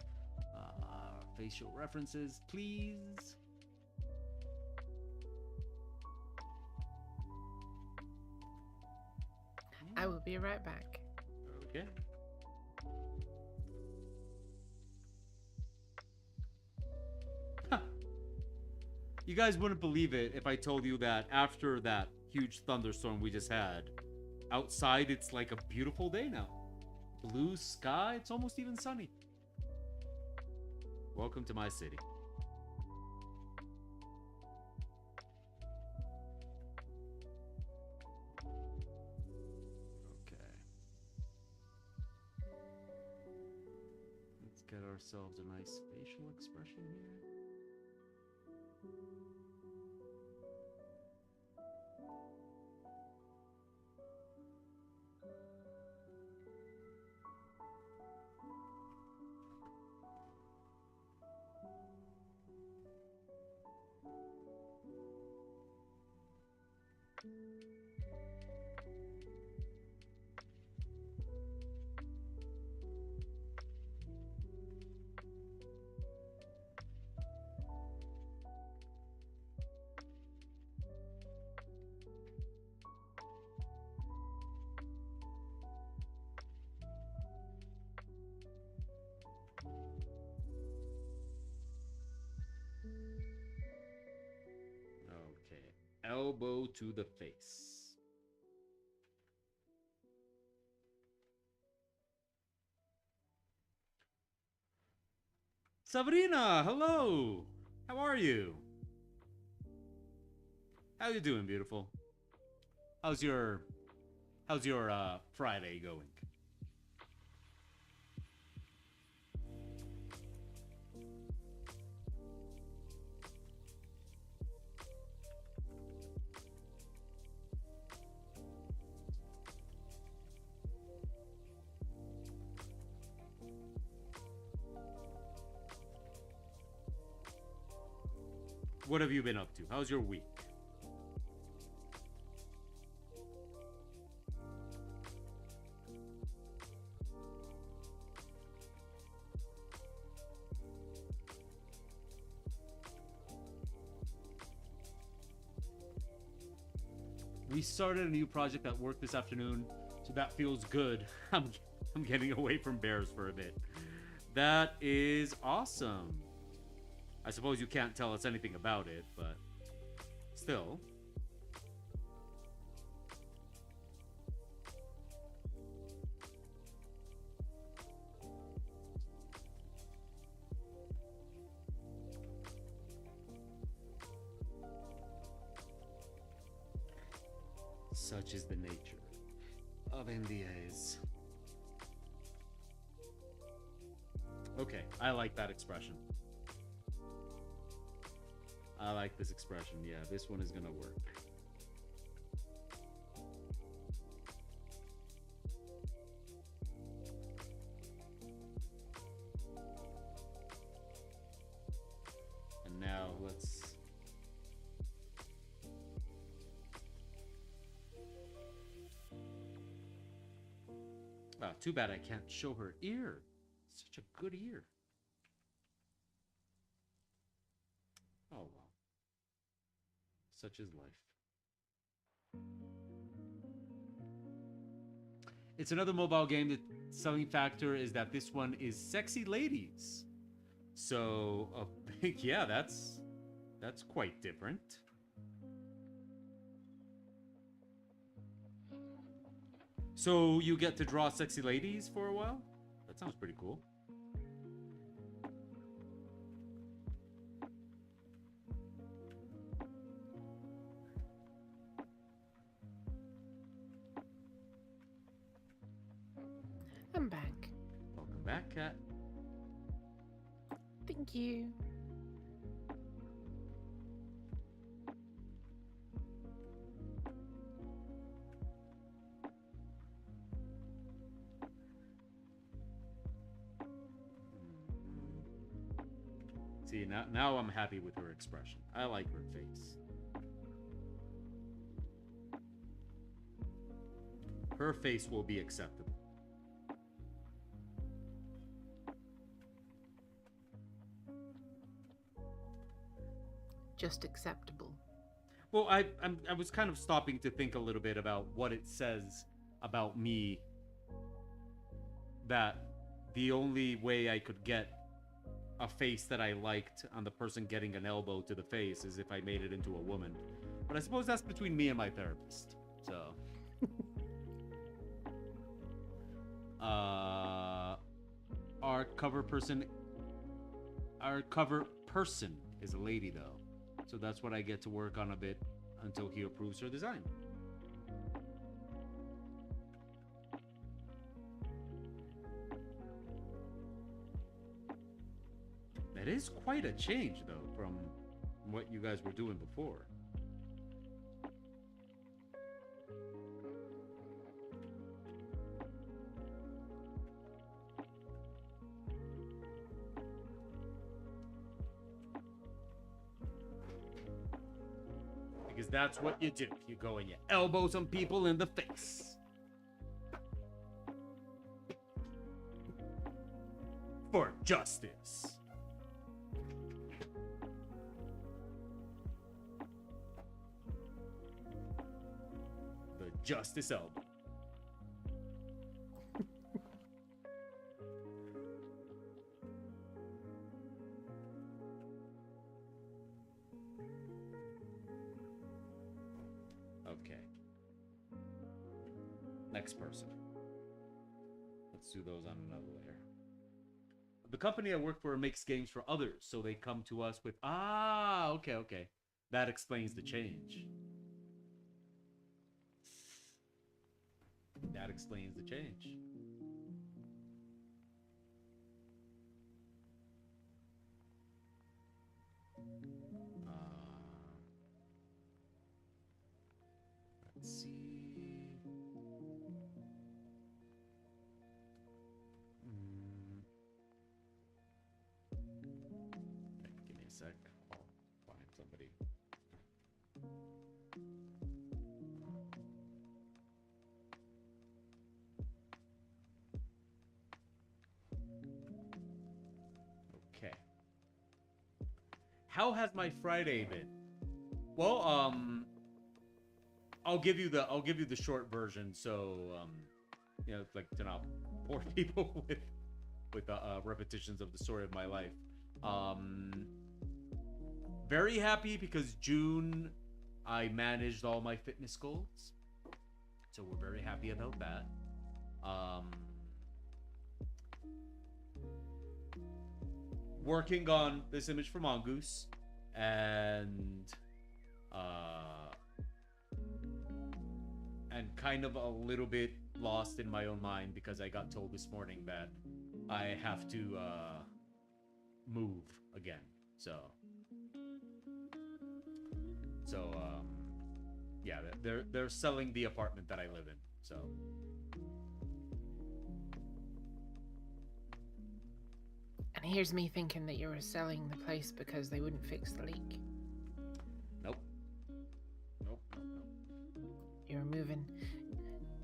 Facial references, please. I will be right back. Okay. Huh. You guys wouldn't believe it if I told you that after that huge thunderstorm we just had, outside it's like a beautiful day now. Blue sky, it's almost even sunny. Welcome to my city. Get ourselves a nice facial expression here. Elbow to the face. Sabrina, hello. How are you? How you doing, beautiful? How's your Friday going? What have you been up to? How's your week? We started a new project at work this afternoon, so that feels good. I'm getting away from bears for a bit. That is awesome. I suppose you can't tell us anything about it, but still. Such is the nature of NDAs. Okay, I like that expression. I like this expression. Yeah, this one is gonna work. And now let's... Ah, too bad I can't show her ear. Such a good ear. Oh, well. Such is life. It's another mobile game. The selling factor is that this one is sexy ladies. So, yeah, that's quite different. So you get to draw sexy ladies for a while? That sounds pretty cool. back, cat. Thank you. See, now I'm happy with her expression. I like her face. Her face will be acceptable. Just acceptable. Well, I was kind of stopping to think a little bit about what it says about me. That the only way I could get a face that I liked on the person getting an elbow to the face is if I made it into a woman. But I suppose that's between me and my therapist. So. Our cover person is a lady, though. So that's what I get to work on a bit until he approves her design. That is quite a change, though, from what you guys were doing before. Because that's what you do. You go and you elbow some people in the face. For justice. The justice elbow. Okay. Next person. Let's do those on another layer. The company I work for makes games for others, so they come to us with... Ah, okay. That explains the change. That explains the change. Let's see. Give me a sec. I'll find somebody. Okay. How has my Friday been? Well, I'll give you the short version, so you know, like to not bore people with repetitions of the story of my life. Very happy because June I managed all my fitness goals, so we're very happy about that. Working on this image for Mongoose, and kind of a little bit lost in my own mind because I got told this morning that I have to move again. So yeah, they're selling the apartment that I live in. So And here's me thinking that you were selling the place because they wouldn't fix the leak. Nope. You're moving.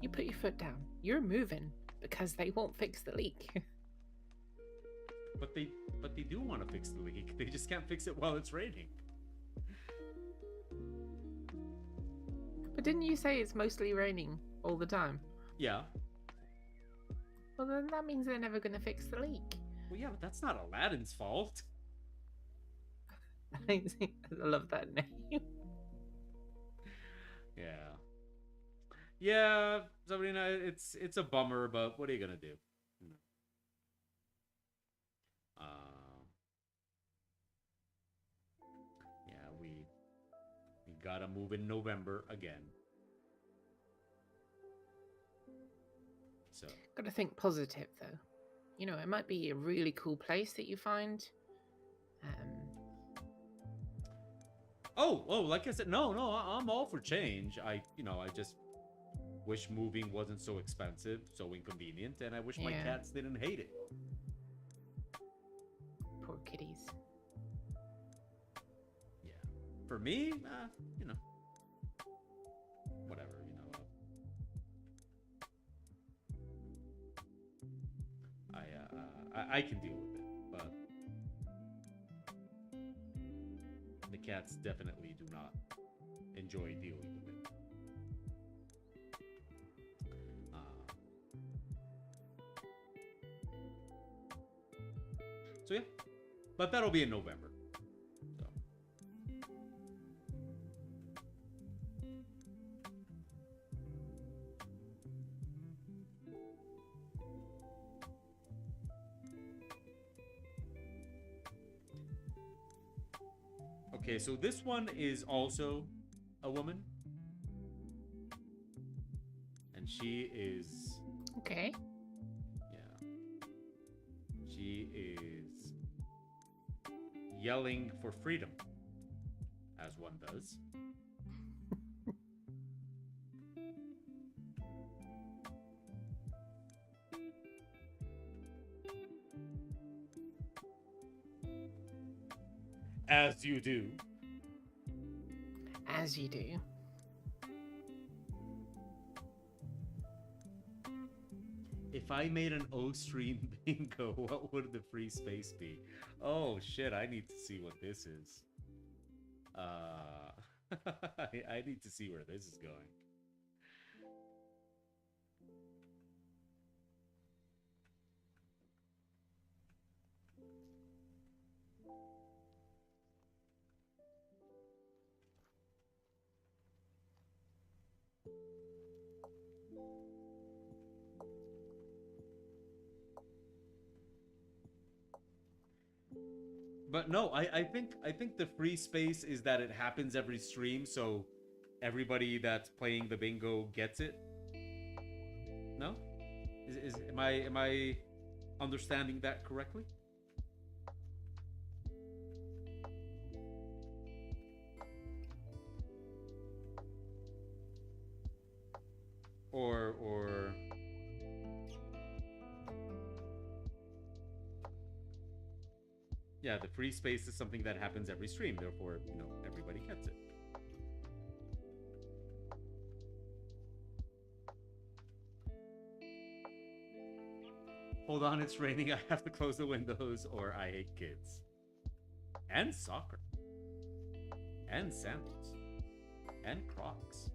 You put your foot down. You're moving because they won't fix the leak. But they do want to fix the leak. They just can't fix it while it's raining. But didn't you say it's mostly raining all the time? Yeah. Well, then that means they're never going to fix the leak. Well, yeah, but that's not Aladdin's fault. I love that name. Yeah, Sabrina, it's a bummer, but what are you gonna do? Yeah, we gotta move in November again. So Gotta think positive though. you know, it might be a really cool place that you find. Oh, like I said, no, I'm all for change. I just wish moving wasn't so expensive, so inconvenient, and I wish my Yeah. cats didn't hate it. Poor kitties. Yeah. For me, whatever, I can deal with it, but the cats definitely do not enjoy dealing with it. So yeah, but that'll be in November. So. Okay, so this one is also a woman. And she is... Okay. Yeah. She is yelling for freedom, as one does. As you do. As you do. If I made an O-stream bingo, what would the free space be? Oh shit, I need to see what this is. I need to see where this is going. But no, I think the free space is that it happens every stream, so everybody that's playing the bingo gets it. No? Am I understanding that correctly? Or yeah, the free space is something that happens every stream, therefore, everybody gets it. Hold on, it's raining. I have to close the windows, or I hate kids. And soccer. And sandals. And Crocs.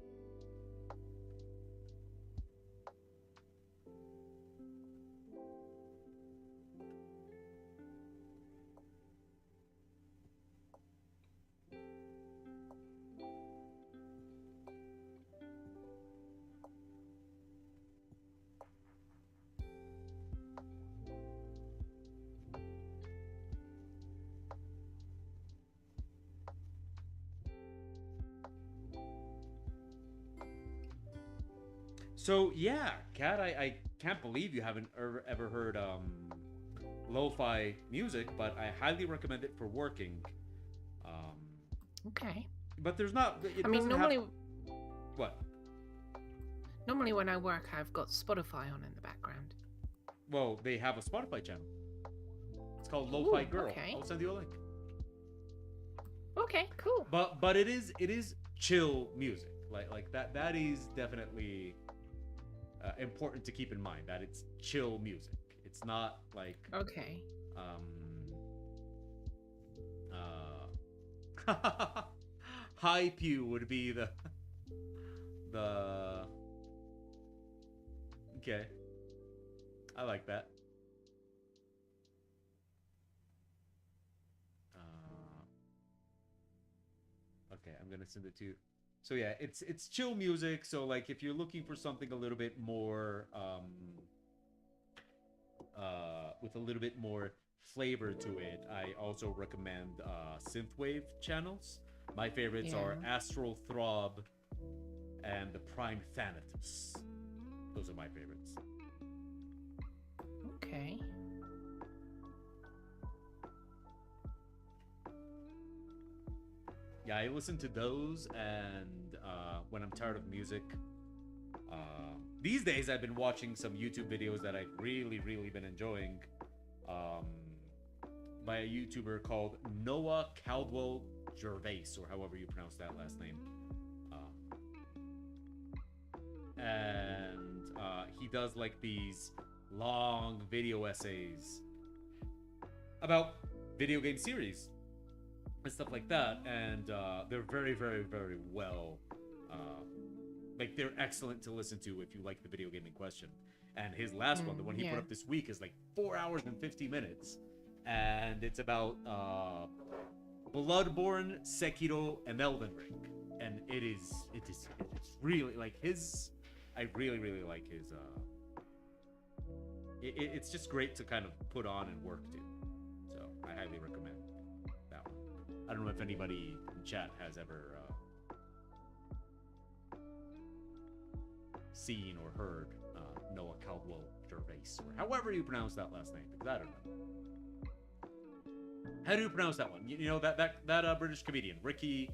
So yeah, Kat, I can't believe you haven't ever heard lo-fi music, but I highly recommend it for working. Okay. But there's not. I mean, normally. What? Normally, when I work, I've got Spotify on in the background. Well, they have a Spotify channel. It's called Lo-Fi Girl. Okay. I'll send you a link. Okay, cool. But it is chill music. Like that is definitely important to keep in mind, that it's chill music. It's not like okay. High Pew would be the okay. I like that. Okay, I'm gonna send it to you. So yeah, it's chill music. So like, if you're looking for something a little bit more with a little bit more flavor to it, I also recommend synthwave channels. My favorites are Astral Throb and the Prime Thanatos. Those are my favorites. Okay. Yeah, I listen to those, and when I'm tired of music, these days I've been watching some YouTube videos that I've really been enjoying, by a YouTuber called Noah Caldwell Gervais, or however you pronounce that last name. And he does like these long video essays about video game series and stuff like that, and they're very well, like they're excellent to listen to if you like the video game in question. And his last one, the one he put up this week, is like 4 hours and 50 minutes, and it's about Bloodborne, Sekiro, and Elden Ring, and it's really like his. I really like his. It's just great to kind of put on and work to, so I highly recommend that one. I don't know if anybody in chat has ever seen or heard Noah Caldwell Gervais, or however you pronounce that last name, because I don't know. How do you pronounce that one? You know that British comedian, Ricky.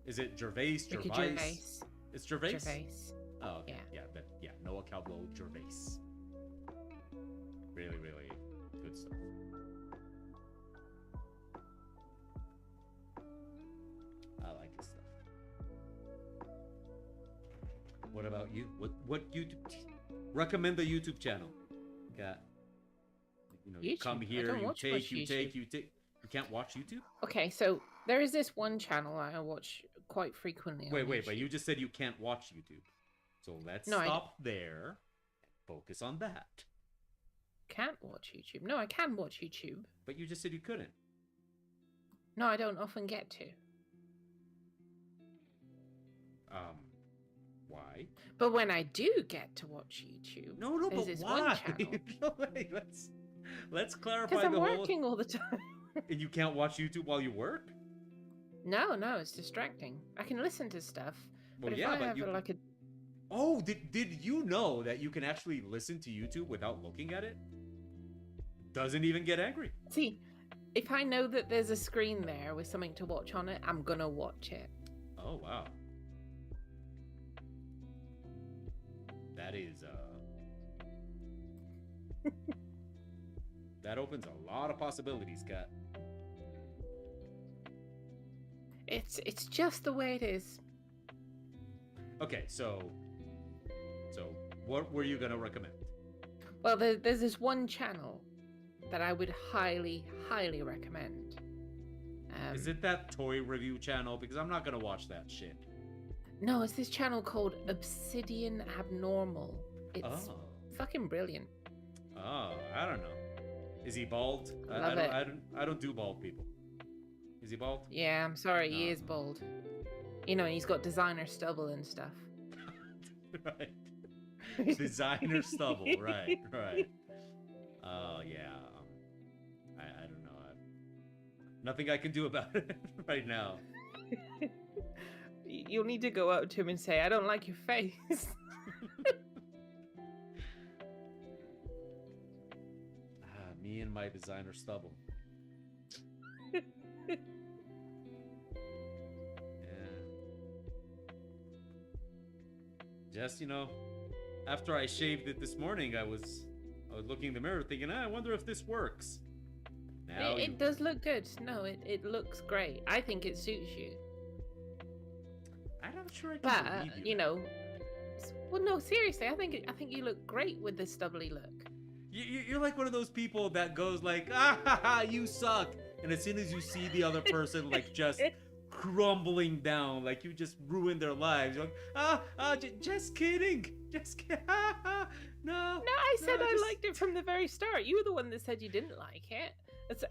Is it Gervais? Ricky Gervais? Gervais. It's Gervais. Gervais. Oh, okay. Yeah. Noah Caldwell Gervais. Really good stuff. I like his stuff. What about you? What YouTube? Recommend the YouTube channel. Got. You know, you come here, you take. You can't watch YouTube? Okay, so there is this one channel I watch quite frequently. Wait, but you just said you can't watch YouTube. So let's stop there and focus on that. Can't watch YouTube? No, I can watch YouTube. But you just said you couldn't. No, I don't often get to. Why? But when I do get to watch YouTube, no, but why? No, wait, let's clarify the whole. Because I'm working all the time. And you can't watch YouTube while you work? No, it's distracting. I can listen to stuff. Well, but yeah, if I but have like a. Oh, did you know that you can actually listen to YouTube without looking at it? Doesn't even get angry. See, if I know that there's a screen there with something to watch on it, I'm gonna watch it. Oh wow. That is that opens a lot of possibilities, Kat. It's just the way it is. Okay, so what were you gonna recommend? Well, there's this one channel that I would highly recommend. Is it that toy review channel? Because I'm not gonna watch that shit. No, it's this channel called Obsidian Abnormal. It's fucking brilliant. Oh, I don't know. Is he bald? I don't do bald people. Is he bald? Yeah, I'm sorry, he is bald. You know, he's got designer stubble and stuff. Right. Designer stubble, right. Oh, yeah. I don't know. Nothing I can do about it right now. You'll need to go up to him and say, I don't like your face. Me and my designer stubble. Yeah. Just, you know, after I shaved it this morning, I was looking in the mirror thinking, I wonder if this works. Now it does look good. No, it looks great. I think it suits you. I'm not sure I can believe you. You know, well, no, seriously, I think you look great with the stubbly look. You're like one of those people that goes like, you suck, and as soon as you see the other person like just crumbling down, like you just ruined their lives, you're like, just kidding, no. I said I liked it from the very start. You were the one that said you didn't like it,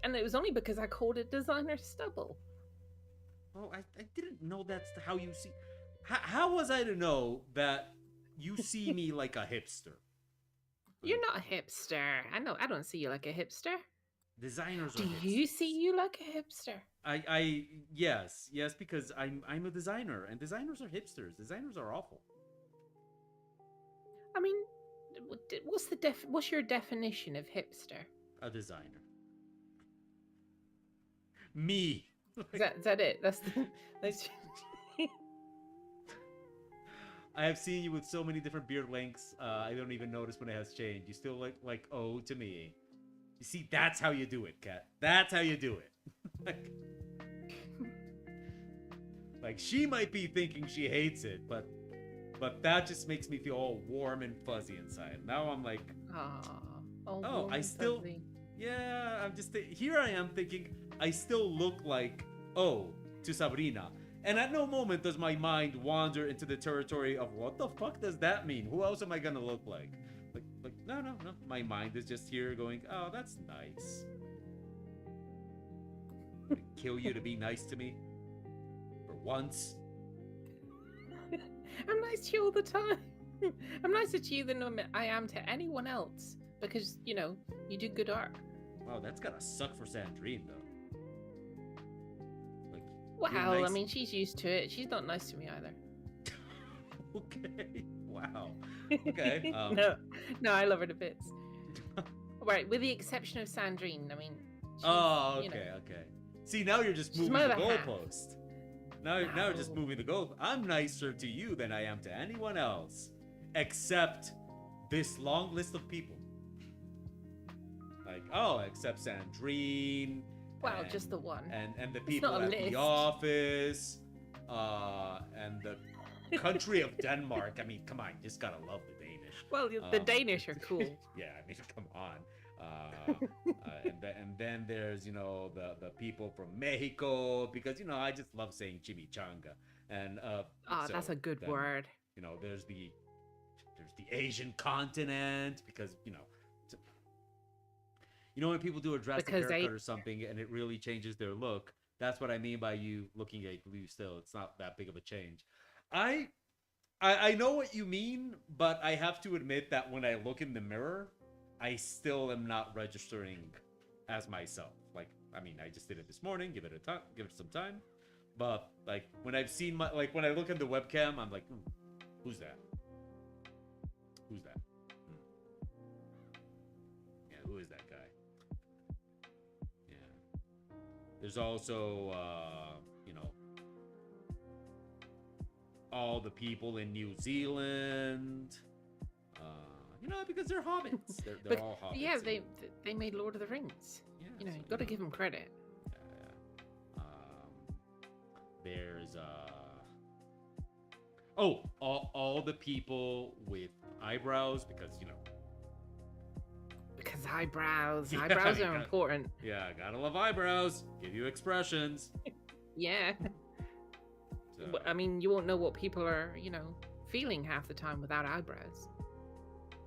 and it was only because I called it designer stubble. Oh, I didn't know that's how you see. How was I to know that you see me like a hipster? You're not a hipster. I know. I don't see you like a hipster. Designers are Do hipsters. you see you like a hipster? Yes, because I'm a designer, and designers are hipsters. Designers are awful. I mean, what's your definition of hipster? A designer. Me. Is that it? That's I have seen you with so many different beard lengths. I don't even notice when it has changed. You still look like O to me. You see, that's how you do it, Kat. That's how you do it. like she might be thinking she hates it, but that just makes me feel all warm and fuzzy inside. Now I'm like, oh, I still, fuzzy. yeah, I'm just here. I am thinking I still look like O to Sabrina. And at no moment does my mind wander into the territory of what the fuck does that mean? Who else am I gonna look like? Like no. My mind is just here going, oh, that's nice. Would it kill you to be nice to me? For once? I'm nice to you all the time. I'm nicer to you than I am to anyone else because you know you do good art. Wow, that's gotta suck for Sandrine though. Well, nice. I mean, she's used to it. She's not nice to me either. Okay. Wow. Okay. No, I love her to bits. Right, with the exception of Sandrine. I mean. Oh, okay, okay. See, now you're just moving the goalpost. Now you're just moving the goal. I'm nicer to you than I am to anyone else, except this long list of people. Like, except Sandrine. Wow, just the one. And the people at the office, and the country of Denmark. I mean, come on, you just gotta love the Danish. Well, the Danish are cool. Yeah, I mean, come on. And then there's the people from Mexico, because I just love saying chimichanga. And so that's a good word. There's the Asian continent, because when people do a drastic haircut or something and it really changes their look, that's what I mean by you looking at you still. It's not that big of a change. I know what you mean, but I have to admit that when I look in the mirror, I still am not registering as myself. Like, I mean, I just did it this morning. Give it some time. But like when I've seen when I look at the webcam, I'm like, who's that? Who's that? Yeah, who is that guy? Yeah. There's also, all the people in New Zealand. Because they're hobbits. They're all hobbits. Yeah, they made Lord of the Rings. Yeah, you got to give them credit. There's all the people with eyebrows, because Because eyebrows are important. Yeah, gotta love eyebrows. Give you expressions. Yeah. So. I mean, you won't know what people are, feeling half the time without eyebrows.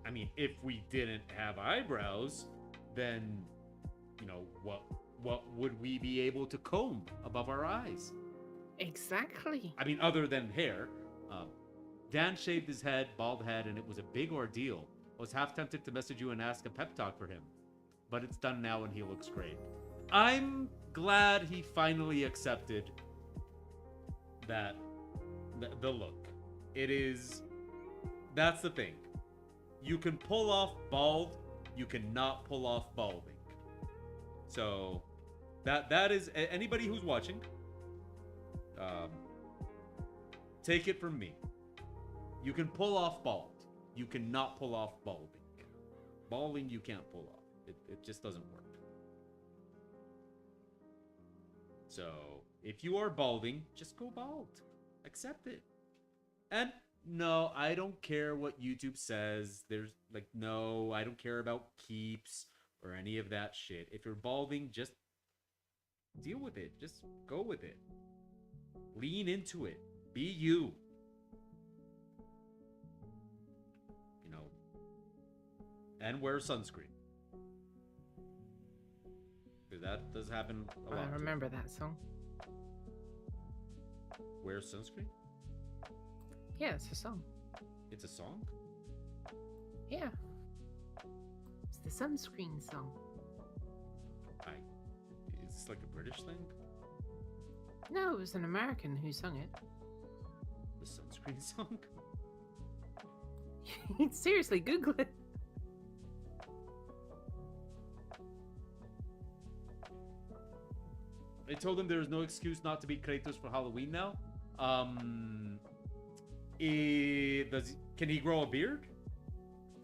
I mean, if we didn't have eyebrows, then, what would we be able to comb above our eyes? Exactly. I mean, other than hair. Dan shaved his head, bald head, and it was a big ordeal. I was half tempted to message you and ask a pep talk for him, but it's done now and he looks great. I'm glad he finally accepted that the look. That's the thing. You can pull off bald, you cannot pull off balding. So that is, anybody who's watching, take it from me. You can pull off bald. You cannot pull off balding. Balding you can't pull off. It just doesn't work. So if you are balding, just go bald. Accept it. And no, I don't care what YouTube says. No, I don't care about keeps or any of that shit. If you're balding, just deal with it. Just go with it. Lean into it. Be you. And wear sunscreen. Because that does happen a lot. I remember that song. Wear sunscreen? Yeah, it's a song. It's a song? Yeah. It's the sunscreen song. Is this like a British thing? No, it was an American who sung it. The sunscreen song? Seriously, Google it. I told him there's no excuse not to be Kratos for Halloween now. Can he grow a beard?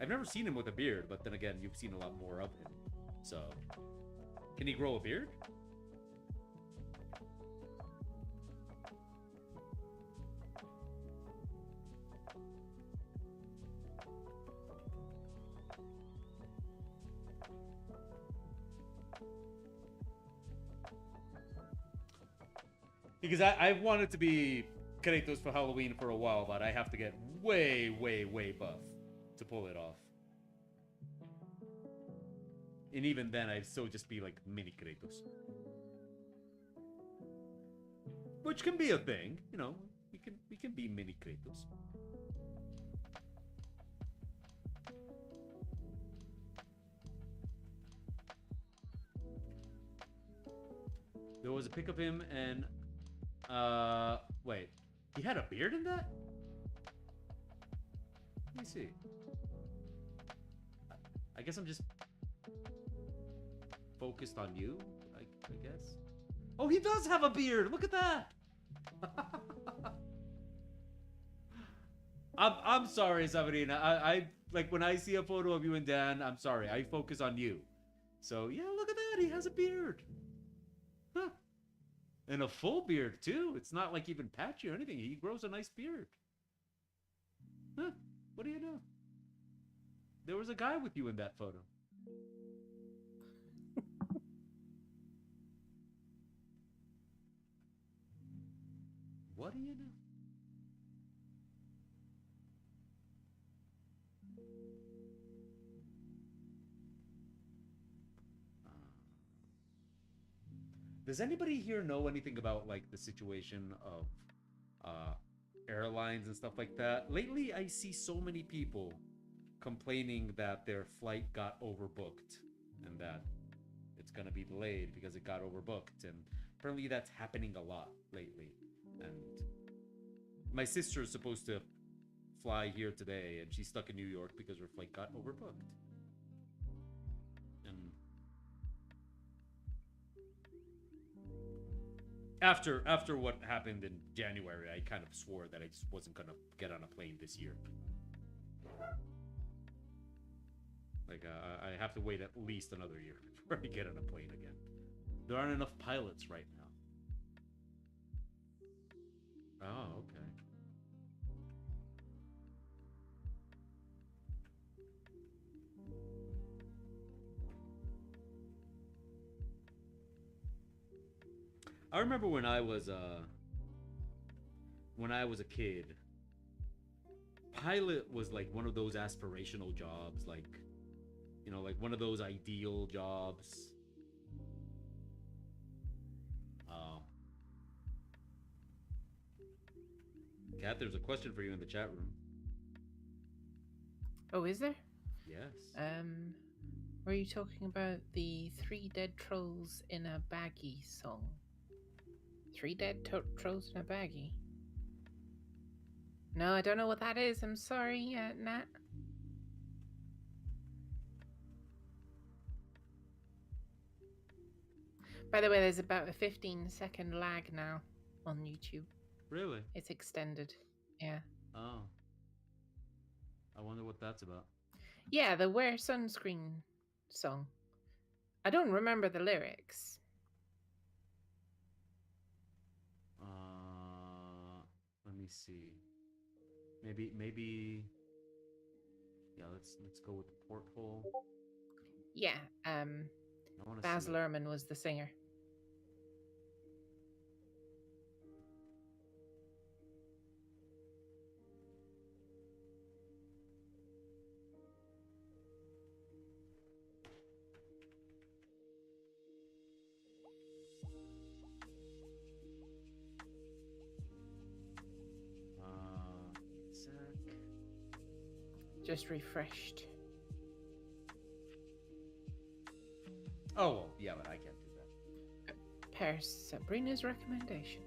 I've never seen him with a beard, but then again, you've seen a lot more of him. So, can he grow a beard? Because I've wanted to be Kratos for Halloween for a while, but I have to get way, way, way buff to pull it off. And even then, I'd still just be like mini Kratos. Which can be a thing, you know. We can be mini Kratos. There was a pic of him and wait. He had a beard in that? Let me see. I guess I'm just focused on you, I guess. Oh, he does have a beard! Look at that! I'm sorry, Sabrina. I like when I see a photo of you and Dan, I'm sorry. I focus on you. So, yeah, look at that. He has a beard. Huh. And a full beard, too. It's not like even patchy or anything. He grows a nice beard. Huh. What do you know? There was a guy with you in that photo. What do you know? Does anybody here know anything about like the situation of airlines and stuff like that? Lately, I see so many people complaining that their flight got overbooked and that it's gonna be delayed because it got overbooked, and apparently that's happening a lot lately. And my sister is supposed to fly here today, and she's stuck in New York because her flight got overbooked. And after what happened in January, I kind of swore that I just wasn't gonna get on a plane this year. Like, I have to wait at least another year before I get on a plane again. There aren't enough pilots right now. Oh, okay. I remember when I was a kid, pilot was like one of those aspirational jobs, like, you know, like one of those ideal jobs. Kat, there's a question for you in the chat room. Oh, is there? Yes. Were you talking about the Three Dead Trolls in a Baggie song? Three Dead Trolls in a Baggie? No, I don't know what that is. I'm sorry, Nat. By the way, there's about a 15-second lag now on YouTube. Really? It's extended. Yeah. Oh. I wonder what that's about. Yeah, the Wear Sunscreen song. I don't remember the lyrics. Let me see. Maybe. Yeah, let's go with the porthole. Yeah. Baz see. Luhrmann was the singer. Just refreshed. Oh, well, yeah, but I can't do that. Per Sabrina's recommendation.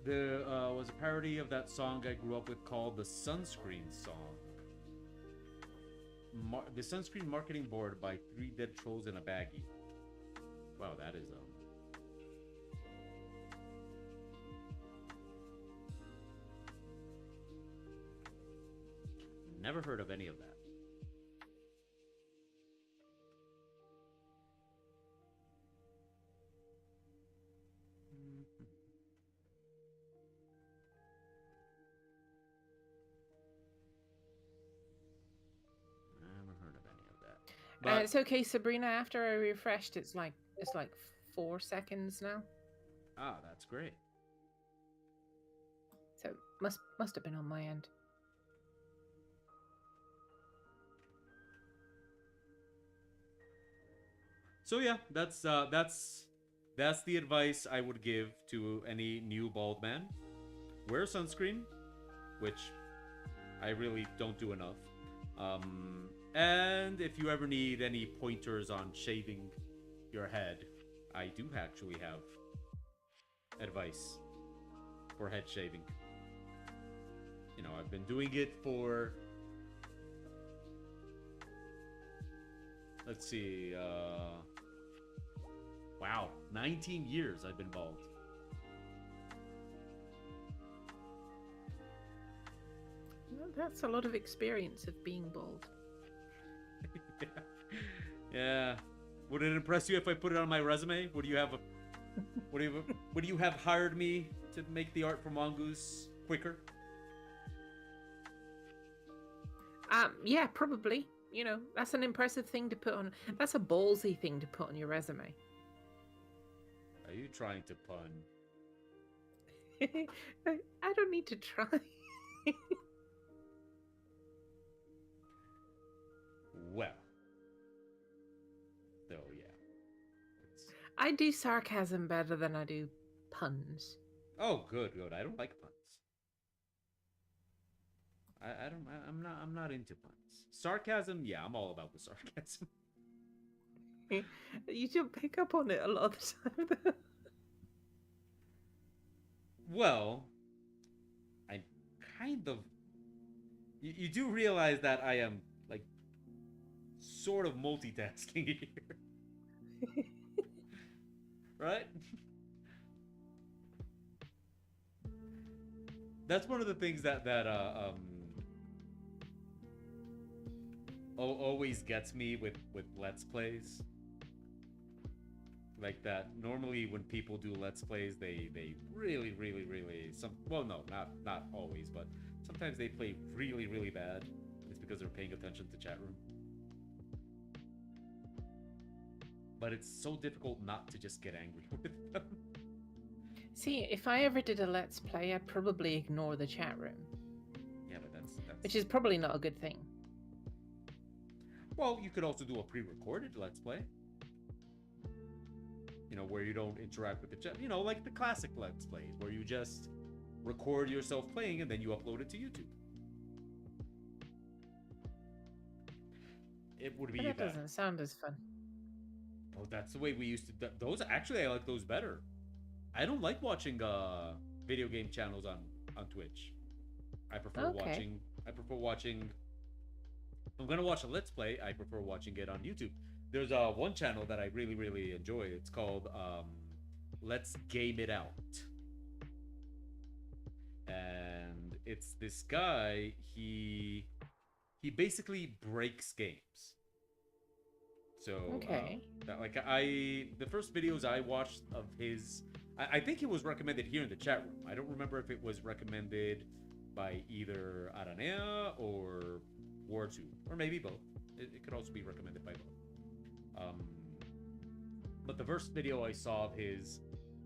There was a parody of that song I grew up with called the Sunscreen Song. The Sunscreen Marketing Board by Three Dead Trolls in a Baggie. Wow, that is never heard of any of that. But it's okay, Sabrina. After I refreshed, it's like 4 seconds now. Ah, that's great. So must have been on my end. So yeah, that's the advice I would give to any new bald man. Wear sunscreen, which I really don't do enough. And if you ever need any pointers on shaving your head, I do actually have advice for head shaving. You know, I've been doing it for, let's see, wow, 19 years I've been bald. Well, that's a lot of experience of being bald. Yeah. Would it impress you if I put it on my resume? Would you have would you have hired me to make the art for Mongoose quicker? Yeah, probably. You know, that's an impressive thing to put on. That's a ballsy thing to put on your resume. Are you trying to pun? I don't need to try. Well. So, yeah. I do sarcasm better than I do puns. Oh, good. I don't like puns. I'm not into puns. Sarcasm, yeah, I'm all about the sarcasm. You don't pick up on it a lot of the time. Well, I kind of... You do realize that I am, like, sort of multitasking here. Right? That's one of the things that always gets me with Let's Plays. Like that, normally when people do Let's Plays, they really well, no, not always, but sometimes they play really bad. It's because they're paying attention to chat room. But it's so difficult not to just get angry with them. See, if I ever did a Let's Play, I'd probably ignore the chat room. Yeah, but that's... Which is probably not a good thing. Well, you could also do a pre-recorded Let's Play. You know, where you don't interact with the chat. You know, like the classic Let's Plays, where you just record yourself playing and then you upload it to YouTube. It would be But that doesn't sound as fun. Oh, that's the way we used to do those. Actually, I like those better. I don't like watching video game channels on Twitch. I prefer watching. If I'm gonna watch a Let's Play, I prefer watching it on YouTube. There's one channel that I really enjoy. It's called Let's Game It Out, and it's this guy. He basically breaks games. So the first videos I watched of his, I think it was recommended here in the chat room. I don't remember if it was recommended by either Aranea or War2, or maybe both. It could also be recommended by both. But the first video I saw of his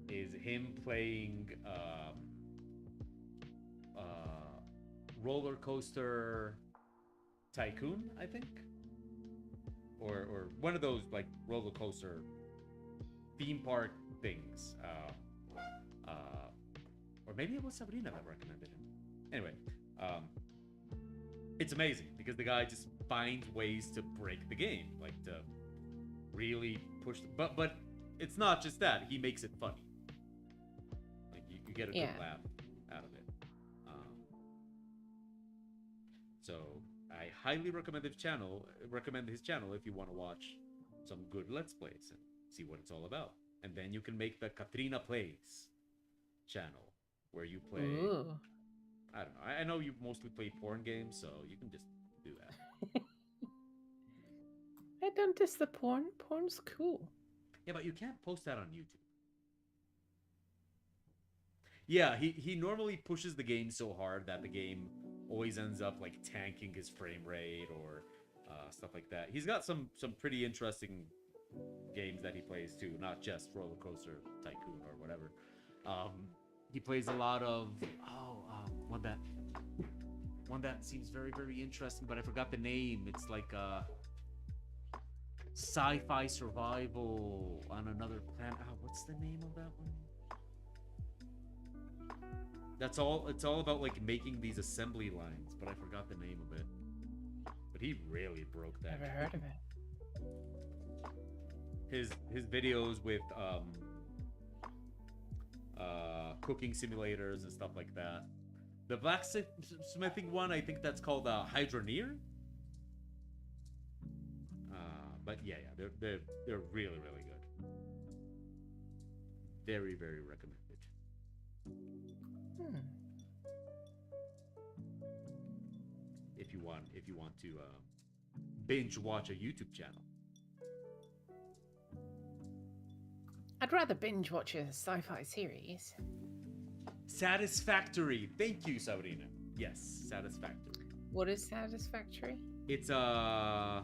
is him playing Roller Coaster Tycoon, I think. Or one of those like roller coaster theme park things. Or maybe it was Sabrina that recommended him. Anyway, it's amazing because the guy just finds ways to break the game, like to really push. But it's not just that. He makes it funny. Like you get a Yeah. good laugh out of it. So I highly recommend his channel. If you want to watch some good Let's Plays and see what it's all about. And then you can make the Katrina Plays channel where you play. Ooh. I don't know. I know you mostly play porn games, so you can just do that. I don't diss the porn. Porn's cool. Yeah, but you can't post that on YouTube. Yeah, he normally pushes the game so hard that the game always ends up like tanking his frame rate or stuff like that. He's got some pretty interesting games that he plays too, not just Roller Coaster Tycoon or whatever. He plays a lot of one that seems very, very interesting, but I forgot the name. It's like sci-fi survival on another planet. What's the name of that one? It's all about like making these assembly lines, but I forgot the name of it. But he really broke that. Never heard of it. His videos with cooking simulators and stuff like that. The blacksmithing one, I think that's called Hydroneer. But yeah, they're really, really good. Very, very recommended. If you want to binge watch a YouTube channel. I'd rather binge watch a sci-fi series. Satisfactory. Thank you, Sabrina. Yes, Satisfactory. What is Satisfactory? It's a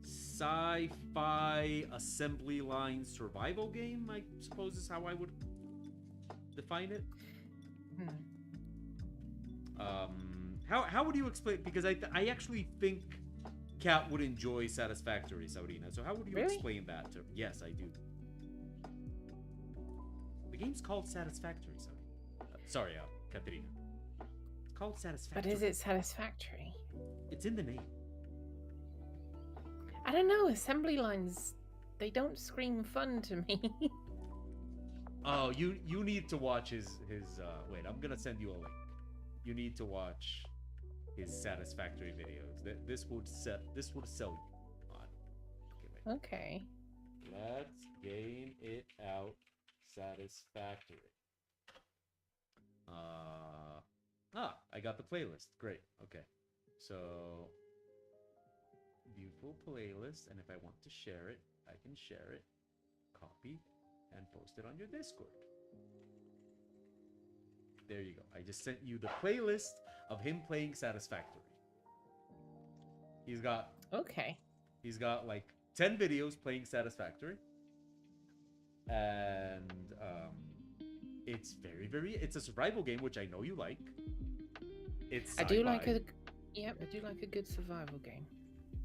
sci-fi assembly line survival game, I suppose is how I would define it. How would you explain? Because I actually think Kat would enjoy Satisfactory, Sabrina. So how would you explain that to her? Yes, I do. The game's called Satisfactory, sorry, Katerina. It's called Satisfactory. But is it satisfactory? It's in the name. I don't know. Assembly lines, they don't scream fun to me. Oh, you need to watch his wait, I'm gonna send you a link. You need to watch his Satisfactory videos. This would sell you on. Okay. Let's game it out. Satisfactory. I got the playlist. Great. Okay. So beautiful playlist, and if I want to share it, I can share it, copy, and post it on your Discord. There you go. I just sent you the playlist of him playing Satisfactory. He's got like 10 videos playing Satisfactory. And it's very, very, it's a survival game, which I know you like. It's sci-fi. I do like a good survival game.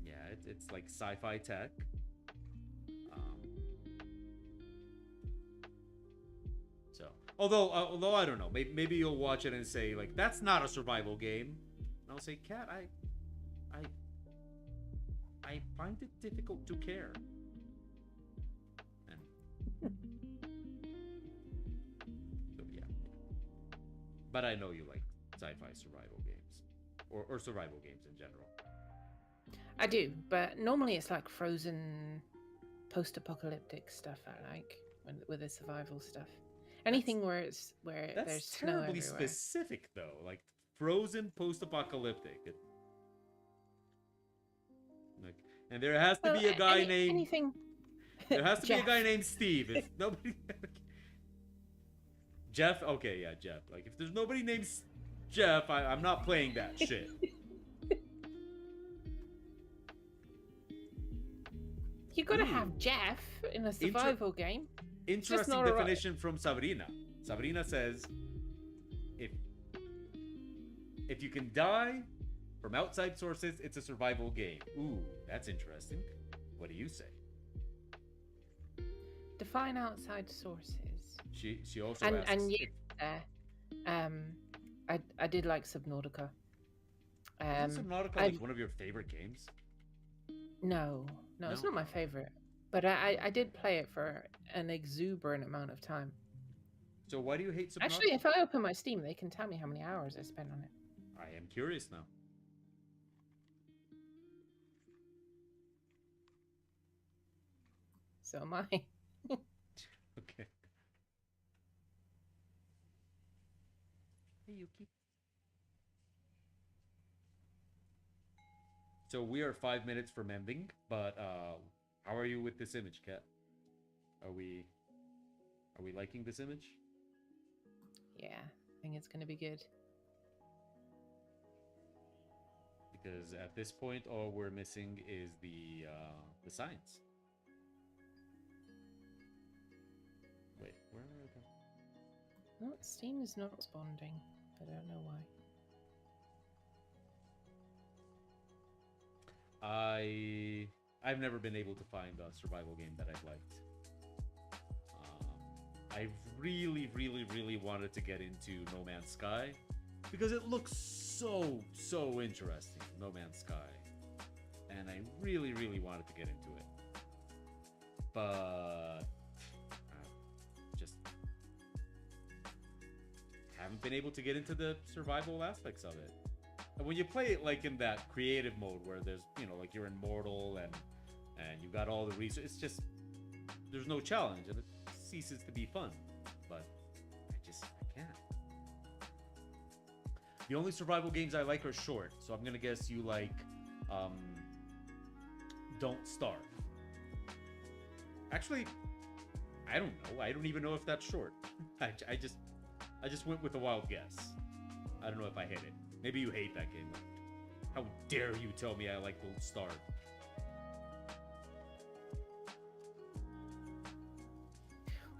Yeah, it's like sci-fi tech. So, although I don't know, maybe you'll watch it and say like, that's not a survival game. And I'll say, Kat, I find it difficult to care. And so yeah, but I know you like sci-fi survival games, or survival games in general. I do, but normally it's like frozen, post-apocalyptic stuff I like with the survival stuff. Anything where there's snow everywhere. That's terribly specific, though. Like frozen, post-apocalyptic. And there has to be a guy named. Anything. There has to be a guy named Steve. If nobody. Jeff. Okay, yeah, Jeff. Like if there's nobody named Jeff, I'm not playing that shit. You gotta have Jeff in a survival game. Interesting definition from Sabrina. Sabrina says, if you can die from outside sources, it's a survival game. Ooh, that's interesting. What do you say? Define outside sources. She also asks. And yeah, I did like Subnautica. Isn't Subnautica like one of your favorite games? No, it's not my favorite. But I did play it for an exuberant amount of time. So why do you hate Subnautica? Actually, if I open my Steam, they can tell me how many hours I spent on it. I am curious now. So am I. Okay. Hey, Yuki. So we are 5 minutes from ending, but how are you with this image, Kat? Are we liking this image? Yeah, I think it's gonna be good. Because at this point, all we're missing is the signs. Wait, where are the? Oh, Steam is not responding. I don't know why. I've never been able to find a survival game that I've liked. I really, really, really wanted to get into No Man's Sky because it looks so interesting, No Man's Sky, and I really, really wanted to get into it, but I just haven't been able to get into the survival aspects of it. And when you play it like in that creative mode where there's, you know, like you're immortal and you got all the resources, it's just there's no challenge and it ceases to be fun. But I can't. The only survival games I like are short, so I'm gonna guess you like Don't Starve. Actually, I don't know. I don't even know if that's short. I just went with a wild guess. I don't know if I hit it. Maybe you hate that game. How dare you tell me I like Don't Starve?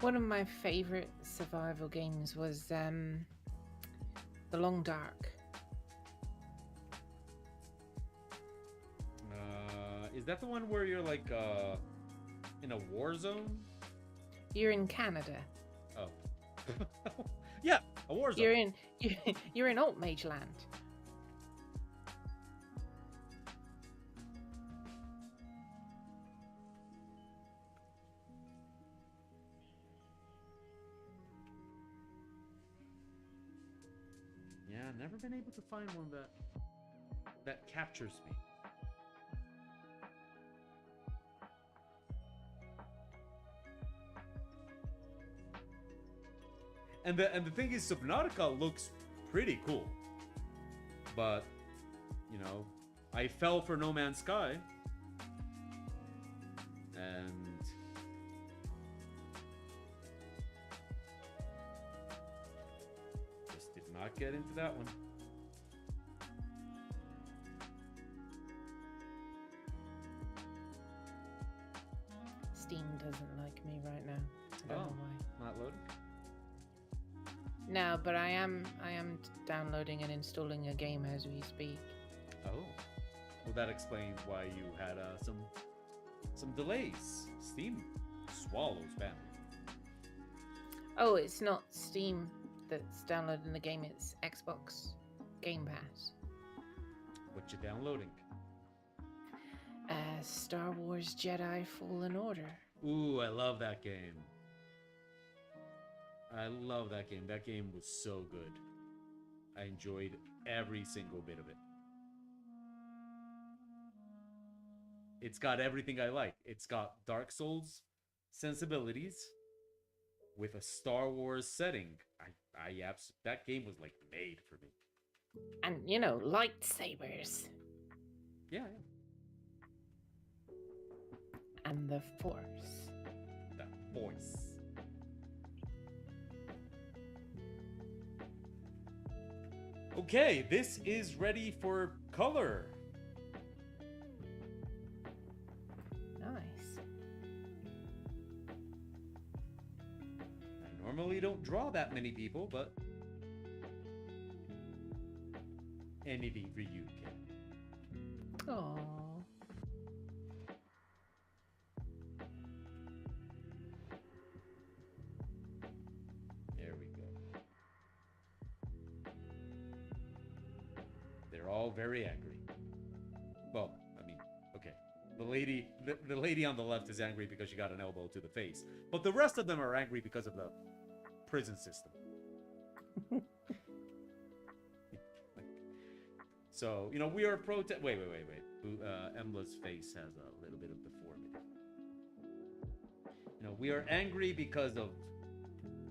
One of my favorite survival games was The Long Dark. Is that the one where you're like in a war zone? You're in Canada. Oh. Yeah, a war zone. You're in Alt Mage Land. Yeah, never been able to find one that captures me. And the thing is, Subnautica looks pretty cool, but you know, I fell for No Man's Sky, and just did not get into that one. Steam doesn't like me right now. I don't know why. Not loading. No, but I am downloading and installing a game as we speak. Oh, well, that explains why you had some delays. Steam swallows badly. Oh, it's not Steam that's downloading the game, it's Xbox Game Pass. What you downloading? Star Wars Jedi Fallen Order. Ooh, I love that game. I love that game. That game was so good. I enjoyed every single bit of it. It's got everything I like. It's got Dark Souls sensibilities with a Star Wars setting. That game was like made for me. And, you know, lightsabers. Yeah. And the Force. That voice. Okay, this is ready for color. Nice. I normally don't draw that many people, but anything for you, Ken. Aww. There we go. They're all very angry. Well, I mean, okay. The lady on the left is angry because she got an elbow to the face. But the rest of them are angry because of the prison system. So, you know, we are wait. Emla's face has a little bit of deformity. You know, we are angry because of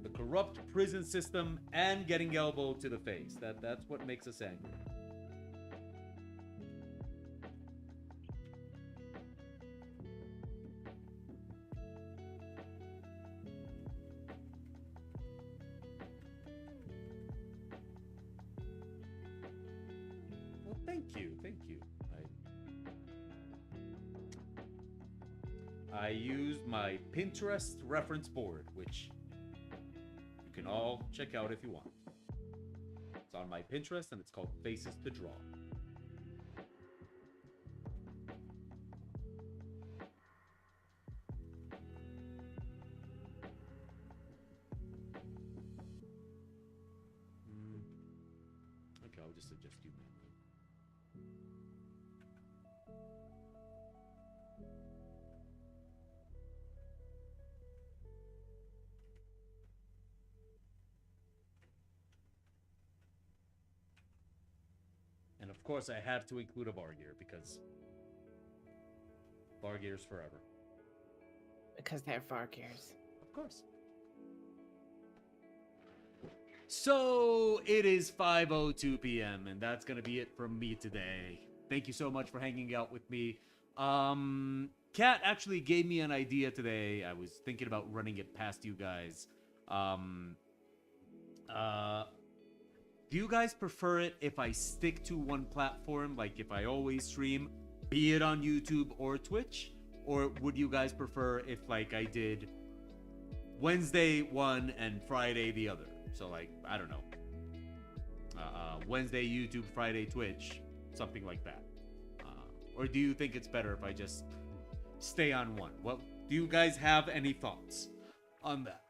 the corrupt prison system and getting elbowed to the face. That's what makes us angry. Well, thank you. I used my Pinterest reference board, which you can all check out if you want. It's on my Pinterest and it's called Faces to Draw. Okay, I'll just suggest you, man. And of course, I had to include a Vargear because Vargears forever. Because they're Vargears. Of course. So it is 5:02 p.m. and that's gonna be it from me today. Thank you so much for hanging out with me. Kat actually gave me an idea today. I was thinking about running it past you guys. Do you guys prefer it if I stick to one platform, like if I always stream, be it on YouTube or Twitch? Or would you guys prefer if like I did Wednesday one and Friday the other? So like, I don't know, Wednesday YouTube, Friday Twitch, something like that. Or do you think it's better if I just stay on one? Well, do you guys have any thoughts on that?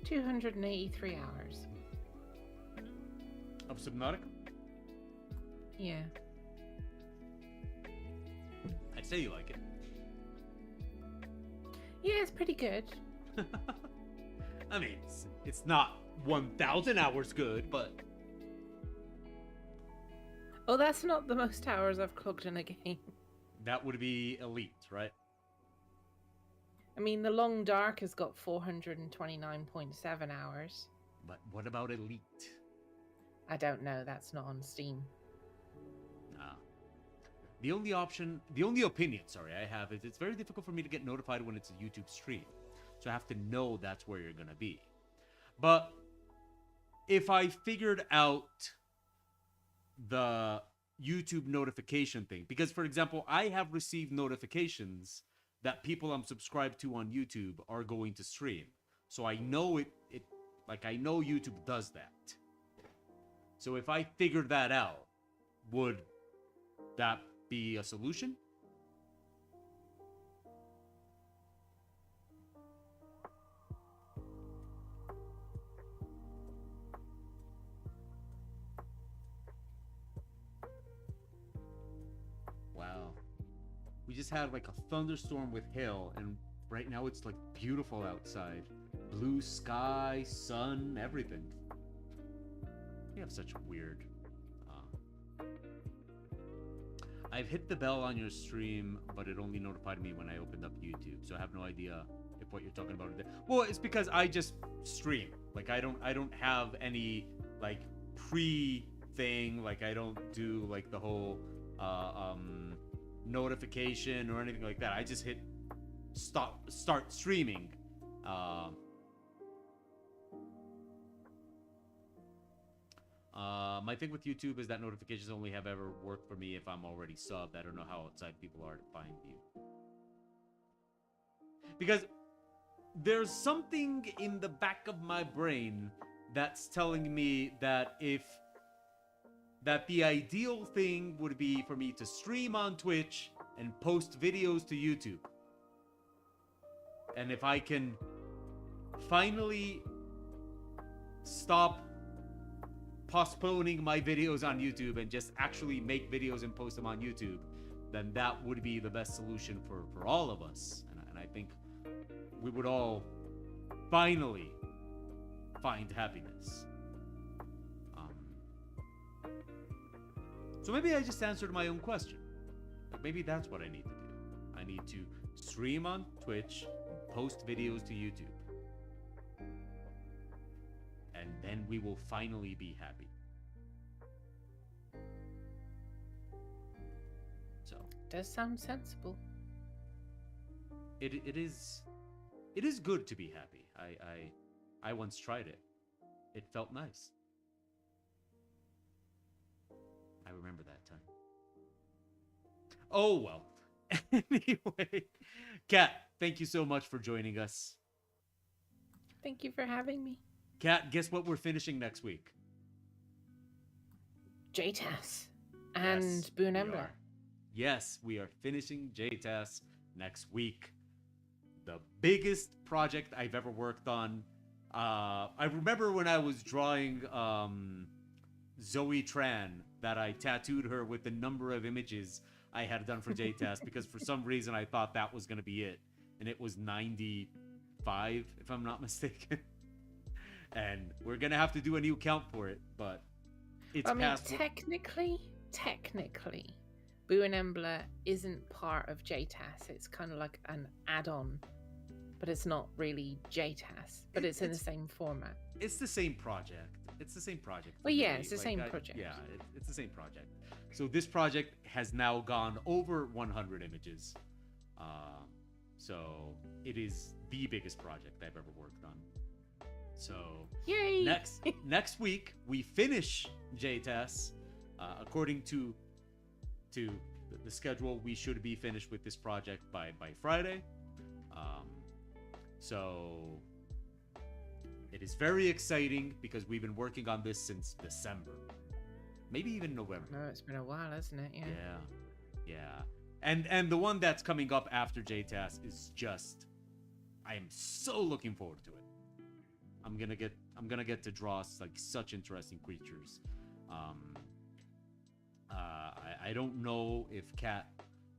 $283 hours. Of Subnautica? Yeah. I'd say you like it. Yeah, it's pretty good. I mean, it's not 1,000 hours good, but... Oh, that's not the most hours I've clocked in a game. That would be Elite, right? I mean, the Long Dark has got 429.7 hours. But what about Elite? I don't know. That's not on Steam. Nah. The only opinion, I have is it's very difficult for me to get notified when it's a YouTube stream. So I have to know that's where you're going to be. But if I figured out the YouTube notification thing, because for example, I have received notifications that people I'm subscribed to on YouTube are going to stream. So I know I know YouTube does that. So if I figured that out, would that be a solution? Wow. We just had like a thunderstorm with hail, and right now it's like beautiful outside. Blue sky, sun, everything. You have such weird... I've hit the bell on your stream, but it only notified me when I opened up YouTube, so I have no idea if what you're talking about is there. Well, it's because I just stream. Like, I don't have any, like, pre-thing. Like, I don't do, like, the whole, notification or anything like that. I just hit start streaming. My thing with YouTube is that notifications only have ever worked for me if I'm already subbed. I don't know how outside people are to find you. Because there's something in the back of my brain that's telling me that the ideal thing would be for me to stream on Twitch and post videos to YouTube. And if I can finally stop postponing my videos on YouTube and just actually make videos and post them on YouTube, then that would be the best solution for all of us. And I think we would all finally find happiness. So maybe I just answered my own question. Maybe that's what I need to do. I need to stream on Twitch and post videos to YouTube. And then we will finally be happy. So Does sound sensible. it is good to be happy. I once tried it. It felt nice. I remember that time. Oh well. Anyway, Kat, thank you so much for joining us. Thank you for having me. Kat, guess what we're finishing next week? JTAS and Yes, Boon we Embla. are. Yes, we are finishing JTAS next week. The biggest project I've ever worked on. I remember when I was drawing Zoe Tran that I tattooed her with the number of images I had done for JTAS because for some reason I thought that was going to be it. And it was 95, if I'm not mistaken. And we're going to have to do a new count for it, but it's I mean, past... technically, Boon Embla isn't part of JTAS. It's kind of like an add-on, but it's not really JTAS. But it's in the same format. It's the same project. It's the same project. Well, yeah, me. it's the Like, same project. Yeah, it's the same project. So this project has now gone over 100 images. So it is the biggest project I've ever worked on. So Yay! next week we finish JTAS. According to the schedule, we should be finished with this project by Friday. So it is very exciting because we've been working on this since December, maybe even November. No, it's been a while, hasn't it? Yeah. And the one that's coming up after JTAS is just, I am so looking forward to it. I'm gonna get to draw like such interesting creatures. I don't know if Kat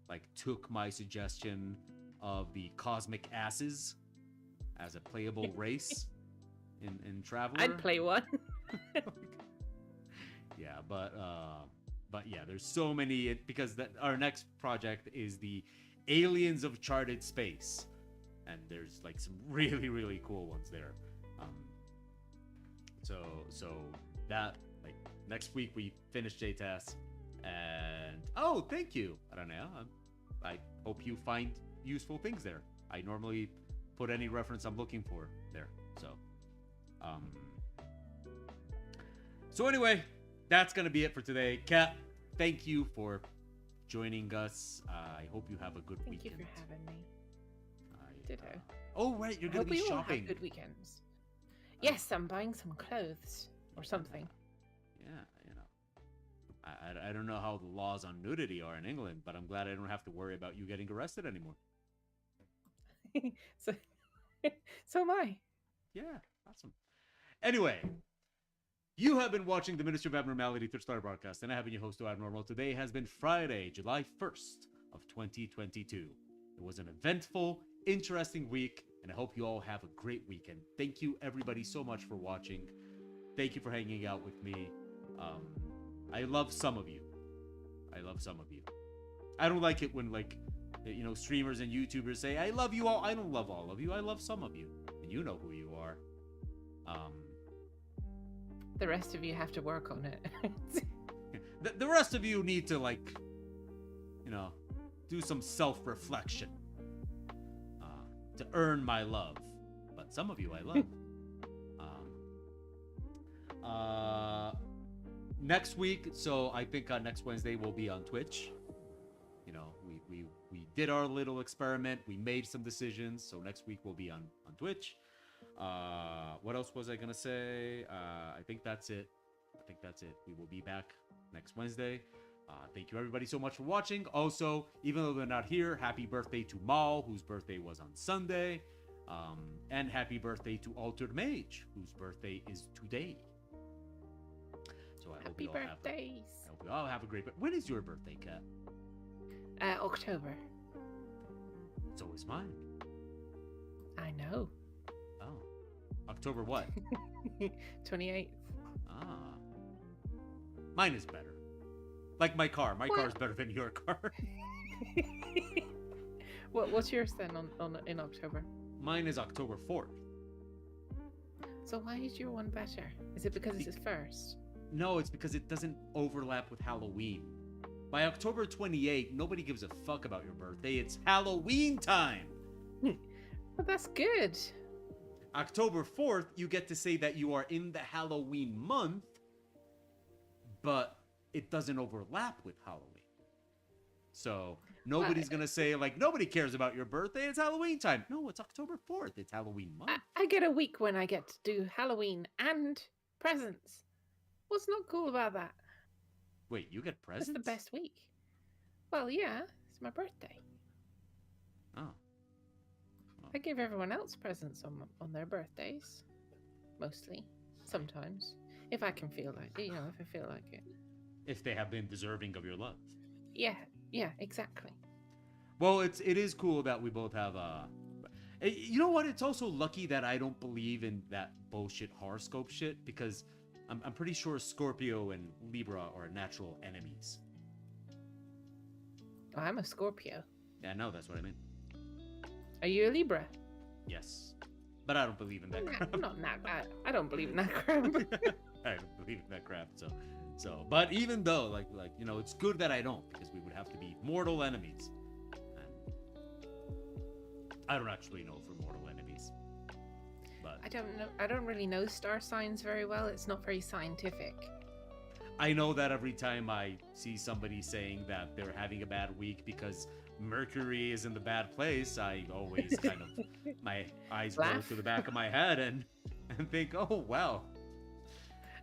like took my suggestion of the cosmic asses as a playable race in Traveler. I'd play one. Yeah, but yeah, there's so many because our next project is the Aliens of Charted Space, and there's like some really cool ones there. So that like next week we finish JTAS, and oh, thank you, Aranea. I hope you find useful things there. I normally put any reference I'm looking for there. So anyway, that's gonna be it for today. Kat, thank you for joining us. I hope you have a good Thank weekend. you for having me. Ditto. Oh right, you're I gonna hope be we all shopping. have good weekends. Yes, I'm buying some clothes or something. Yeah, I don't know how the laws on nudity are in England, but I'm glad I don't have to worry about you getting arrested anymore. so, so am I. Yeah, awesome. Anyway, you have been watching the Ministry of Abnormality Third Star broadcast, and I have been your host, Abnormal. Today has been Friday, July 1st of 2022. It was an eventful, interesting week, and I hope you all have a great weekend. Thank you, everybody, so much for watching. Thank you for hanging out with me. I love some of you. I don't like it when, like, streamers and YouTubers say, I love you all. I don't love all of you. I love some of you. And you know who you are. The rest of you have to work on it. The rest of you need to, like, do some self-reflection to earn my love. But some of you I love. Next week, so I think next Wednesday we'll be on Twitch. We did our little experiment. We made some decisions. So next week we'll be on Twitch. What else was I gonna say? I think that's it. We will be back next Wednesday. Thank you everybody so much for watching. Also, even though they're not here, happy birthday to Mal, whose birthday was on Sunday. And happy birthday to Altered Mage, whose birthday is today. So I hope Happy you all birthdays. I hope you all have a great. When is your birthday, Kat? October. So is mine. I know. Oh. October what? 28th. Ah. Mine is better. Like my car. My car is better than your car. What's yours then in October? Mine is October 4th. So why is your one better? Is it because it's first? No, it's because it doesn't overlap with Halloween. By October 28th, nobody gives a fuck about your birthday. It's Halloween time. But that's good. October 4th, you get to say that you are in the Halloween month, but it doesn't overlap with Halloween. So nobody's going to say, like, nobody cares about your birthday. It's Halloween time. No, it's October 4th. It's Halloween month. I get a week when I get to do Halloween and presents. What's not cool about that? Wait, you get presents? It's the best week. Well, yeah, it's my birthday. Oh. I give everyone else presents on their birthdays. Mostly. Sometimes. If I can feel like it, if I feel like it. If they have been deserving of your love. Yeah, exactly. Well, it is cool that we both have you know what? It's also lucky that I don't believe in that bullshit horoscope shit, because I'm pretty sure Scorpio and Libra are natural enemies. Oh, I'm a Scorpio. Yeah, no, that's what I meant. Are you a Libra? Yes. But I don't believe in that crap. I don't believe in that crap. I don't believe in that crap, so but even though like it's good that I don't, because we would have to be mortal enemies. And I don't actually know if we're mortal enemies. But I don't know. I don't really know star signs very well. It's not very scientific. I know that every time I see somebody saying that they're having a bad week because Mercury is in the bad place, I always kind of my eyes roll to the back of my head and think, oh wow,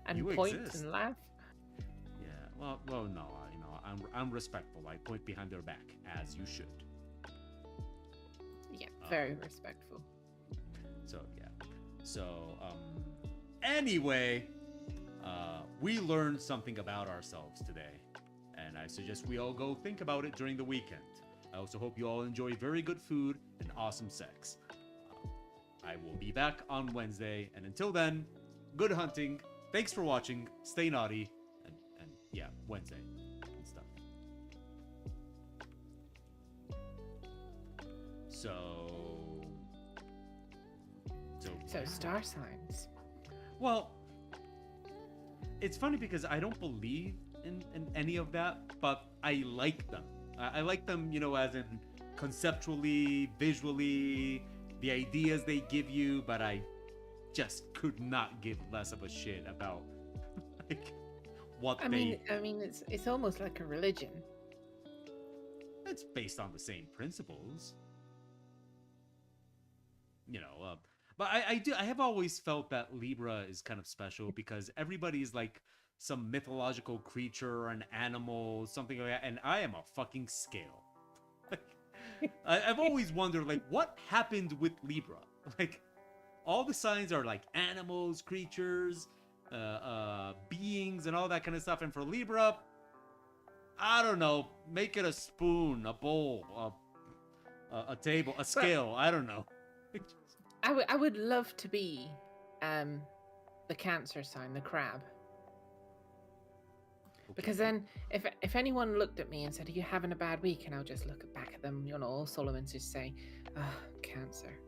and you point exist. And laugh. Yeah, well, no, I'm respectful. I point behind their back, as you should. Yeah, very respectful. So yeah, anyway, we learned something about ourselves today, and I suggest we all go think about it during the weekend. I also hope you all enjoy very good food and awesome sex. I will be back on Wednesday, and until then, good hunting. Thanks for watching. Stay naughty, and yeah, Wednesday and stuff. So star signs. Well, it's funny because I don't believe in any of that, but I like them. I like them, as in conceptually, visually, the ideas they give you, but I just could not give less of a shit about like what I mean, it's almost like a religion. It's based on the same principles. But I have always felt that Libra is kind of special because everybody's like some mythological creature or an animal, something like that, and I am a fucking scale. I've always wondered, like, what happened with Libra? Like, all the signs are like animals, creatures, beings, and all that kind of stuff. And for Libra, I don't know, make it a spoon, a bowl, a table, a scale. I don't know. I would love to be the Cancer sign, the crab. Okay. Because then, if anyone looked at me and said, "Are you having a bad week?" and I'll just look back at them, all Solomon's just say, "Ah, Cancer."